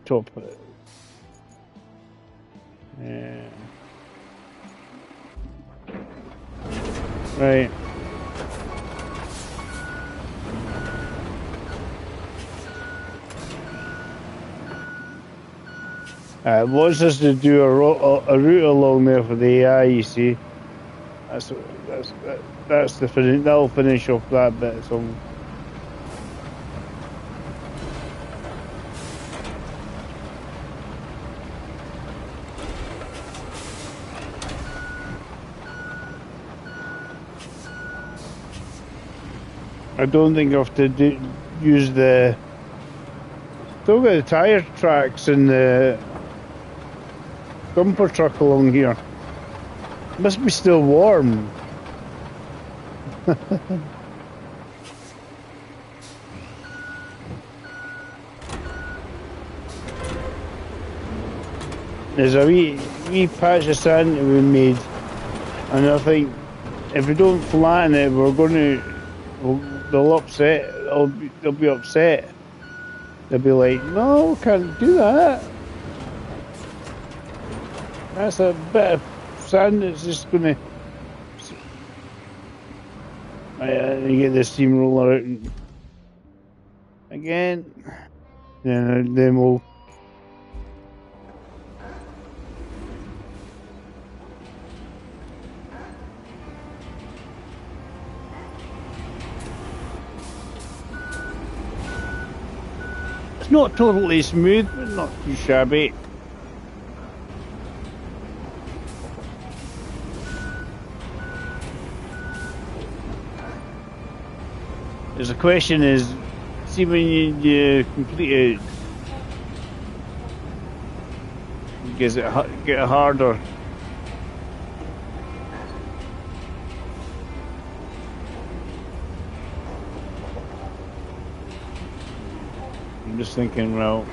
Speaker 1: Top it. Yeah. Right. It wants us to do a route along there for the AI, you see. That's the finish. That'll finish off that bit. So I don't think I have to use the. Still got the tyre tracks and the dumper truck along here. Must be still warm. There's a wee patch of sand that we made, and I think if we don't flatten it, they'll upset. They'll be upset. They'll be like, "No, can't do that. That's a bit of sand that's just gonna." I get the steamroller out again. Then we'll. It's not totally smooth, but not too shabby. There's a question is, see when you complete it, does it get harder? I'm just thinking, well,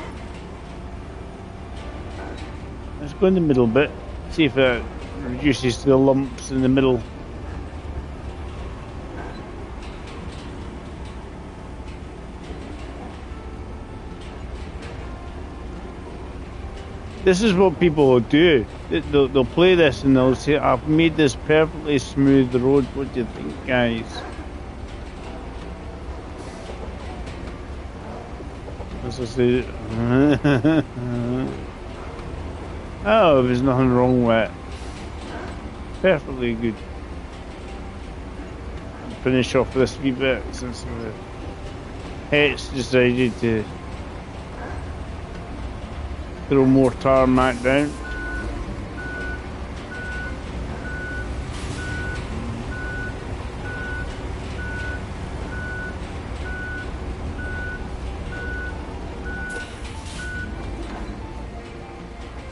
Speaker 1: let's go in the middle bit, see if it reduces the lumps in the middle. This is what people will do. They'll play this and they'll say, I've made this perfectly smooth road. What do you think, guys? As I say, oh, there's nothing wrong with it. Perfectly good. Finish off this wee bit since the Het's decided to throw more tarmac down.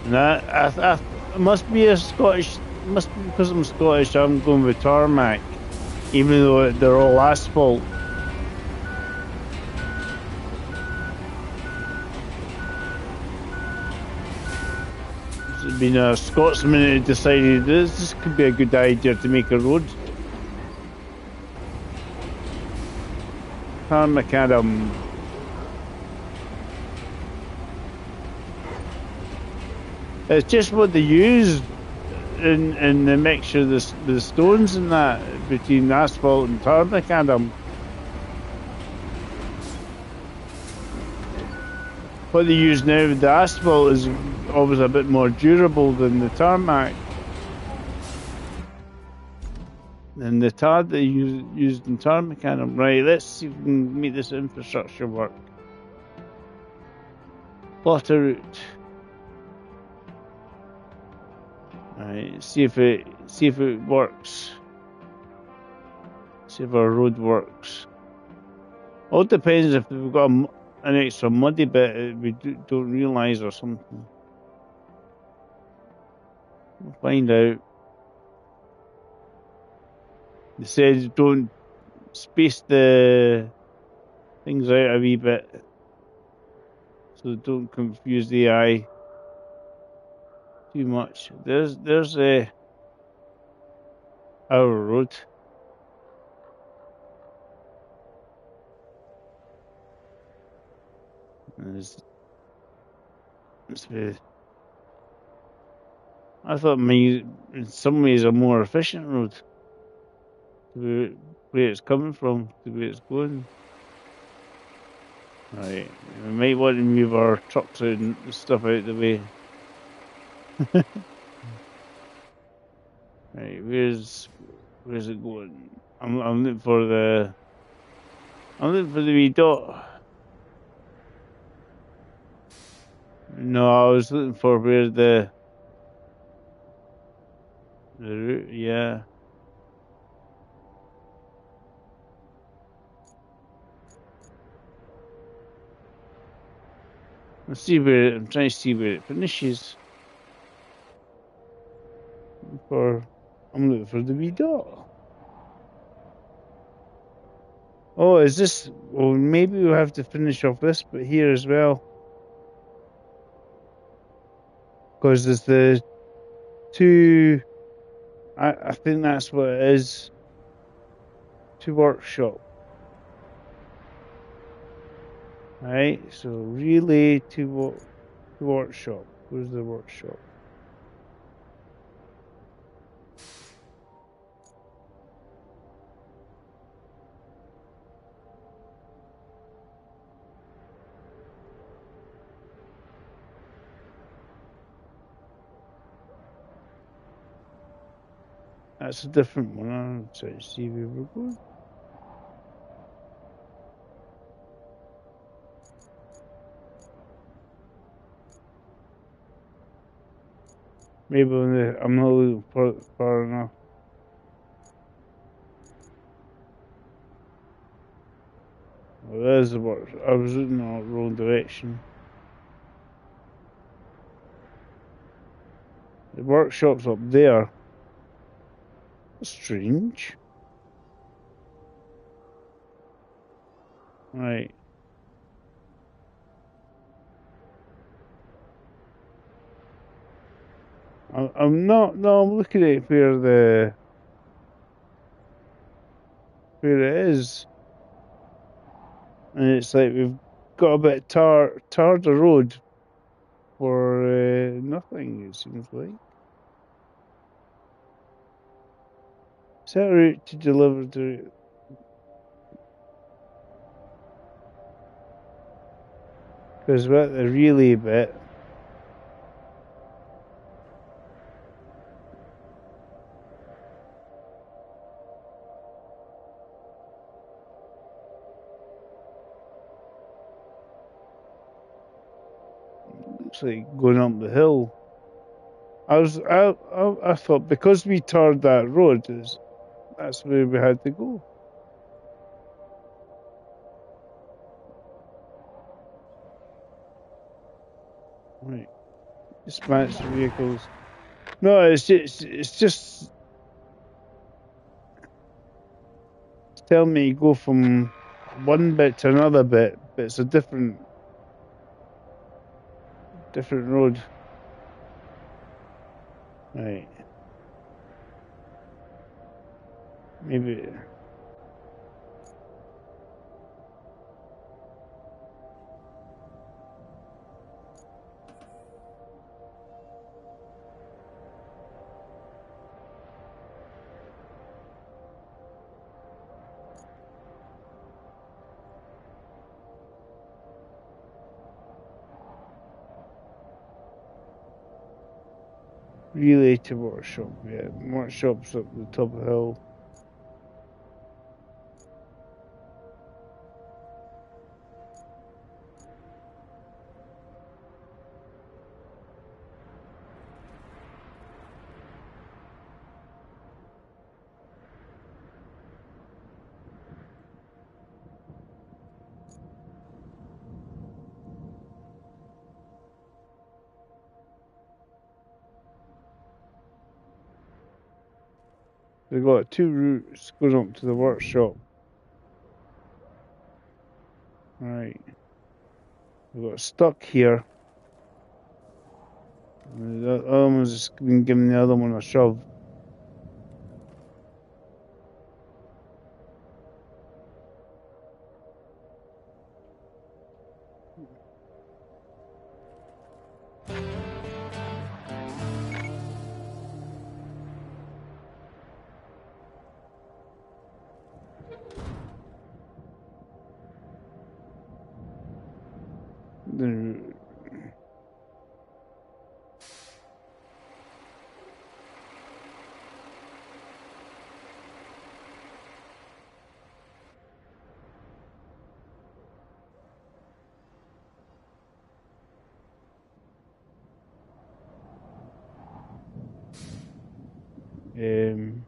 Speaker 1: That it must be a Scottish. Must be because I'm Scottish. I'm going with tarmac, even though they're all asphalt. There's been a Scotsman who decided this could be a good idea to make a road. Tarmac Adam. It's just what they use in the mixture of the stones and that between asphalt and tarmac Adam. What they use now with the asphalt is always a bit more durable than the tarmac. And the tar they used in tarmac Adam. Right, let's see if we can make this infrastructure work. Plot a route. Right, see if it works. See if our road works. All depends if we've got an extra muddy bit we don't realise or something. We'll find out. They said don't space the things out a wee bit, so don't confuse the eye too much. There's our road. I thought in some ways a more efficient road. To where it's coming from, to where it's going. Right, we might want to move our trucks out and stuff out the way. Right, where's it going? I'm looking for the wee dot. No, I was looking for where the route, yeah. I'm trying to see where it finishes. I'm looking for the wee dot. Oh, is this? Well, maybe we'll have to finish off this bit here as well, because there's the two. I think that's what it is. To workshop. Right, so relay to workshop. Where's the workshop? That's a different one. I'm trying to see where we're going. Maybe I'm not looking far enough. Well, there's the work. I was in the wrong direction. The workshop's up there. Strange. Right. I'm not. No, I'm looking at where it is, and it's like we've got a bit tarred the road for nothing. It seems like. Is that a route to deliver to? Because we're at the relay bit. Looks like going up the hill. I thought because we tarred that road, that's where we had to go. Right. Dispatch vehicles. No, it's just tell me you go from one bit to another bit, but it's a different road. Right. Maybe. Relay to workshop, yeah. Workshop's up the top of the hill. They've got two routes going up to the workshop. Right. We got stuck here. The other one's just been giving the other one a shove. The um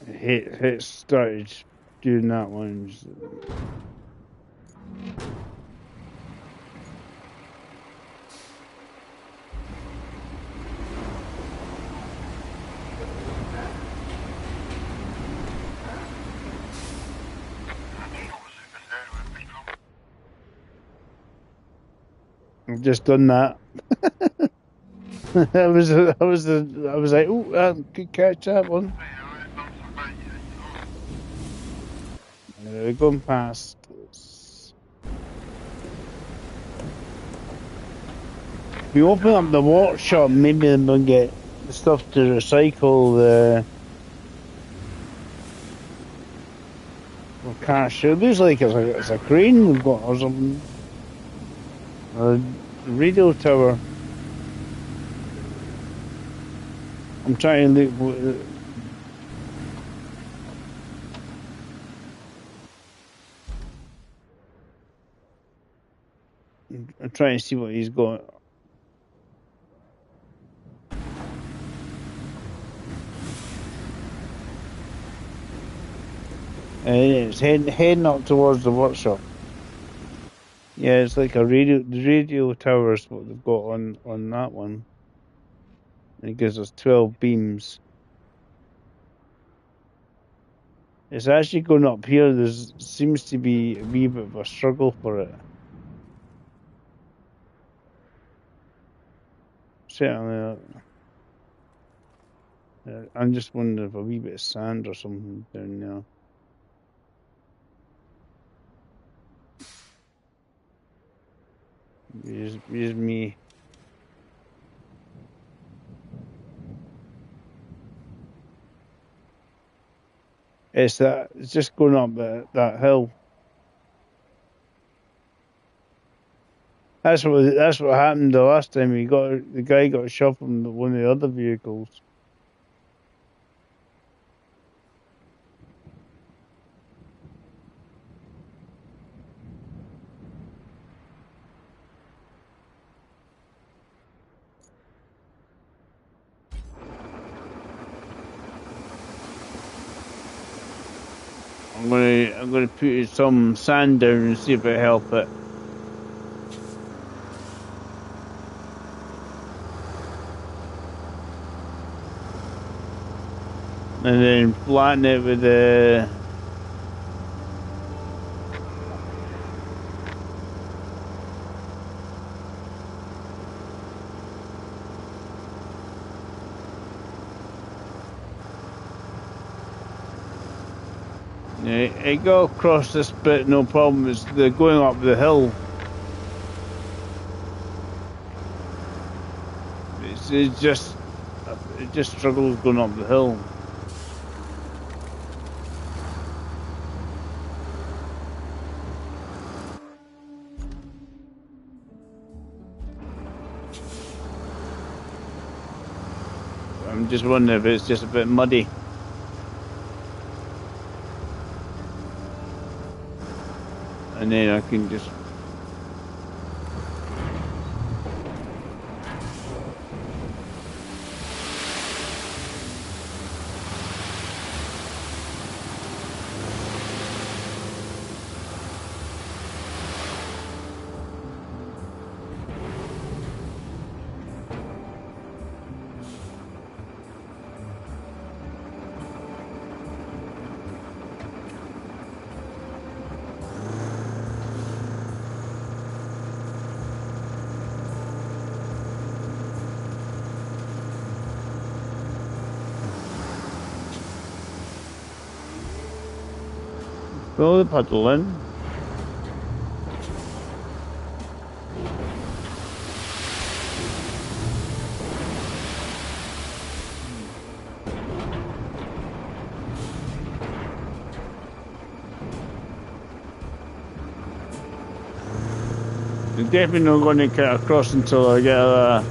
Speaker 1: hit started doing that one. I've just done that. I was like, oh, good catch that one. We're going past. If you open up the workshop, maybe they'll get the stuff to recycle the cash. It looks like it's a crane we've got or something. A radio tower. I'm trying to look. I'm trying to see what he's got. And it's heading up towards the workshop. Yeah, it's like a radio. The radio tower is what they've got on that one. And it gives us 12 beams. It's actually going up here. There seems to be a wee bit of a struggle for it. Certainly, I'm just wondering if a wee bit of sand or something down there. Here's me. It's just going up that hill. That's what happened the last time. The guy got shot from one of the other vehicles. I'm gonna put some sand down and see if it help it. And then flatten it with the. It go across this bit, no problem. It's the going up the hill. It just struggles going up the hill. I'm just wondering if it's just a bit muddy. And then I can just. Throw the puddle in. I'm definitely not going to get across until I get a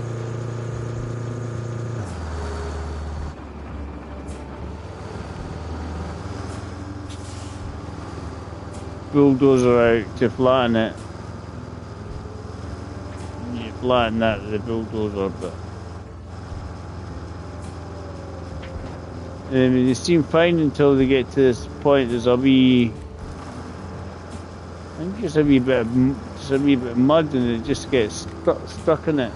Speaker 1: bulldozer out to flatten it. You flatten that with the bulldozer, but I mean, they seem fine until they get to this point. There's a wee, I think it's a wee bit of mud, and it just gets stuck in it.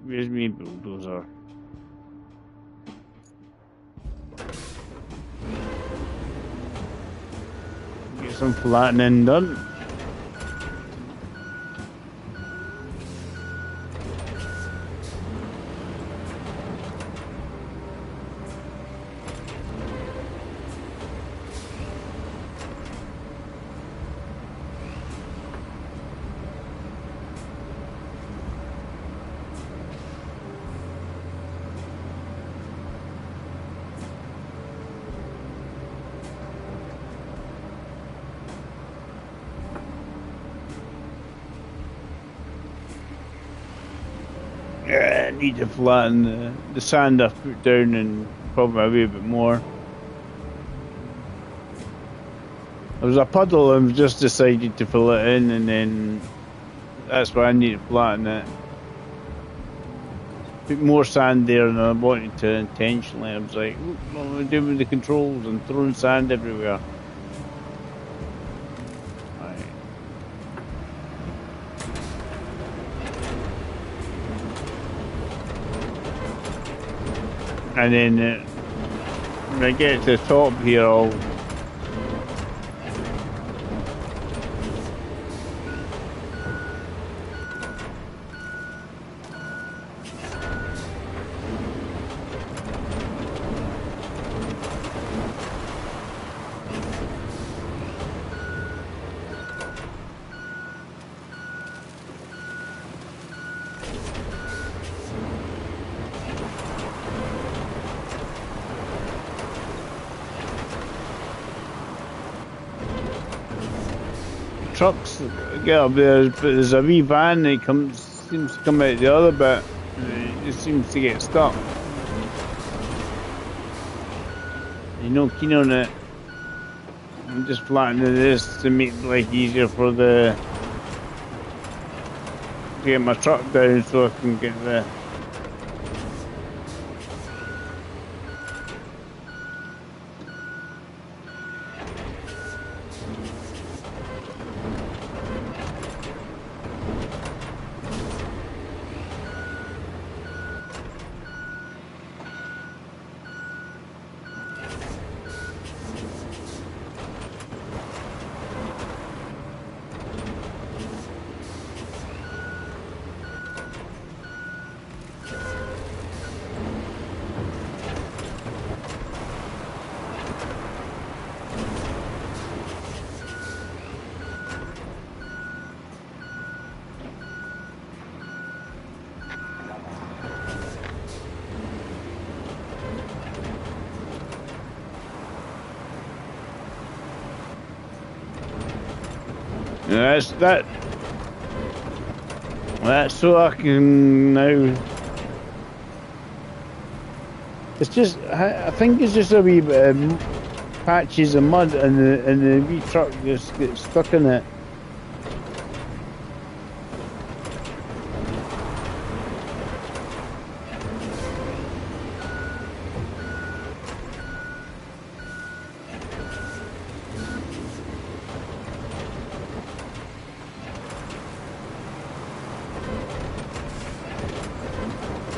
Speaker 1: Where's me bulldozer? some flattening done. Yeah, I need to flatten the sand I've put down and probably a wee bit more. There was a puddle and I've just decided to fill it in, and then that's why I need to flatten it. Put more sand there than I wanted to intentionally. I was like, what am I doing with the controls and throwing sand everywhere? And then when I get to the top here, I'll trucks get up there, but there's a wee van that seems to come out the other bit. It just seems to get stuck. You're not keen on it. I'm just flattening this to make life easier for to get my truck down so I can get the. That's so I can now. It's just, I think it's just a wee bit of patches of mud, and the wee truck just gets stuck in it.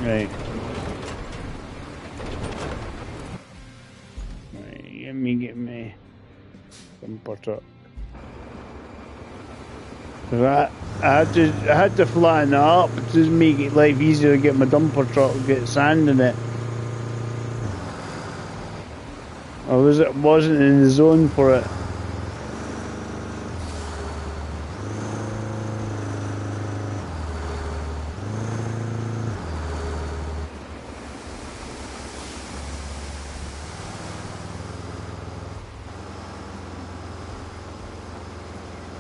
Speaker 1: Right. Right, let me get me some butter. Cause I had to flatten it up to make it life easier to get my dumper truck and get sand in it. I wasn't in the zone for it.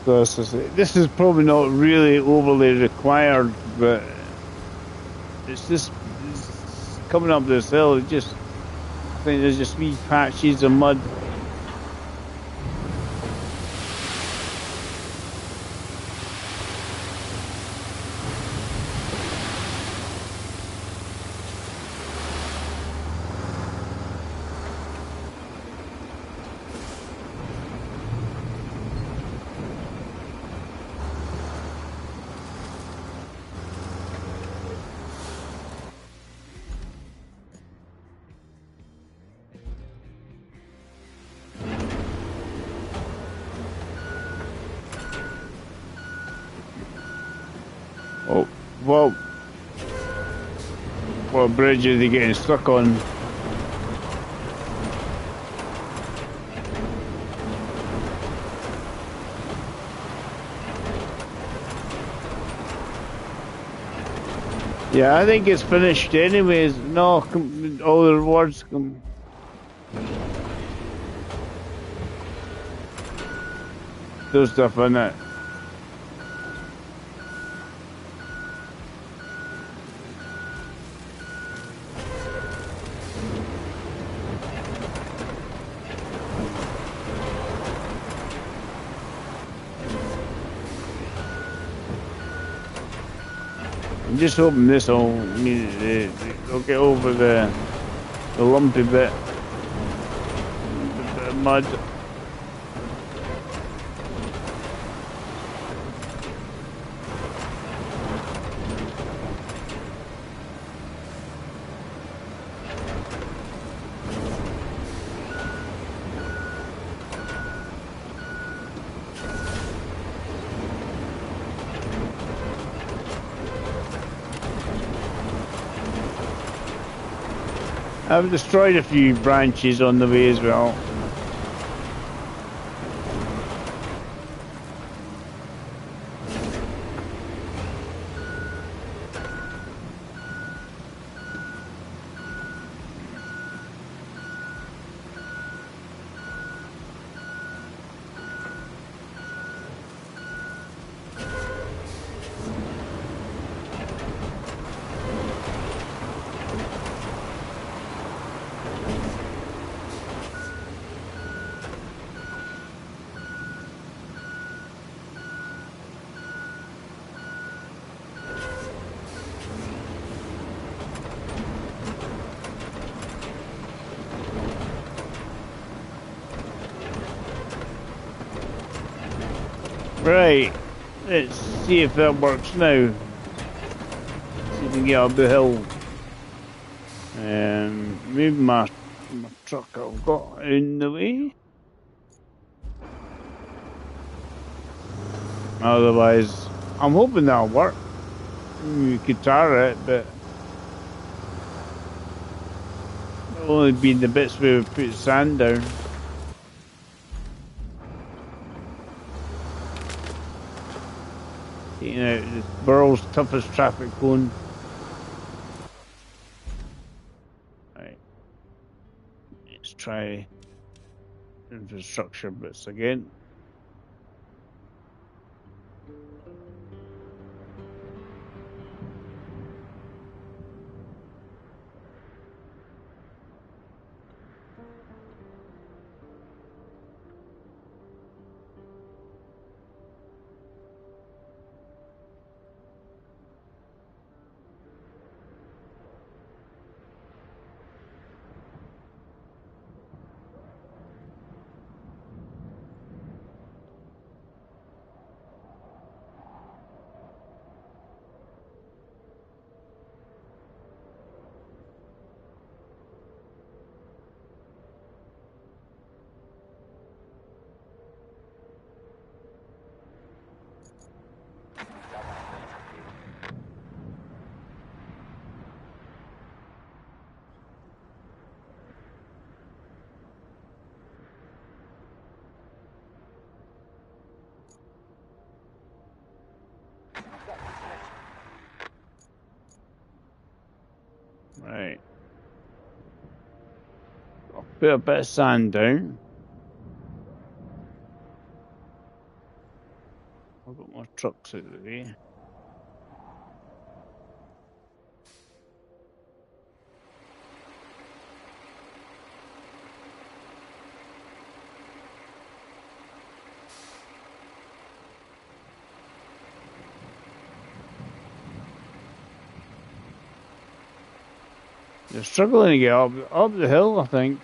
Speaker 1: So this is probably not really overly required, but it's just coming up this hill. I think there's just wee patches of mud. Oh, well, what bridge are they getting stuck on? Yeah, I think it's finished anyways. No, all the rewards come. There's stuff in it. I'm just hoping this will mean they'll get over the lumpy bit, the bit of mud. I've destroyed a few branches on the way as well. Right, let's see if that works now. See if we can get up the hill. Move my truck I've got in the way. Otherwise, I'm hoping that'll work. We could tar it, but it'll only be the bits where we put sand down. You know, the world's toughest traffic cone. Right, let's try infrastructure bits again. Right, I'll put a bit of sand down. I've got more trucks out of the way. They're struggling to get up the hill, I think.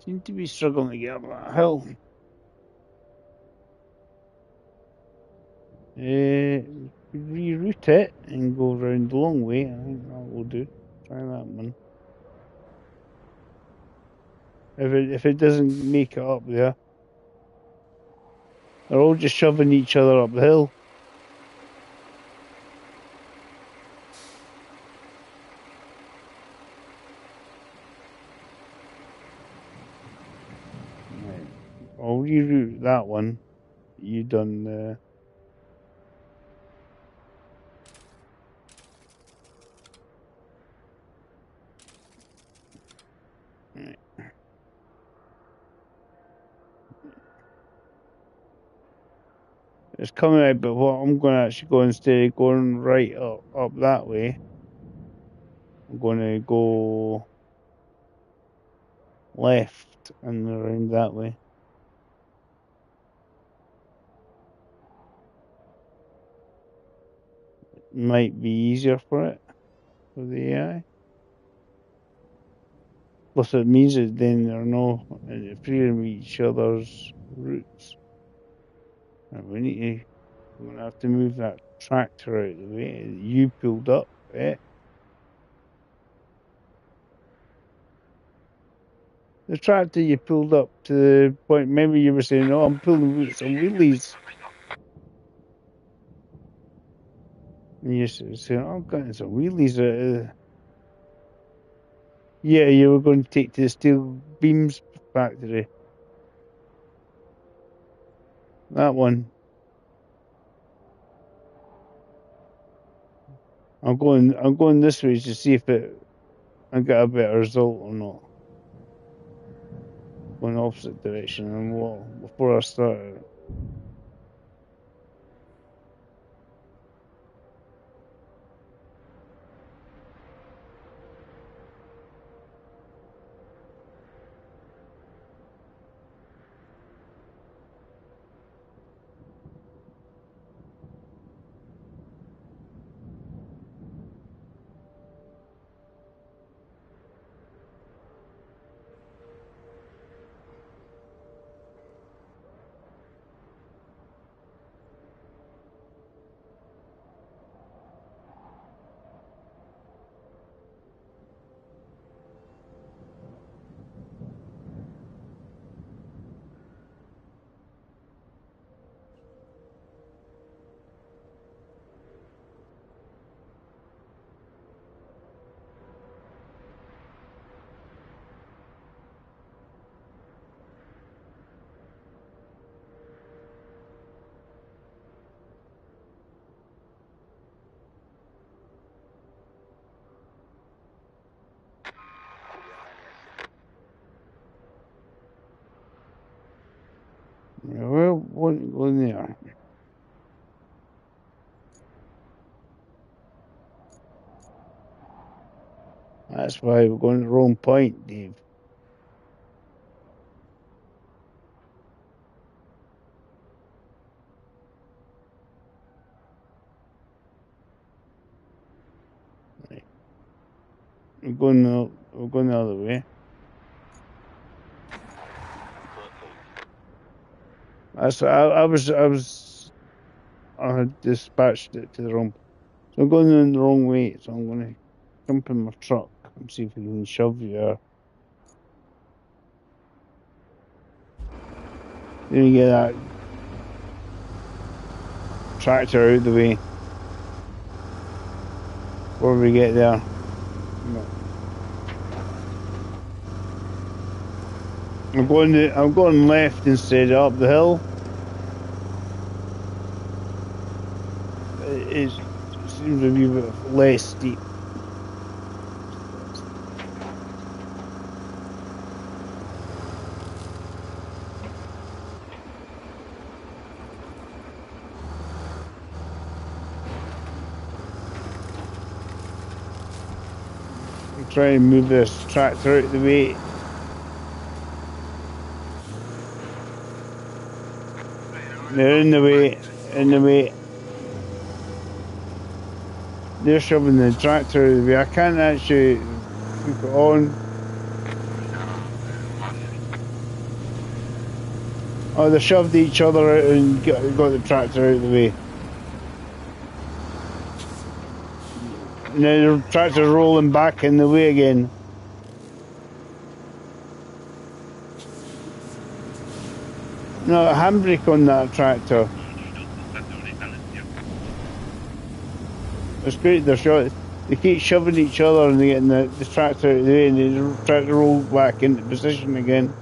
Speaker 1: Seem to be struggling to get up that hill. Reroute it and go around the long way. I think that will do. Try that one. If it doesn't make it up there, they're all just shoving each other up the hill. Right. I'll reroute that one. You done right. It's coming out, but what I'm going to actually go instead of going right up that way, I'm going to go left and around that way. Might be easier for it, for the AI. Plus, it means that then they're no interfering with each other's routes. And we're going to have to move that tractor out of the way. You pulled up, eh? The tractor you pulled up to the point, maybe you were saying, oh, I'm pulling some wheelies. And you're saying, oh, I'm getting some wheelies. Yeah, you were going to take to the steel beams factory. That one. I'm going this way to see if I get a better result or not. Going opposite direction and before I start. Well, won't go in there. That's why we're going to the wrong point, Dave. Right. We're going the other way. I had dispatched it to the wrong. So I'm going in the wrong way. So I'm going to jump in my truck and see if we can shove you. Then you get that tractor out of the way before we get there. I'm going left instead of up the hill. It seems to be a bit less steep. I'm trying to move this tractor out of the way. They're in the way. They're shoving the tractor out of the way. I can't actually keep it on. Oh, they shoved each other out and got the tractor out of the way. Now the tractor's rolling back in the way again. No, handbrake on that tractor. It's great. They keep shoving each other and they're getting the tractor out of the way, and the tractor rolls back into position again.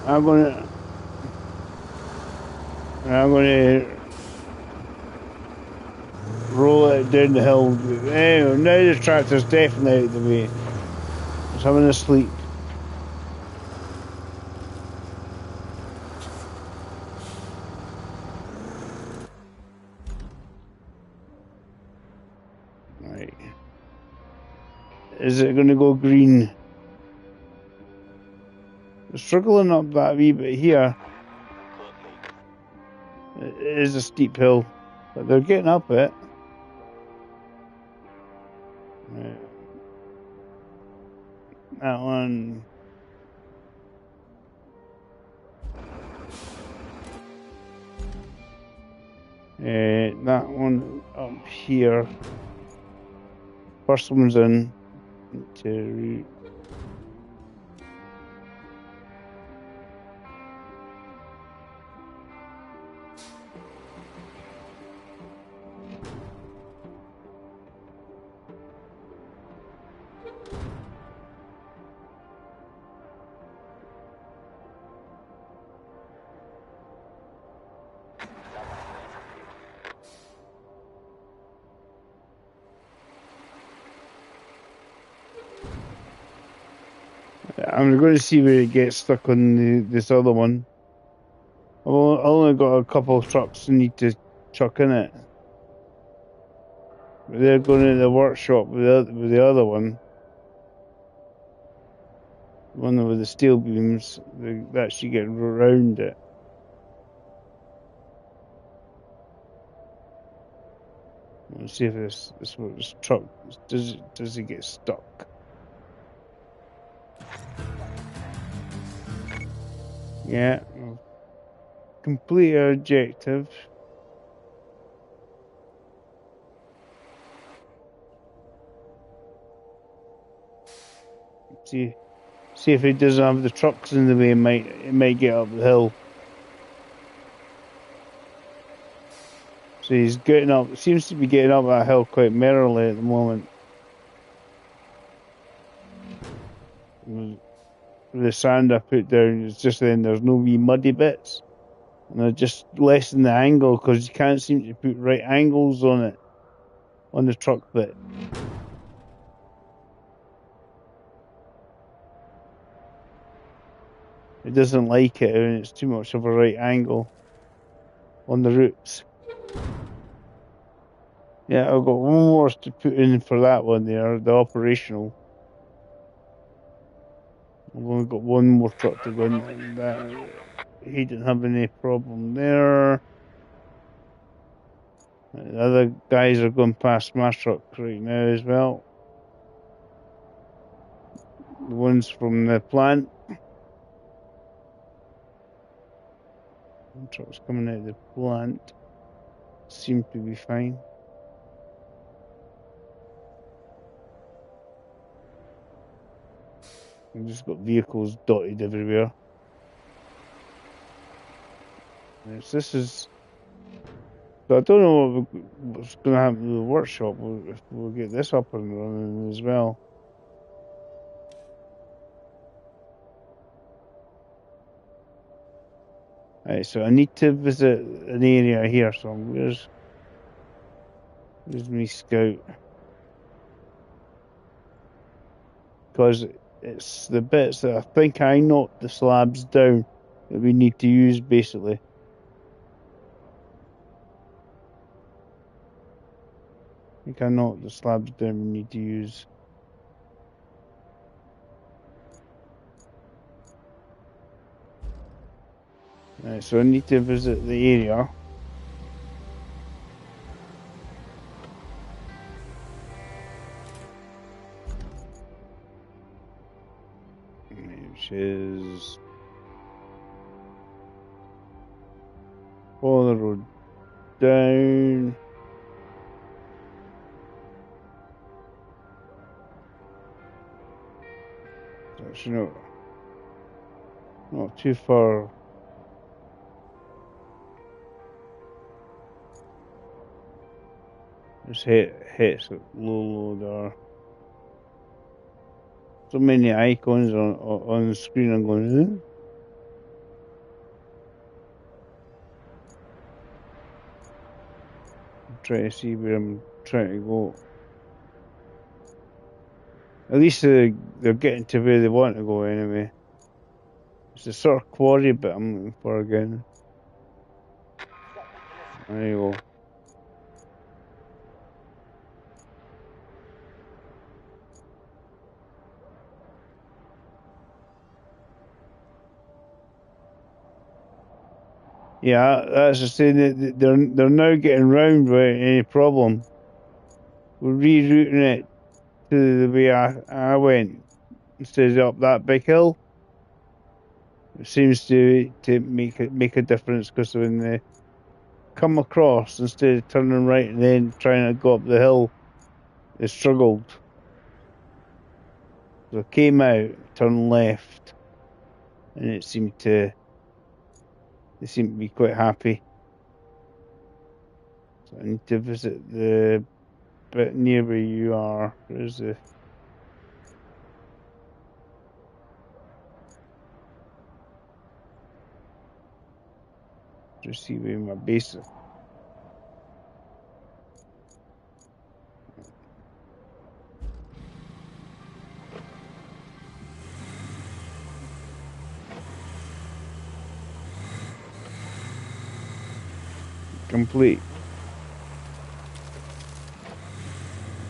Speaker 1: I'm gonna roll it down the hill. Anyway, now the tractor's definitely out of the way. It's having a sleep. Right. Is it going to go green? They're struggling up that wee bit here. It is a steep hill, but they're getting up it. Right. That one. That one up here. First one's in. To I'm going to see where it gets stuck on this other one. I've only got a couple of trucks I need to chuck in it. They're going to the workshop with the other one. The one with the steel beams. They actually get around it. Let's see if this truck does it get stuck. Yeah. Complete our objective. See if it doesn't have the trucks in the way, it might get up the hill. So he's getting up, seems to be getting up that hill quite merrily at the moment. With the sand I put down, it's just then there's no wee muddy bits. And I just lessen the angle because you can't seem to put right angles on it, on the truck bit. It doesn't like it when it's too much of a right angle on the roots. Yeah, I've got one more to put in for that one there, the operational. I've only got one more truck to go in, and that, he didn't have any problem there. The other guys are going past my truck right now as well. The ones from the plant. The trucks coming out of the plant seem to be fine. We've just got vehicles dotted everywhere. Yes, this is. So I don't know what's going to happen to the workshop if we'll get this up and running as well. Right, so I need to visit an area here. So where's my scout? Because it's the bits that I think I knocked the slabs down that we need to use basically. I think I knocked the slabs down we need to use. Right, so I need to visit the area. Which is follow the road down. actually not too far. Just hits it low there. So many icons on the screen. I'm going, huh? I'm trying to see where I'm trying to go. At least they're getting to where they want to go anyway. It's the sort of quarry bit I'm looking for again. There you go. Yeah, that's the thing. That they're now getting round without any problem. We're rerouting it to the way I went instead of up that big hill. It seems to make a difference because when they come across, instead of turning right and then trying to go up the hill, they struggled. So I came out, turned left, and they seemed to be quite happy. So I need to visit the bit near where you are. There's the to see where my base is. Complete.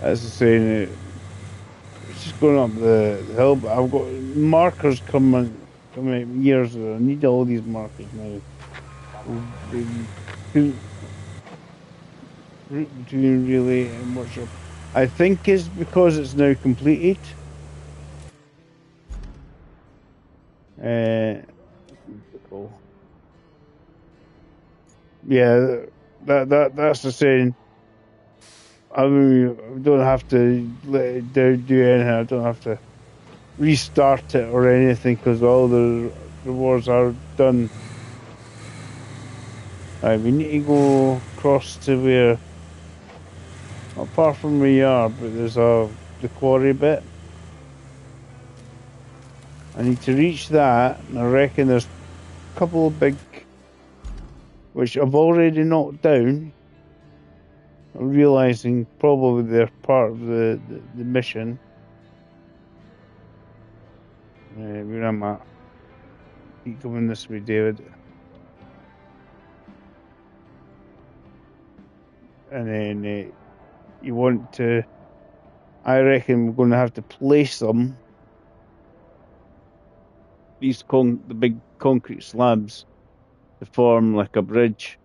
Speaker 1: As I say, it's just going up the hill, but I've got markers coming years ago. I need all these markers now. Route between relay and workshop. I think is because it's now completed. Cool. Yeah, that's the saying. I mean, I don't have to let it do anything. I don't have to restart it or anything because all the rewards are done. We need to go across to where, apart from where you are, but there's the quarry bit. I need to reach that, and I reckon there's a couple of big, which I've already knocked down. I'm realizing probably they're part of the mission. Where am I? Keep going this way, David. And then you want to. I reckon we're going to have to place them. These the big concrete slabs to form like a bridge.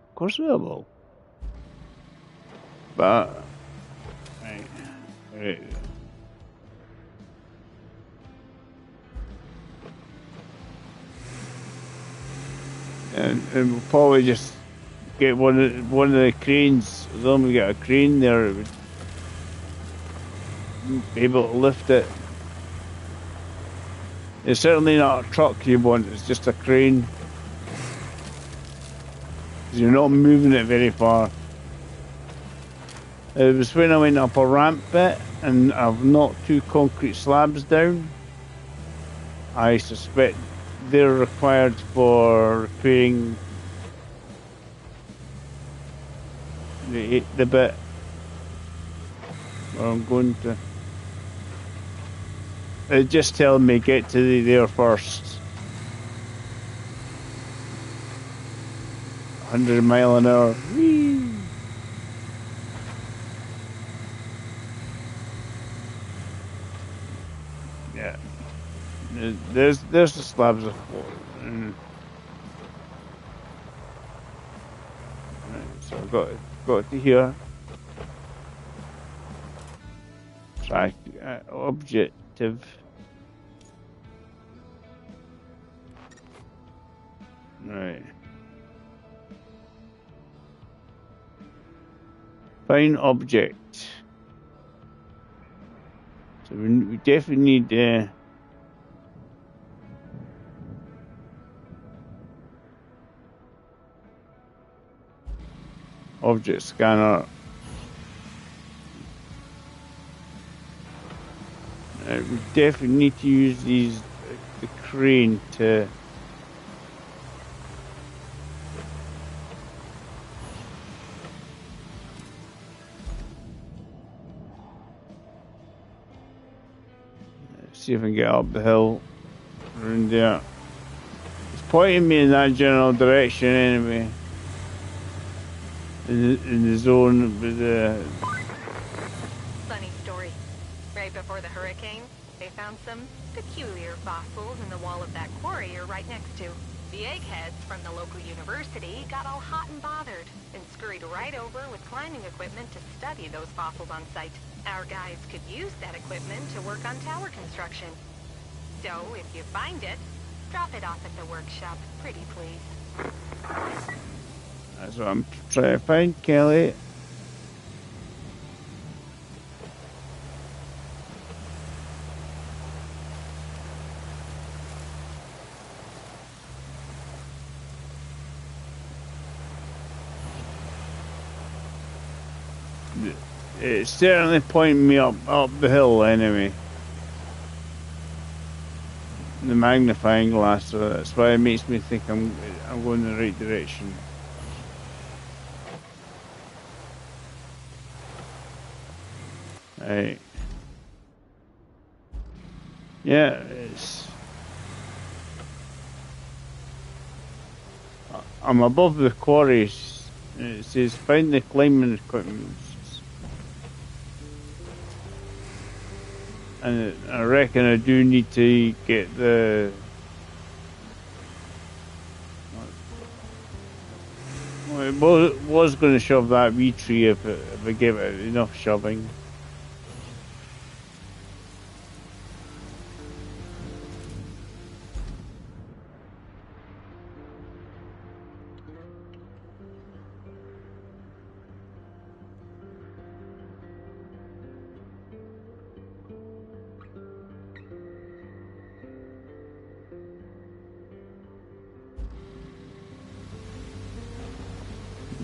Speaker 1: Of course we will. But right. And we'll probably just get one of the cranes. As long as we get a crane there, it would be able to lift it. It's certainly not a truck you want. It's just a crane. You're not moving it very far. It was when I went up a ramp bit and I've knocked 2 concrete slabs down. I suspect they're required for repairing the bit where I'm going to. It just telling me get to there first. 100 mile an hour. Whee! Yeah. There's the slabs of floor. Right, so I've got to here. Track objective. Right. Find object. we definitely need object scanner. We definitely need to use the crane to see if I can get up the hill around there. It's pointing me in that general direction anyway. In the zone with the...
Speaker 2: Funny story. Right before the hurricane, they found some peculiar fossils in the wall of that quarry you're right next to. The eggheads from the local university got all hot and bothered and scurried right over with climbing equipment to study those fossils on site. Our guys could use that equipment to work on tower construction. So, if you find it, drop it off at the workshop, pretty please.
Speaker 1: That's what I'm trying to find, Kelly. It's certainly pointing me up the hill anyway. The magnifying glass, so that's why it makes me think I'm going in the right direction. Right. Yeah, I'm above the quarries. It says find the climbing equipment. And I reckon I do need to get the... Well, it was going to shove that wee tree if I give it enough shoving.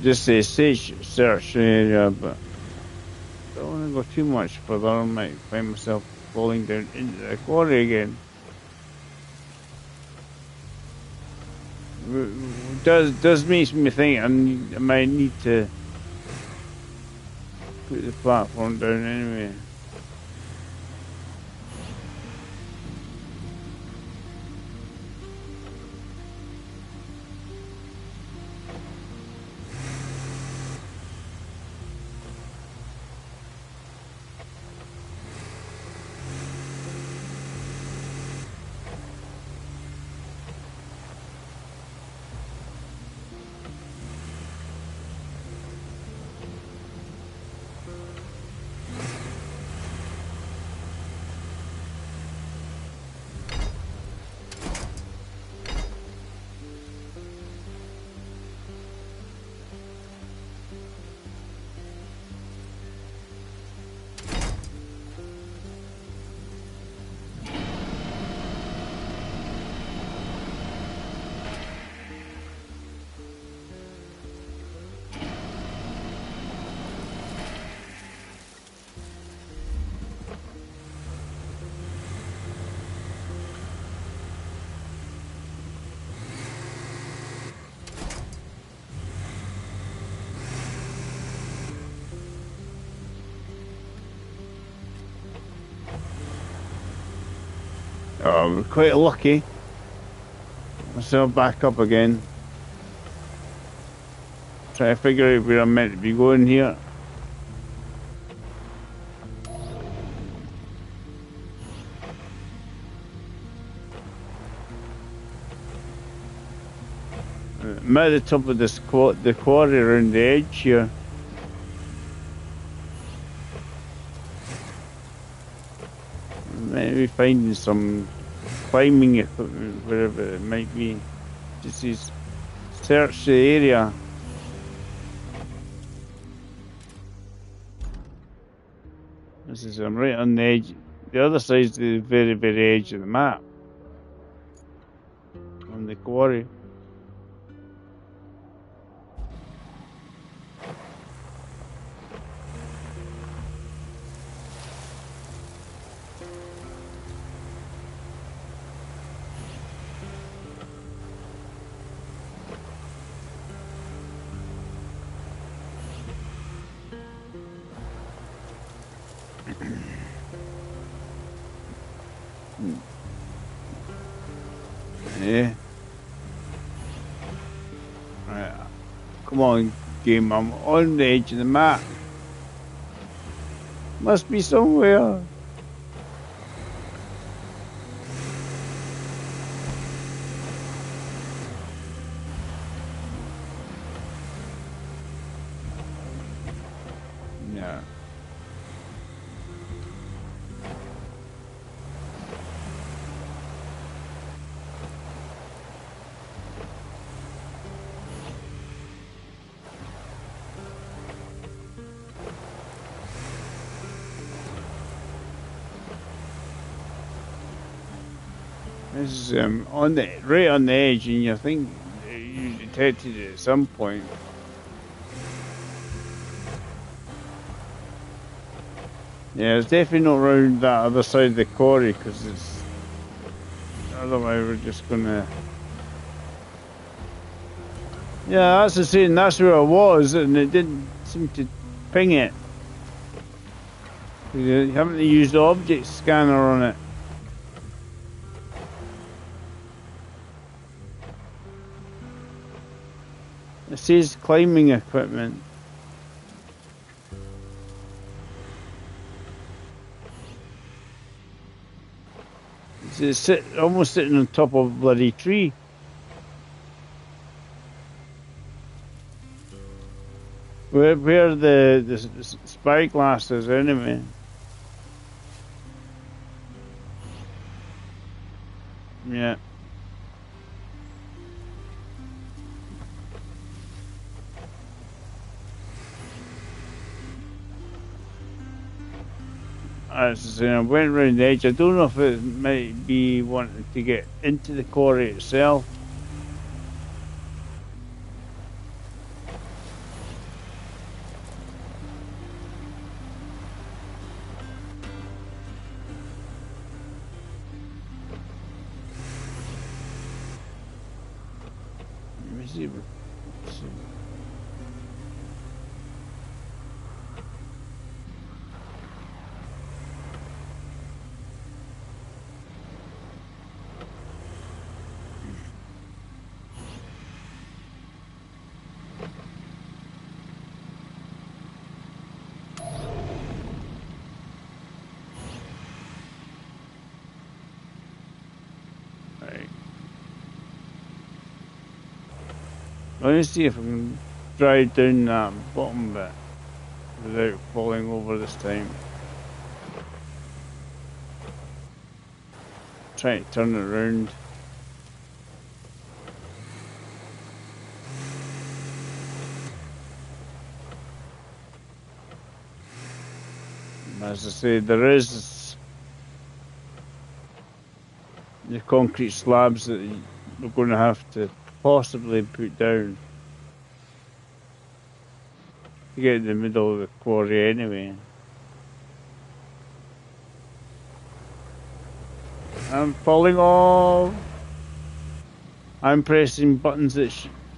Speaker 1: Just say search area, but don't want to go too much further. I might find myself falling down into the quarry again. Does make me think I might need to put the platform down anyway. Oh, we're quite lucky. Myself back up again. Try to figure out where I'm meant to be going here. I'm at the top of the quarry around the edge here. Maybe finding some climbing equipment, wherever it might be. Just says search the area. This is I'm right on the edge. The other side's the very, very edge of the map. On the quarry. Yeah. Right. Come on, game. I'm on the edge of the map. Must be somewhere. Yeah. This is on the right on the edge, and you think you detected it at some point. Yeah, it's definitely not around that other side of the quarry because it's otherwise we're just gonna. Yeah, that's the same. That's where I was, and it didn't seem to ping it. You haven't used the object scanner on it. It says climbing equipment. It's almost sitting on top of a bloody tree. Where the spyglass is anyway. Yeah. As I say, I went round the edge. I don't know if it might be wanting to get into the quarry itself. Let me see. Let's see. Right. Let me see if I can drive down that bottom bit without falling over this time. Try to turn it around. As I say, there is the concrete slabs that we're going to have to possibly put down to get in the middle of the quarry anyway. I'm falling off. I'm pressing buttons that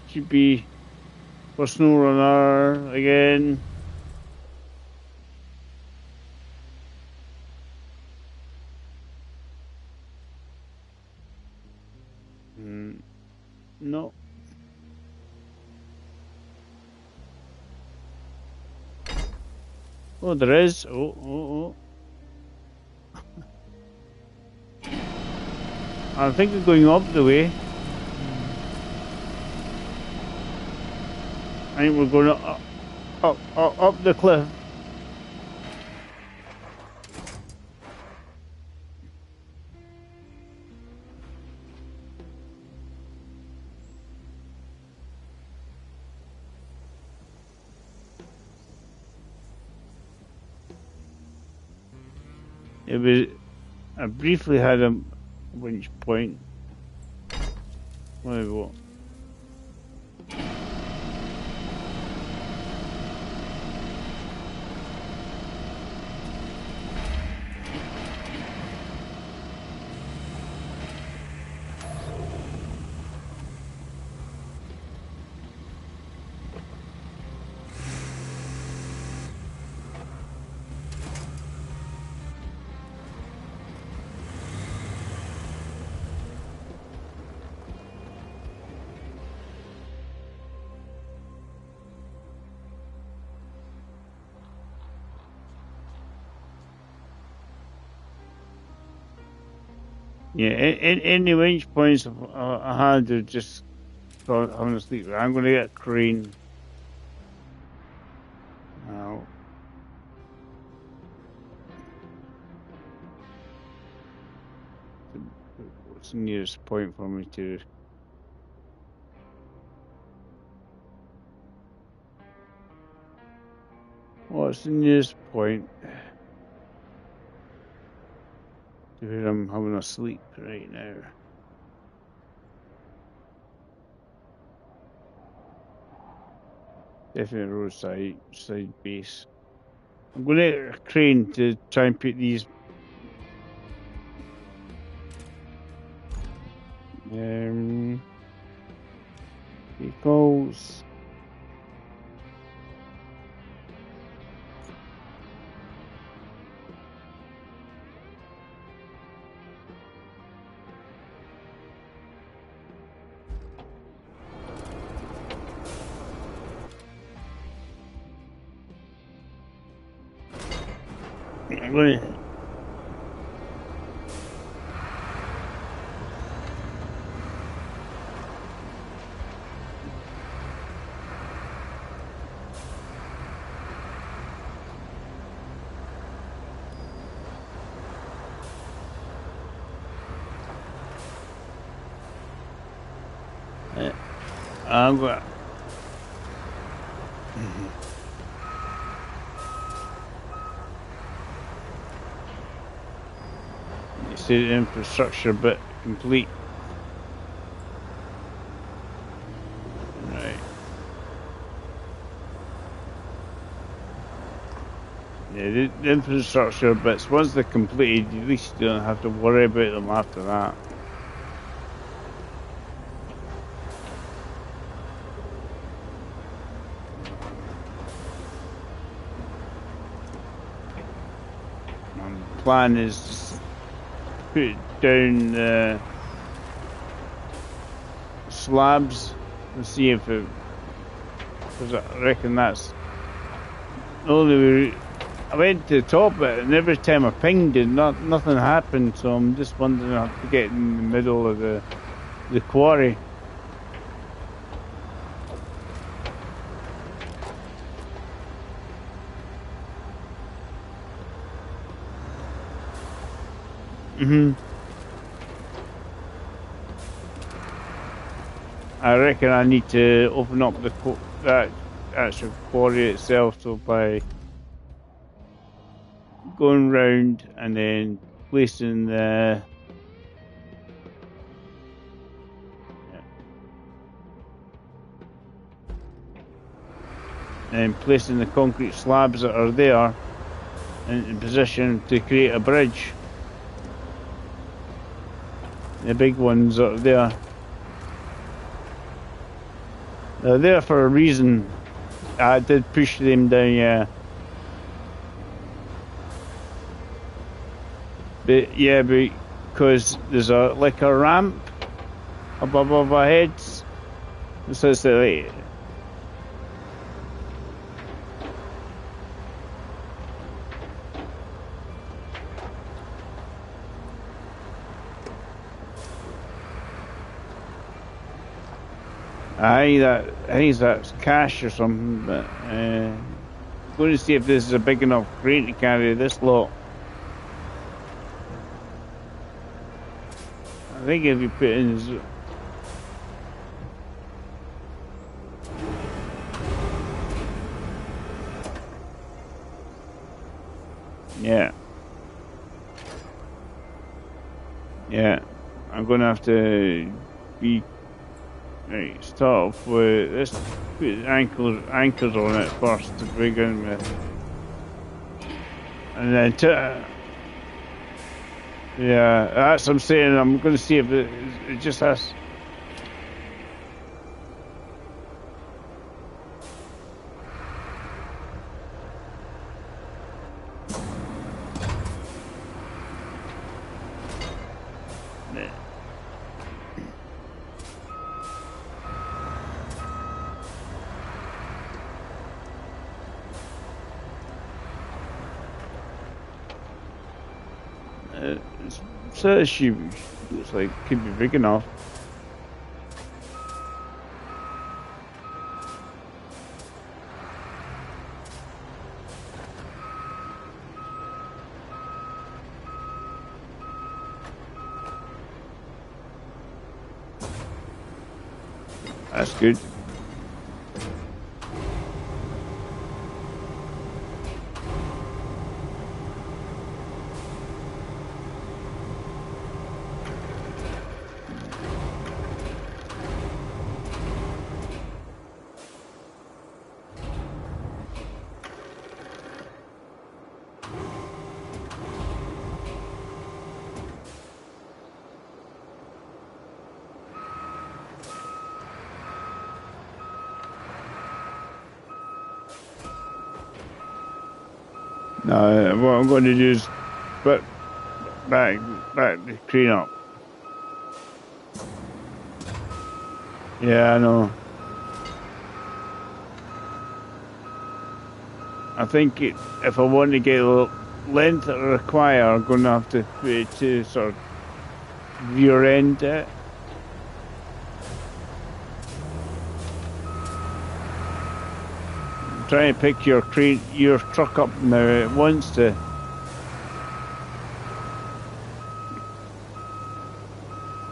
Speaker 1: should be for SnowRunner again. No. Oh, there is. Oh. I think we're going up the way. I think we're going up the cliff. It was I briefly had a winch point. What? Yeah, any winch points I had to just having a sleep. I'm going to get a crane. Now, what's the nearest point for me to? What's the nearest point to where I'm having a sleep right now? Definitely roadside side base. I'm going to get a crane to try and put these vehicles. I'm going to. I'm going. The infrastructure bit complete. Right. Yeah, the infrastructure bits, once they're completed, at least you don't have to worry about them after that. The plan is to put down slabs and see if it, because I reckon that's the only way. I went to the top of it, and every time I pinged it, nothing happened. So I'm just wondering if I have to get in the middle of the quarry. I reckon I need to open up that actual quarry itself, so by going round and then placing the concrete slabs that are there in position to create a bridge. The big ones that are there. They're there for a reason. I did push them down, yeah. But yeah, because there's a ramp above our heads. So it's like, I think that's cash or something, but going to see if this is a big enough crane to carry this lot. I think if you put in yeah. Yeah, I'm gonna have to be right. Start off with this. Put anchors on it first to begin with, and then yeah, that's what I'm saying. I'm gonna see if it just has. So she looks like could be big enough. That's good. No, what I'm going to do is back the crane up. Yeah, I know. I think if I want to get the length I require, I'm going to have to put it to sort of rear end it. I'm trying to pick your truck up now. It wants to.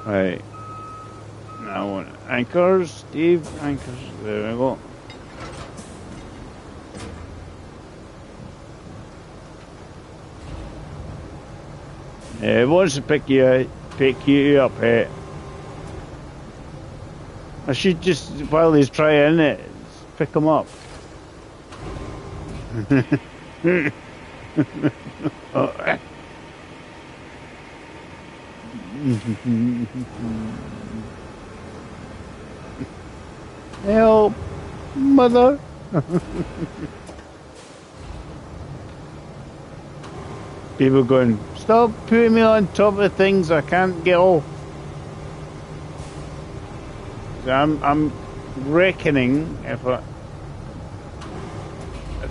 Speaker 1: Right. Now I want anchors, Steve. Anchors. There we go. Yeah, it wants to pick you up. I should just, while he's trying it, pick him up. Oh. Help, mother. People going, stop putting me on top of things I can't get off. So I'm reckoning if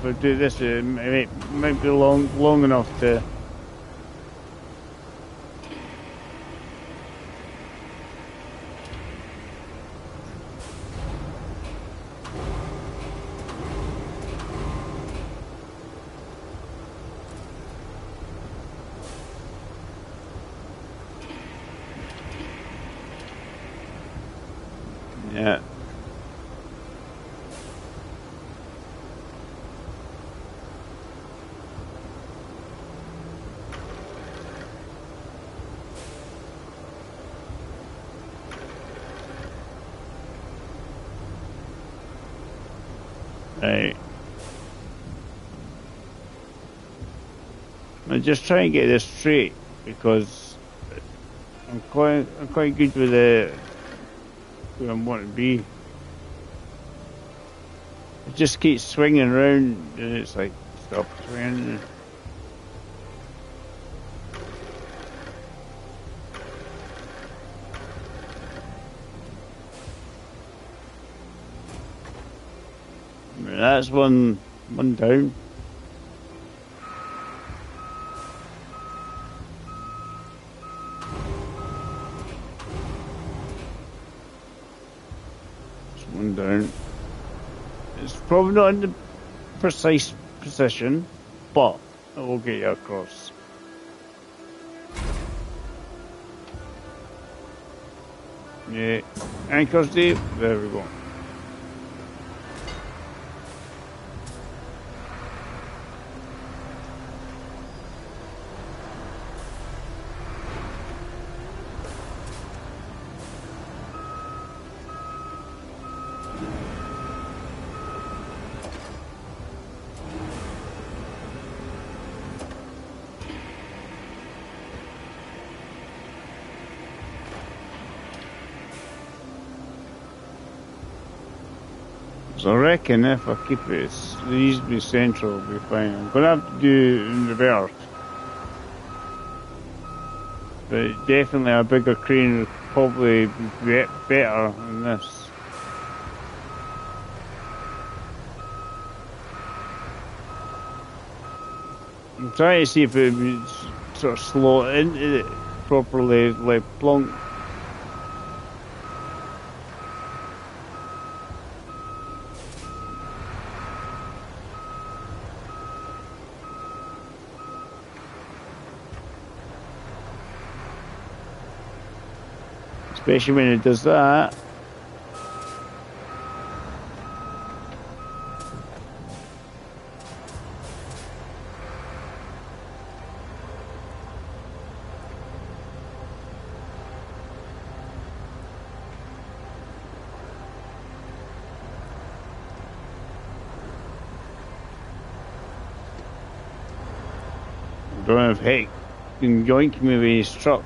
Speaker 1: I do this, it might be long enough to. Yeah. Right. I'm just trying to get this straight because I'm quite good with where I want to be. It just keeps swinging around and it's like, stop swinging. That's one down. It's one down. It's probably not in the precise position, but it will get you across. Yeah, anchors deep. There we go. So I reckon if I keep it reasonably central, it'll be fine. I'm gonna have to do it in reverse. But definitely a bigger crane would probably be better than this. I'm trying to see if it would sort of slot into it properly, like plonk. Especially when it does that. I don't know if Heck can yoink me with his truck.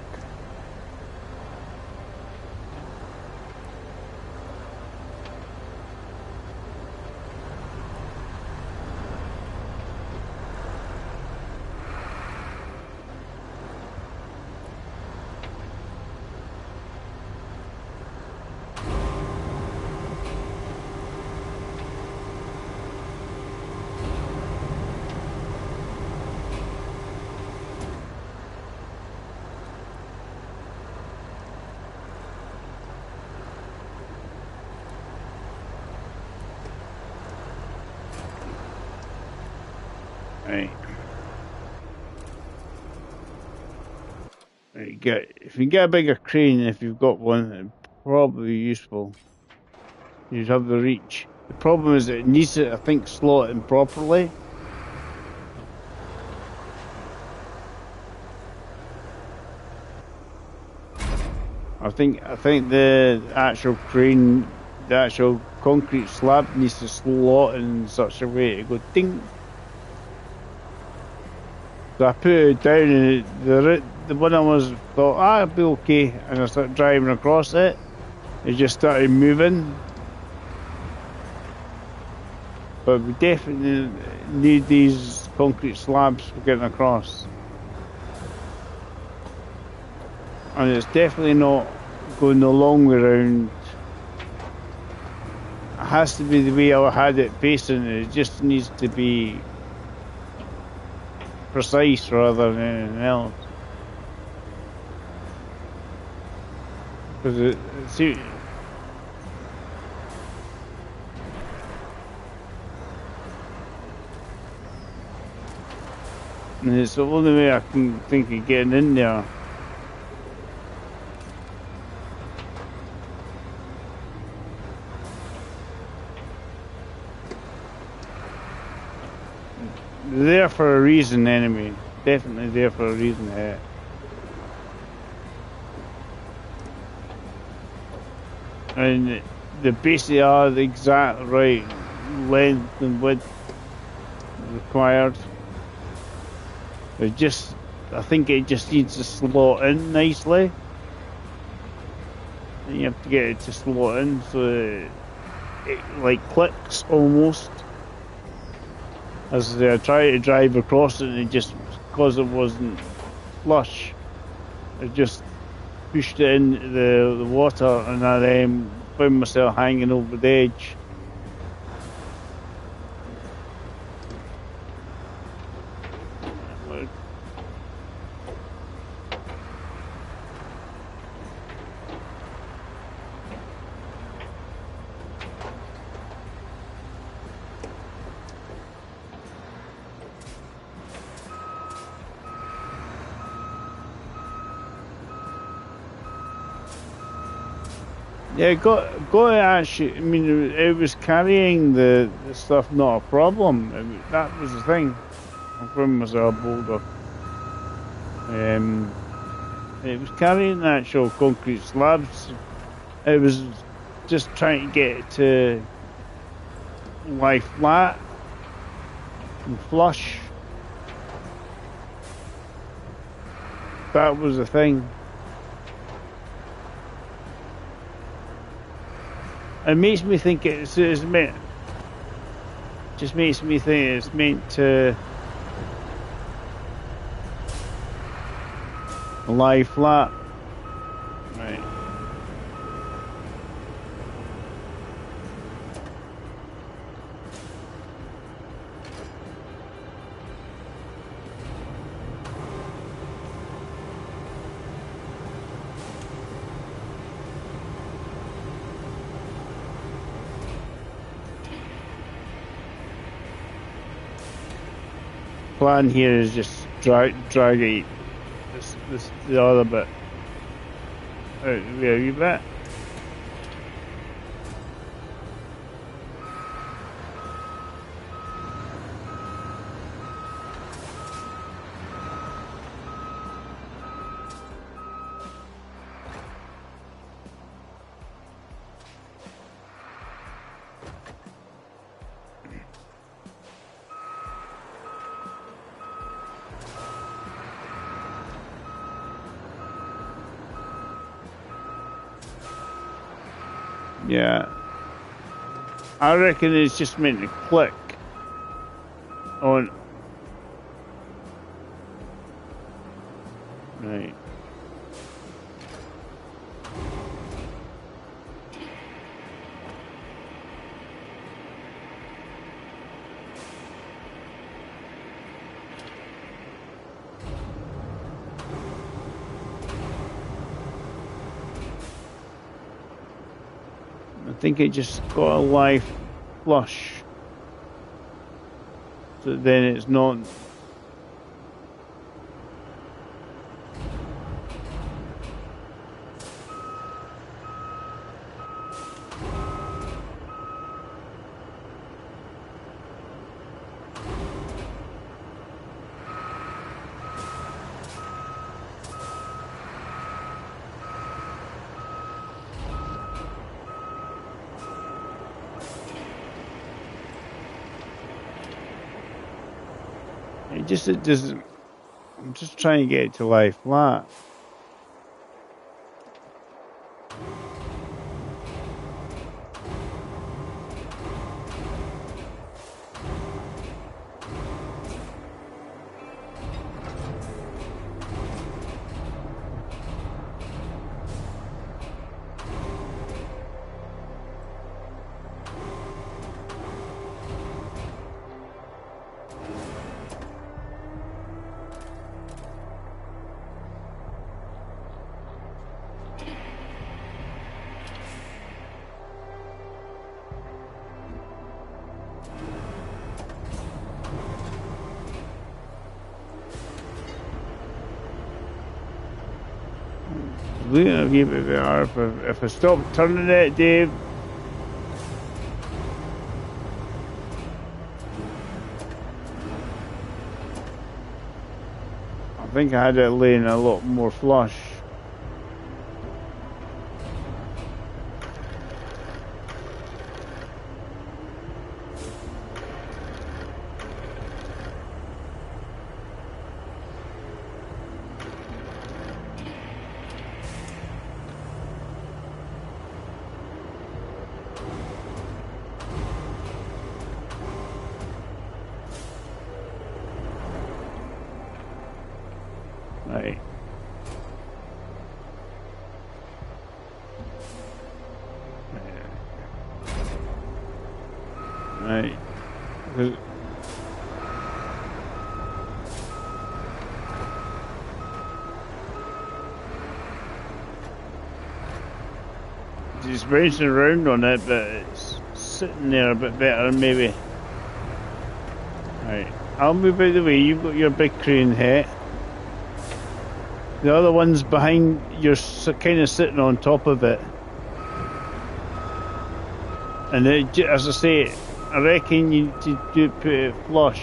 Speaker 1: Right. If you get a bigger crane, if you've got one, it'd probably be useful. You'd have the reach. The problem is it needs to, I think, slot in properly. I think the actual crane, the actual concrete slab needs to slot in such a way to go ding. So I put it down and the one I was thought, it'll be okay, and I started driving across it. It just started moving. But we definitely need these concrete slabs for getting across. And it's definitely not going the long way round. It has to be the way I had it facing. It just needs to be precise rather than anything else. Because see, and it's the only way I can think of getting in there. They're there for a reason, anyway. Definitely there for a reason. And they basically are the exact right length and width required. I think it just needs to slot in nicely. And you have to get it to slot in so it like clicks almost. As I tried to drive across it, and it just, because it wasn't flush, it just pushed it into the water, and I then found myself hanging over the edge. Yeah, got to actually. I mean, it was carrying the stuff, not a problem. That was the thing. I found myself a boulder. It was carrying the actual concrete slabs. It was just trying to get it to lie flat and flush. That was the thing. It makes me think it's meant. Just makes me think it's meant to lie flat. Right. Plan here is just drag the other bit out a wee bit. Yeah, I reckon it's just meant to click on. Right. I think it just got a live flush. So then it's not. It doesn't. I'm just trying to get it to lie flat. Looking a wee bit better if I stop turning it, Dave. I think I had it laying a lot more flush. Right. Right. Just bouncing around on it, but it's sitting there a bit better, maybe. Right. I'll move out of the way. You've got your big crane head. The other one's behind, you're kind of sitting on top of it. And it, as I say, I reckon you need to put it flush.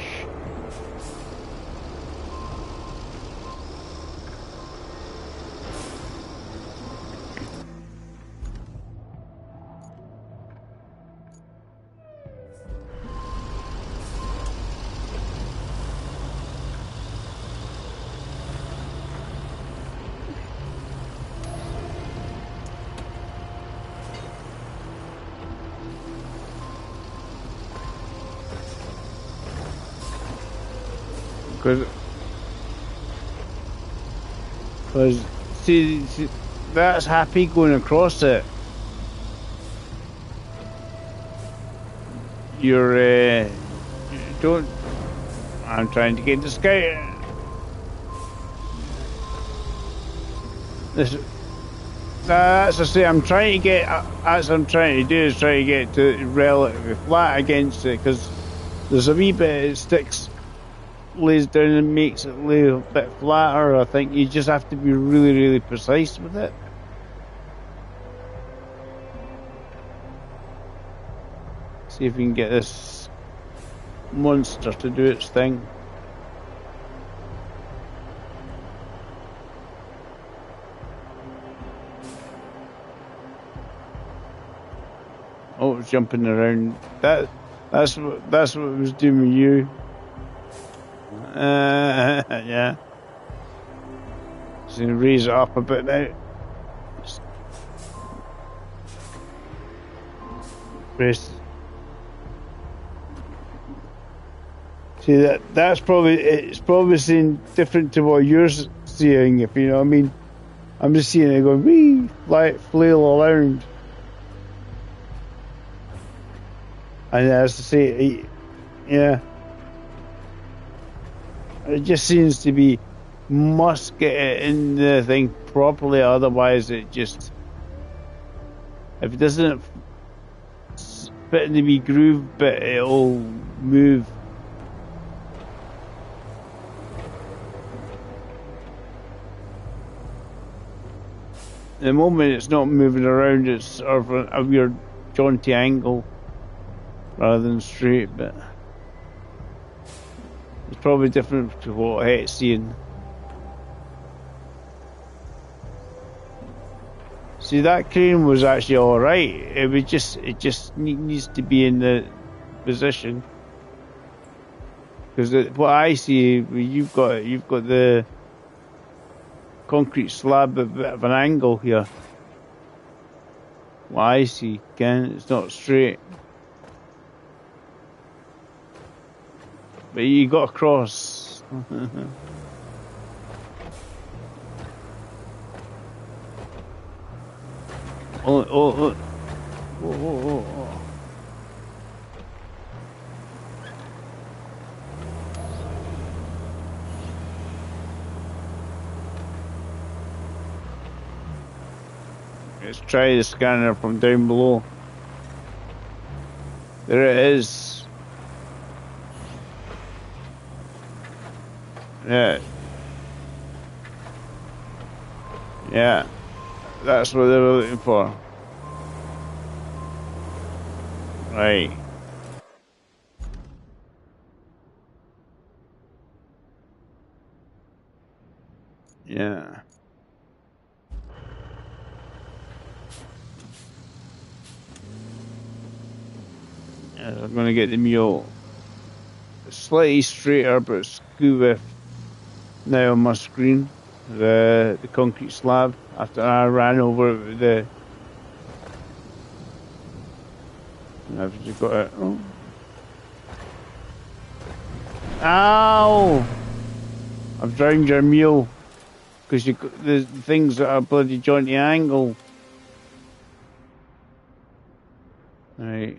Speaker 1: Because see, that's happy going across it. You're you don't. I'm trying to get the sky. This. That's I say. I'm trying to get. That's what I'm trying to do is try to get to relatively flat against it because there's a wee bit it sticks, lays down and makes it lay a bit flatter. I think you just have to be really, really precise with it. See if we can get this monster to do its thing. Oh, it's jumping around. That's what it was doing with you. Yeah. Just gonna raise it up a bit now. Just press. See that's probably it's probably seeing different to what you're seeing, if you know what I mean. I'm just seeing it going wee, like flail around. And as I say, yeah, it just seems to be must get it in the thing properly, otherwise it just if it doesn't fit in the wee groove bit, it'll move. At the moment it's not moving around, it's sort of a weird jaunty angle rather than straight, but it's probably different to what it's seeing. See, that crane was actually alright, it just needs to be in the position. Because what I see, you've got the concrete slab a bit of an angle here. What I see, again, it's not straight. But you got across. Oh. Let's try the scanner from down below. There it is. Yeah, that's what they were looking for. Right. Yeah. I'm going to get the mule slightly straighter, but skew with now on my screen the concrete slab after I ran over it with the. I've just got it. Oh. Ow! I've drowned your mule because you got the things that are bloody jaunty angle. Right.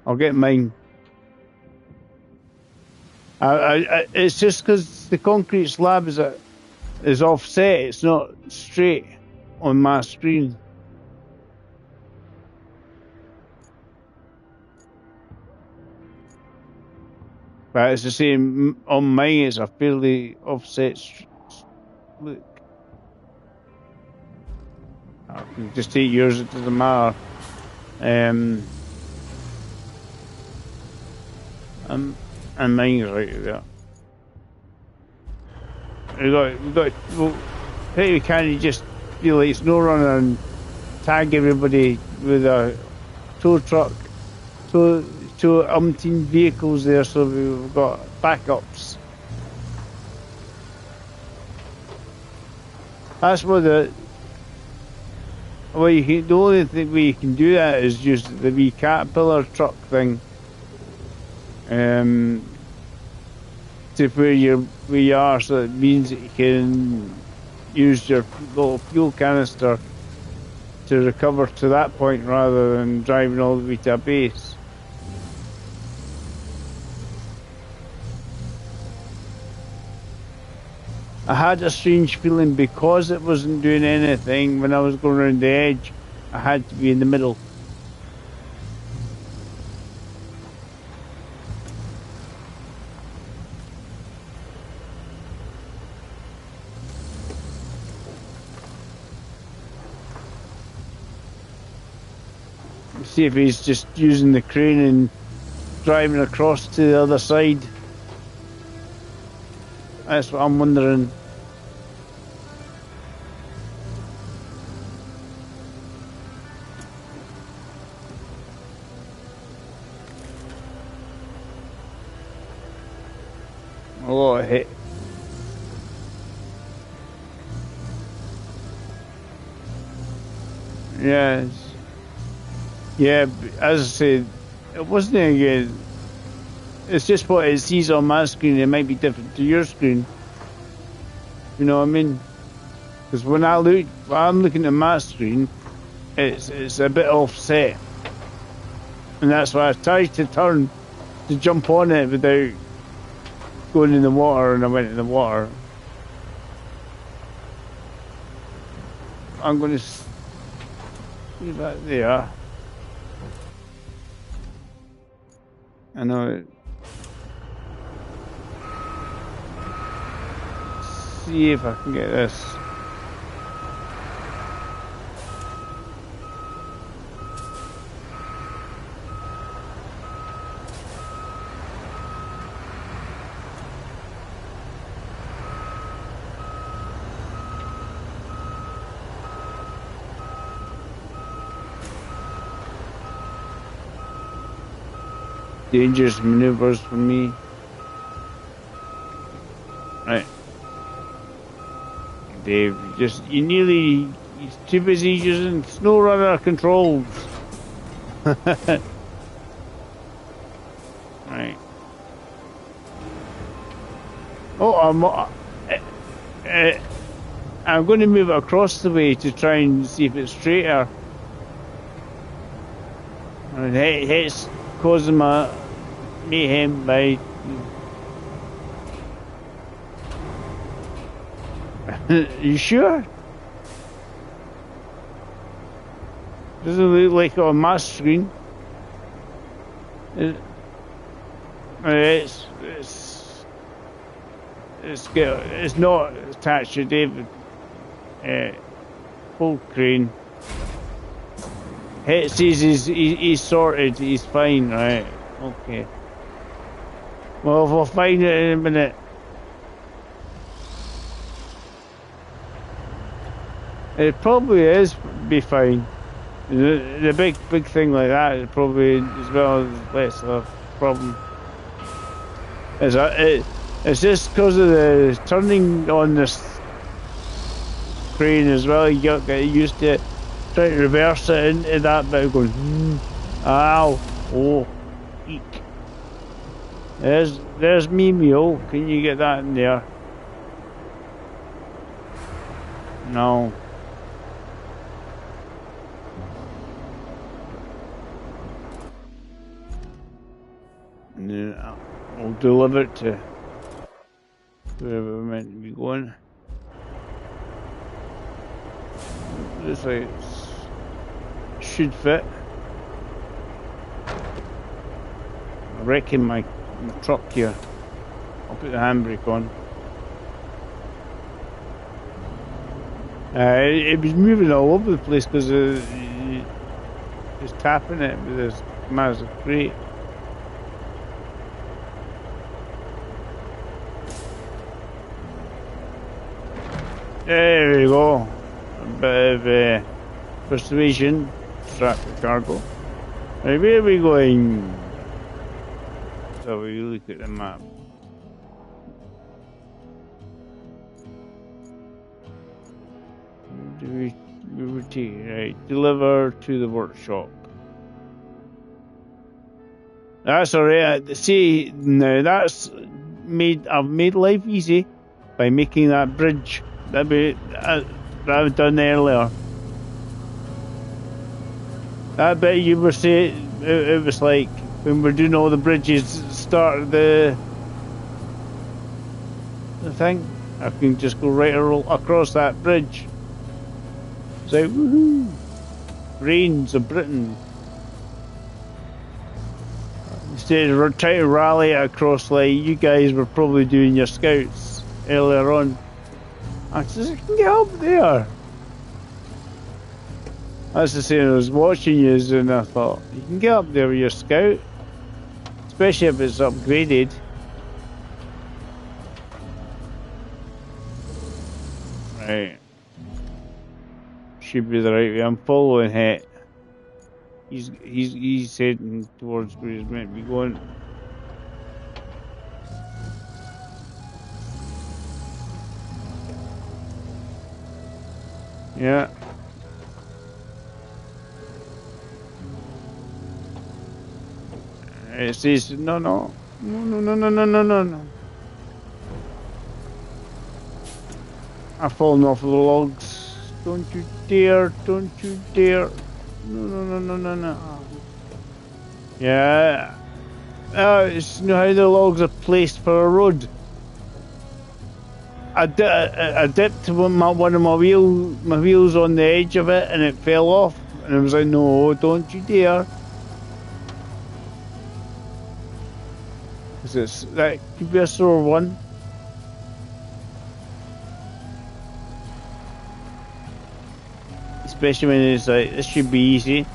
Speaker 1: I'll get mine. It's just because the concrete slab is offset. It's not straight on my screen. But it's the same on mine. It's a fairly offset. Look, I can just take yours. It doesn't matter. And mine's right there. We got. Well, hey, can you just feel like it's no running and tag everybody with a tow truck, tow umpteen vehicles there, so we've got backups. That's what the only way you can do that is use the wee caterpillar truck thing. to where you are, so it means that you can use your little fuel canister to recover to that point rather than driving all the way to a base. I had a strange feeling because it wasn't doing anything when I was going around the edge. I had to be in the middle. See if he's just using the crane and driving across to the other side. That's what I'm wondering. A lot of hit. Yes. Yeah, as I said, it wasn't again. It's just what it sees on my screen. It might be different to your screen. You know what I mean? Because when I'm looking at my screen, it's a bit offset, and that's why I tried to turn to jump on it without going in the water, and I went in the water. I'm going to leave that there. I know it. See if I can get this. Dangerous maneuvers for me. Right. Dave, he's too busy using SnowRunner controls. Right. Oh, I'm going to move it across the way to try and see if it's straighter. And it's causing my mayhem by... You sure? Doesn't look like on my screen. It's not attached to David. Full crane. It says he's sorted. He's fine, right? Okay. Well, we'll find it in a minute. It probably is be fine. The big thing like that is probably as well less of a problem. It's just because of the turning on this crane as well. You got to get used to it. Trying to reverse it into that bit, going, ow, oh, eek. There's me meal. Can you get that in there? No. And then I'll deliver it to wherever we're meant to be going. Looks like it should fit. I'm wrecking my truck here. I'll put the handbrake on. It was moving all over the place because it's tapping it with this massive crate. There we go. A bit of persuasion. Strap the cargo. Right, where are we going? So we look at the map. We routine, right? Deliver to the workshop. That's alright. See, now that's I've made life easy by making that bridge that I've done earlier. That bit you were saying, it was like when we're doing all the bridges, start the thing. I can just go right across that bridge. It's like woohoo! Brains of Britain. Instead of trying to rally it across, like you guys were probably doing your scouts earlier on. I said, I can get up there. That's the same. I was watching you, and I thought you can get up there with your scout, especially if it's upgraded. Right, should be the right way. I'm following it. He's heading towards where he's meant to be going. Yeah. It says no. I've fallen off the logs. Don't you dare! Don't you dare! No. Yeah. It's how the logs are placed for a road. I dipped one of my wheels on the edge of it, and it fell off. And I was like, no, don't you dare! Because that could be a sore one. Especially when it's like, this should be easy.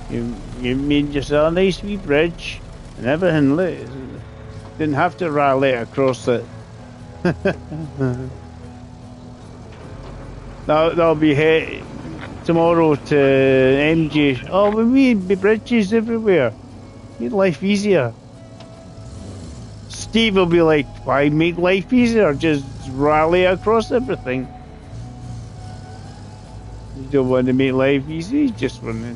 Speaker 1: You made yourself a nice wee bridge and everything. Didn't have to rally across it. That'll be hit tomorrow to MG. Oh, we need bridges everywhere. Make life easier. Steve will be like, why make life easier? Just rally across everything. You don't want to make life easy, just want to.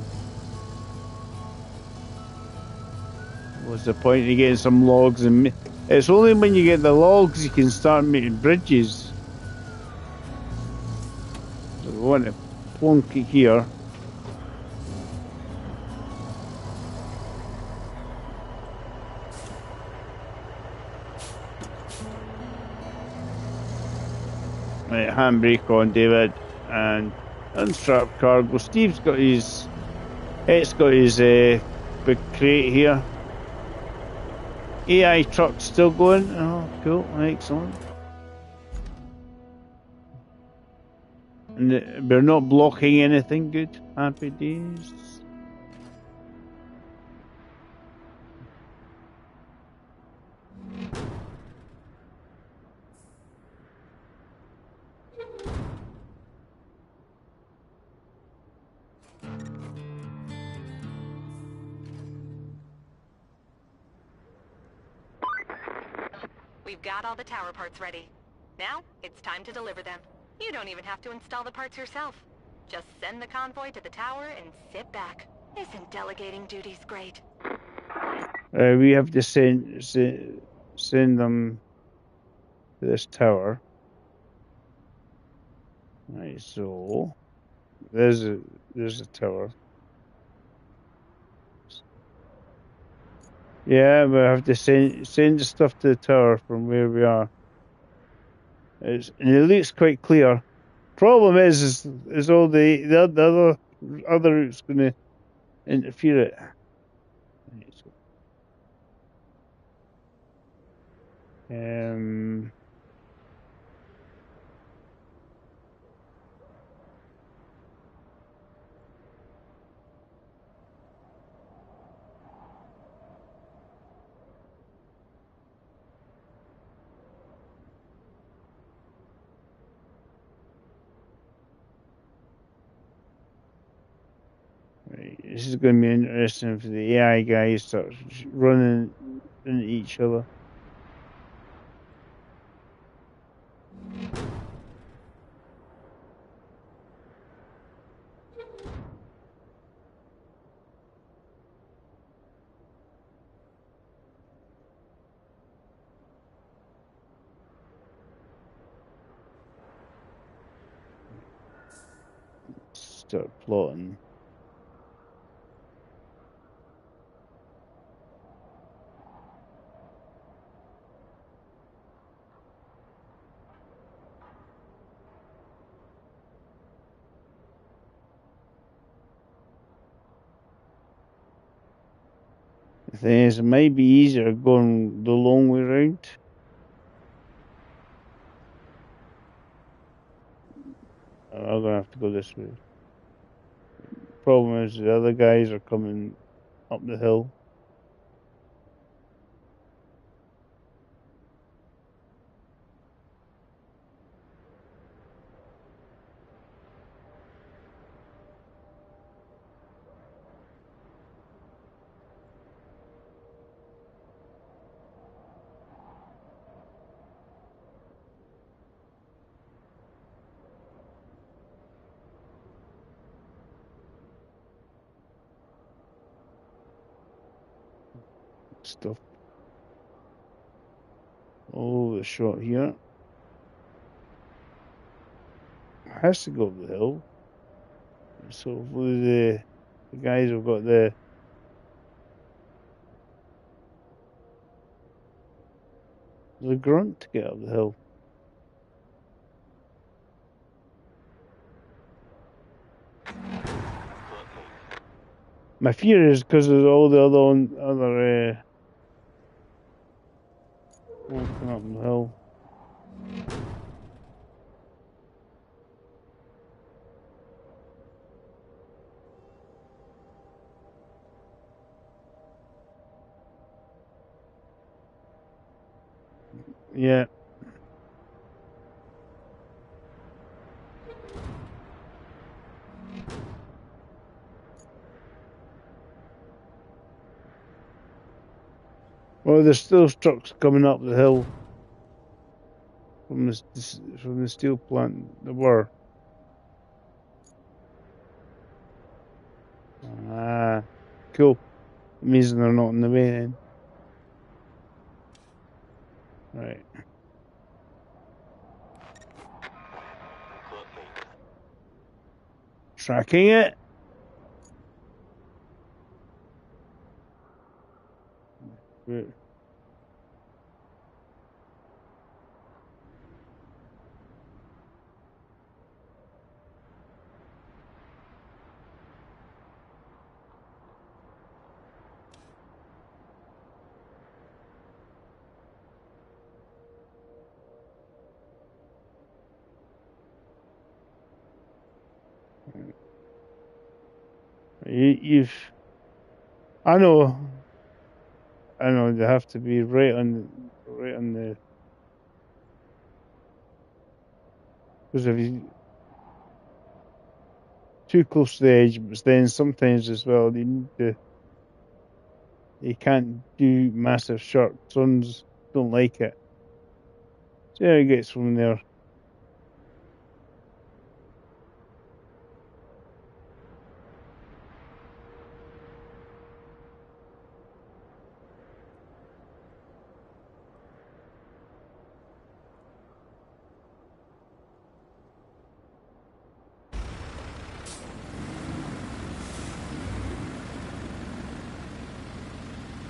Speaker 1: What's the point of getting some logs? And it's only when you get the logs you can start making bridges. So we want to plonk it here. Right, handbrake on, David, and unstrap cargo. Steve's got his. It's got his big crate here. AI truck still going. Oh, cool, excellent. And we're not blocking anything. Good, happy days.
Speaker 2: We've got all the tower parts ready. Now, it's time to deliver them. You don't even have to install the parts yourself. Just send the convoy to the tower and sit back. Isn't delegating duties great?
Speaker 1: We have to send them to this tower. Right, so there's a tower. Yeah, we have to send the stuff to the tower from where we are. And it looks quite clear. Problem is all the other route's going to interfere it. Right, so, right, this is going to be interesting if the AI guys start running into each other. start plotting. The thing is, it might be easier going the long way round. I'm gonna have to go this way. Problem is, the other guys are coming up the hill. Stuff. Oh, the shot here. It has to go up the hill. So hopefully the guys have got the grunt to get up the hill. My fear is because there's all the other walking up the hill. Yeah. Well, there's still trucks coming up the hill from the steel plant. There were. Ah, cool. It means they're not in the way then. Right. Tracking it. Right. You've. I know. They have to be right on the. Because if you too close to the edge, but then sometimes as well you can't do massive sharp turns. Don't like it. See how it gets from there.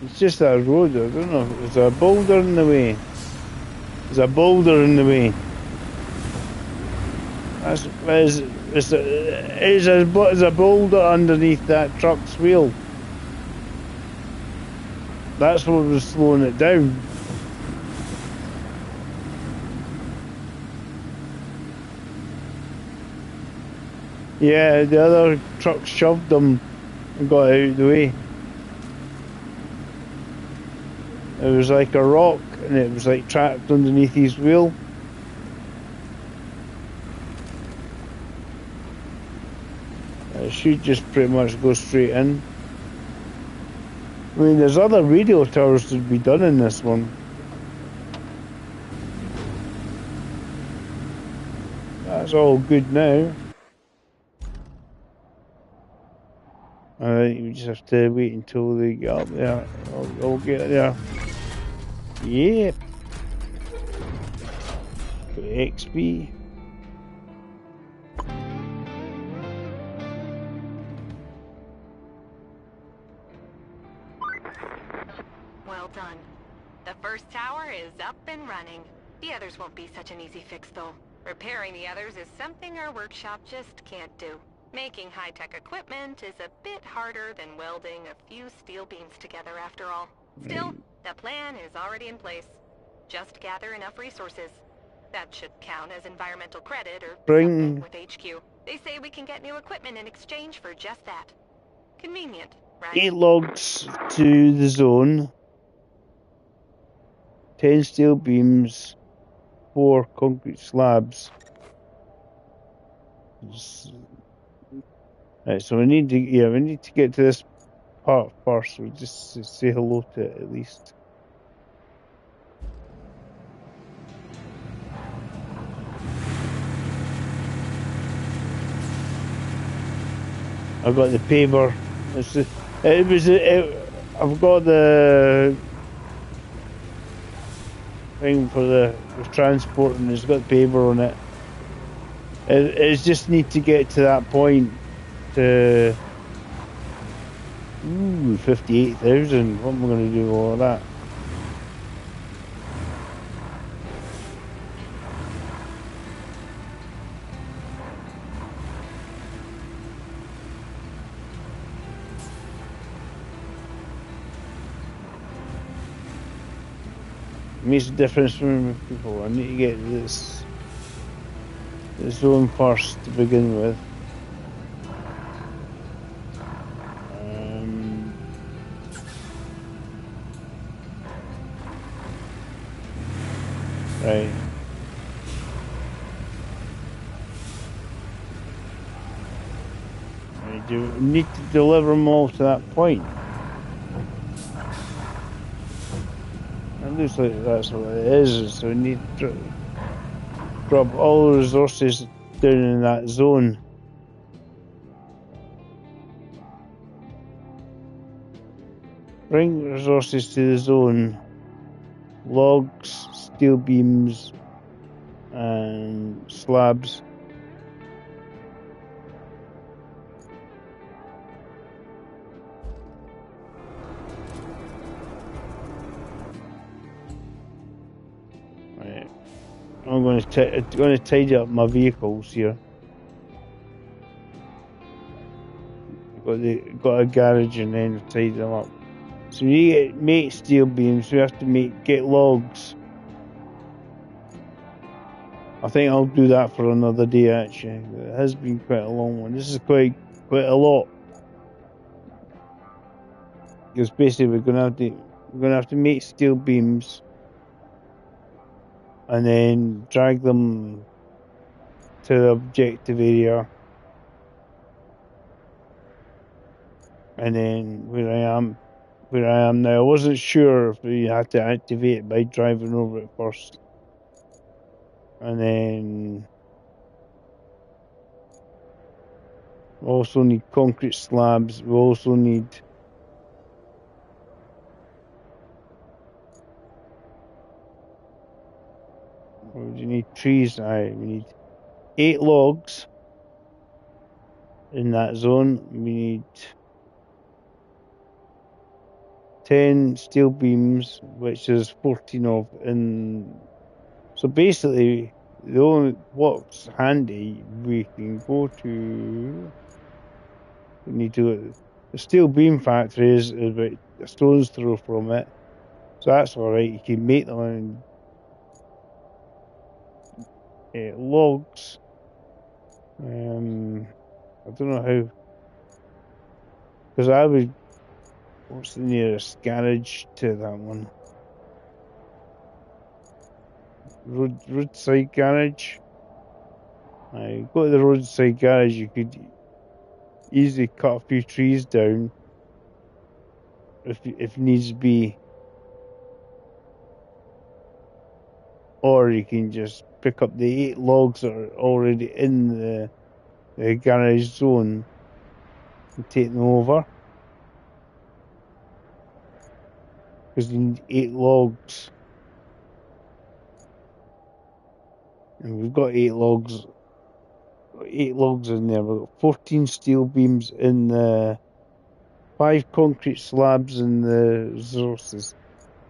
Speaker 1: It's just that road. I don't know. There's a boulder in the way. There's a boulder in the way. There's a boulder underneath that truck's wheel. That's what was slowing it down. Yeah, the other truck shoved them and got out of the way. It was like a rock and it was like trapped underneath his wheel. It should just pretty much go straight in. I mean, there's other radio towers to be done in this one. That's all good now. I think we just have to wait until they get up there. I'll get there. Yep. XP.
Speaker 2: Well done. The first tower is up and running. The others won't be such an easy fix, though. Repairing the others is something our workshop just can't do. Making high-tech equipment is a bit harder than welding a few steel beams together, after all. Still, the plan is already in place. Just gather enough resources. That should count as environmental credit or something with HQ. They say we can get new equipment in exchange for just that. Convenient, right?
Speaker 1: 8 logs to the zone, 10 steel beams, 4 concrete slabs. Right, so we need to get to this part first. So just say hello to it at least. I've got the paver. I've got the thing for the transport, and it's got the paver on it. It's just need to get to that point to 58,000. What am I going to do with all of that? It makes a difference for people. I need to get this zone first to begin with. Right. I do need to deliver them all to that point. It looks like that's what it is. So we need to drop all the resources down in that zone. Bring resources to the zone. Logs, steel beams, and slabs. Right. I'm going to tidy up my vehicles here. Got a garage and then tidy them up. So we need to make steel beams. We have to get logs. I think I'll do that for another day. Actually, it has been quite a long one. This is quite a lot. Because basically we're gonna have to make steel beams and then drag them to the objective area. And then where I am now, I wasn't sure if we had to activate it by driving over it first. And then we also need concrete slabs. We also need what do you need? Trees. We need 8 logs in that zone. We need 10 steel beams, which is 14 of. And so basically, what's handy, we can go to. We need to. The steel beam factory is about a stone's throw from it, so that's all right. You can make them in logs. I don't know how, because I would. What's the nearest garage to that one? Roadside garage. I go to the roadside garage. You could easily cut a few trees down if needs be, or you can just pick up the 8 logs that are already in the garage zone and take them over. Because you need 8 logs. And we've got 8 logs. 8 logs in there. We've got 14 steel beams in the 5 concrete slabs in the resources.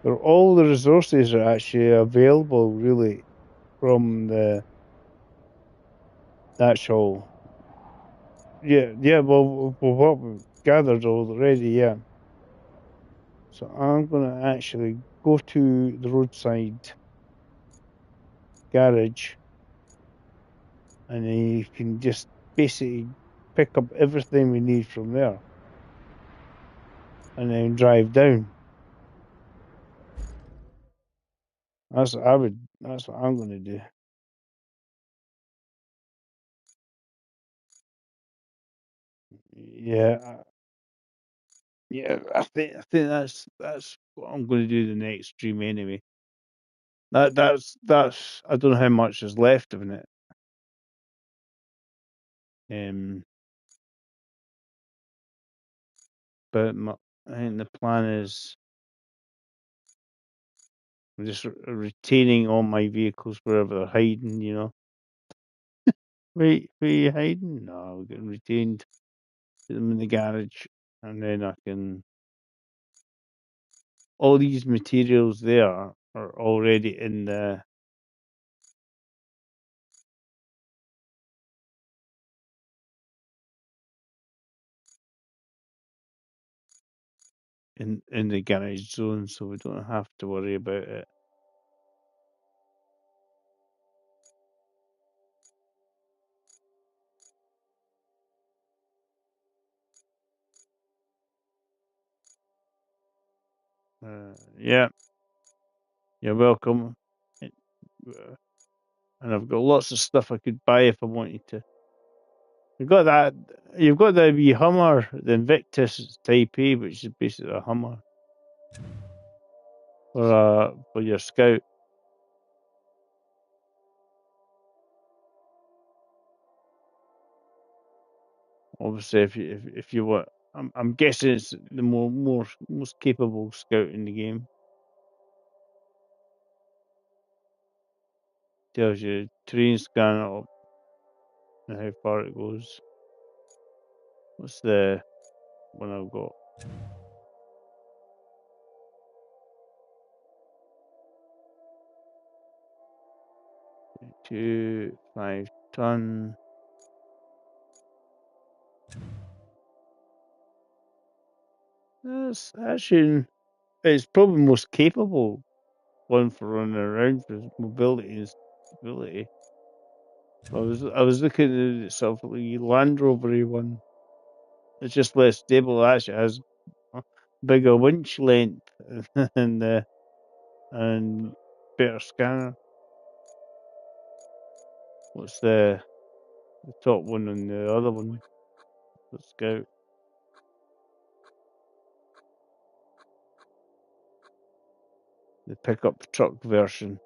Speaker 1: all the resources are actually available, really, from the actual. Yeah. Well, what we've gathered already, yeah. So I'm gonna actually go to the roadside garage, and then you can just basically pick up everything we need from there, and then drive down. That's what I would. That's what I'm gonna do. Yeah, yeah. I think that's what I'm going to do the next stream anyway. That's. I don't know how much is left of it. Um, but I think the plan is I'm just retaining all my vehicles wherever they're hiding. Wait, where are you hiding? No, we're getting retained. Put them in the garage, and then I can. All these materials there are already in the garage zone, so we don't have to worry about it. Yeah, you're welcome. Uh, And I've got lots of stuff I could buy if I wanted to. You've got that. You've got the wee Hummer, the Invictus Type A, which is basically a Hummer for your Scout. Obviously, if you want, I'm guessing it's the most capable Scout in the game. Tells you terrain scanner up and how far it goes. What's the one I've got? 5 ton. That's actually it's probably most capable one for running around for his mobility and stability. I was looking at sort of the Land Rovery one. It's just less stable. It actually has a bigger winch length and better scanner. What's the top one and the other one? The Scout. The pickup truck version.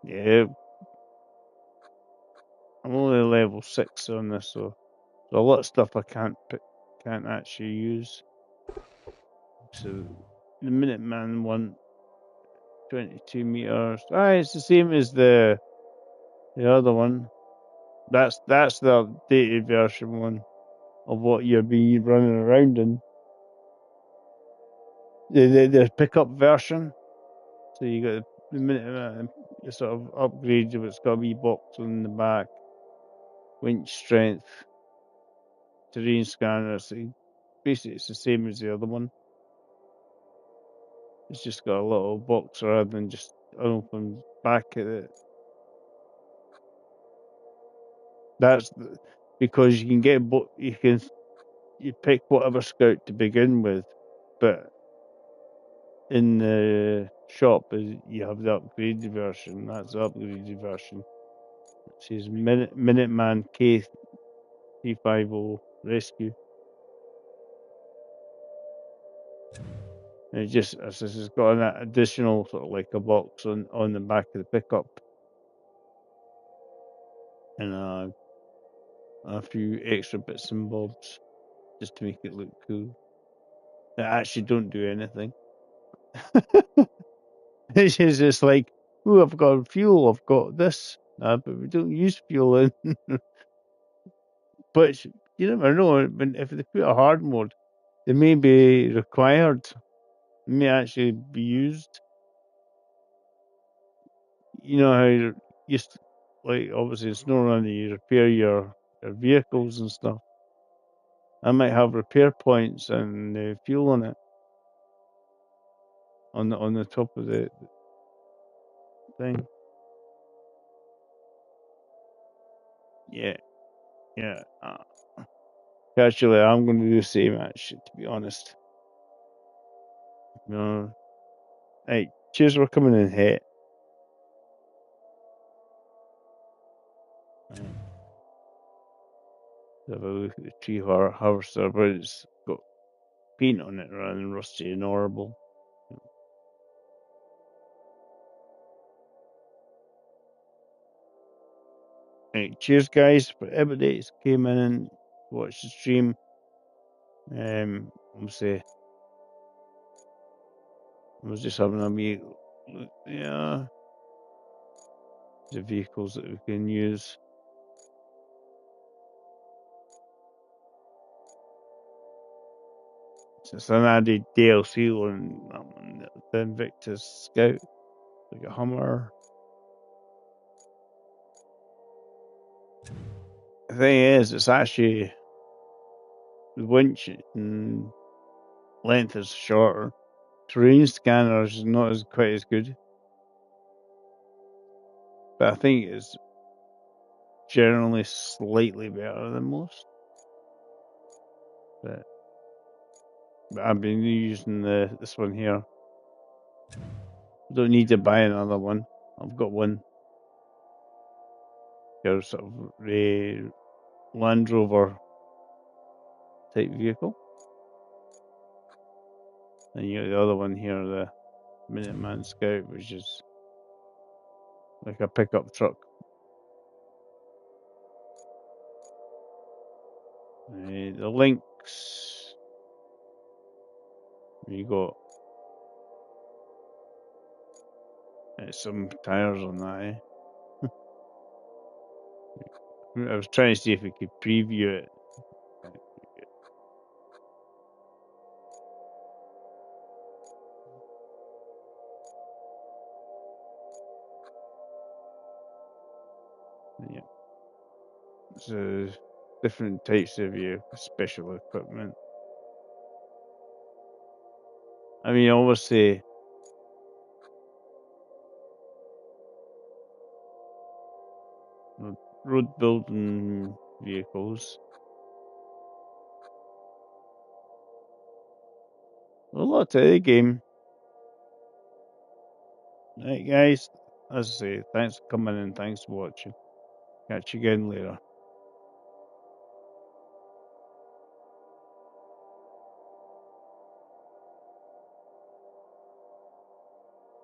Speaker 1: Yeah, I'm only level 6 on this, so there's a lot of stuff I can't actually use. So the Minuteman one, 22 meters. It's the same as the other one. That's the updated version one of what you'll be running around in. The pickup version. So you got the minute you sort of upgrade. It's got a wee box on the back, winch strength, terrain scanner. So basically, it's the same as the other one. It's just got a little box rather than just an open back at it. That's because you can get you pick whatever Scout to begin with, but in the shop you have the upgraded version. That's the upgraded version. It says Minuteman K350 Rescue. And it's got an additional sort of like a box on the back of the pickup, and a few extra bits and bobs just to make it look cool. That actually don't do anything. It's just like, oh, I've got fuel, I've got this, but we don't use fuel in. But you never know. If they put a hard mode, they may be required. They may actually be used. You know how you used to, like obviously it's no running. You repair your vehicles and stuff. I might have repair points and fuel on it on the top of the thing. Yeah, yeah. Actually, I'm going to do the same. Actually, to be honest. No. Hey, cheers for coming in, hey. Have a look at the tree harvester, but it's got paint on it rather than rusty and horrible. Right, cheers, guys. For everybody that came in and watched the stream, obviously, I was just having a wee look. Yeah, the vehicles that we can use. So it's an added DLC on that one, the Invictus Scout, like a Hummer. The thing is, it's actually the winch and length is shorter. Terrain scanner is not as quite as good, but I think it's generally slightly better than most. But I've been using this one here. Don't need to buy another one. I've got one. There's sort of a Land Rover type vehicle, and you got the other one here, the Minuteman Scout, which is like a pickup truck. The links, you got some tires on that. I was trying to see if we could preview it. Yeah. So different types of your special equipment. I mean, obviously, road building vehicles. A lot to the game. Right, guys. As I say, thanks for coming and thanks for watching. Catch you again later.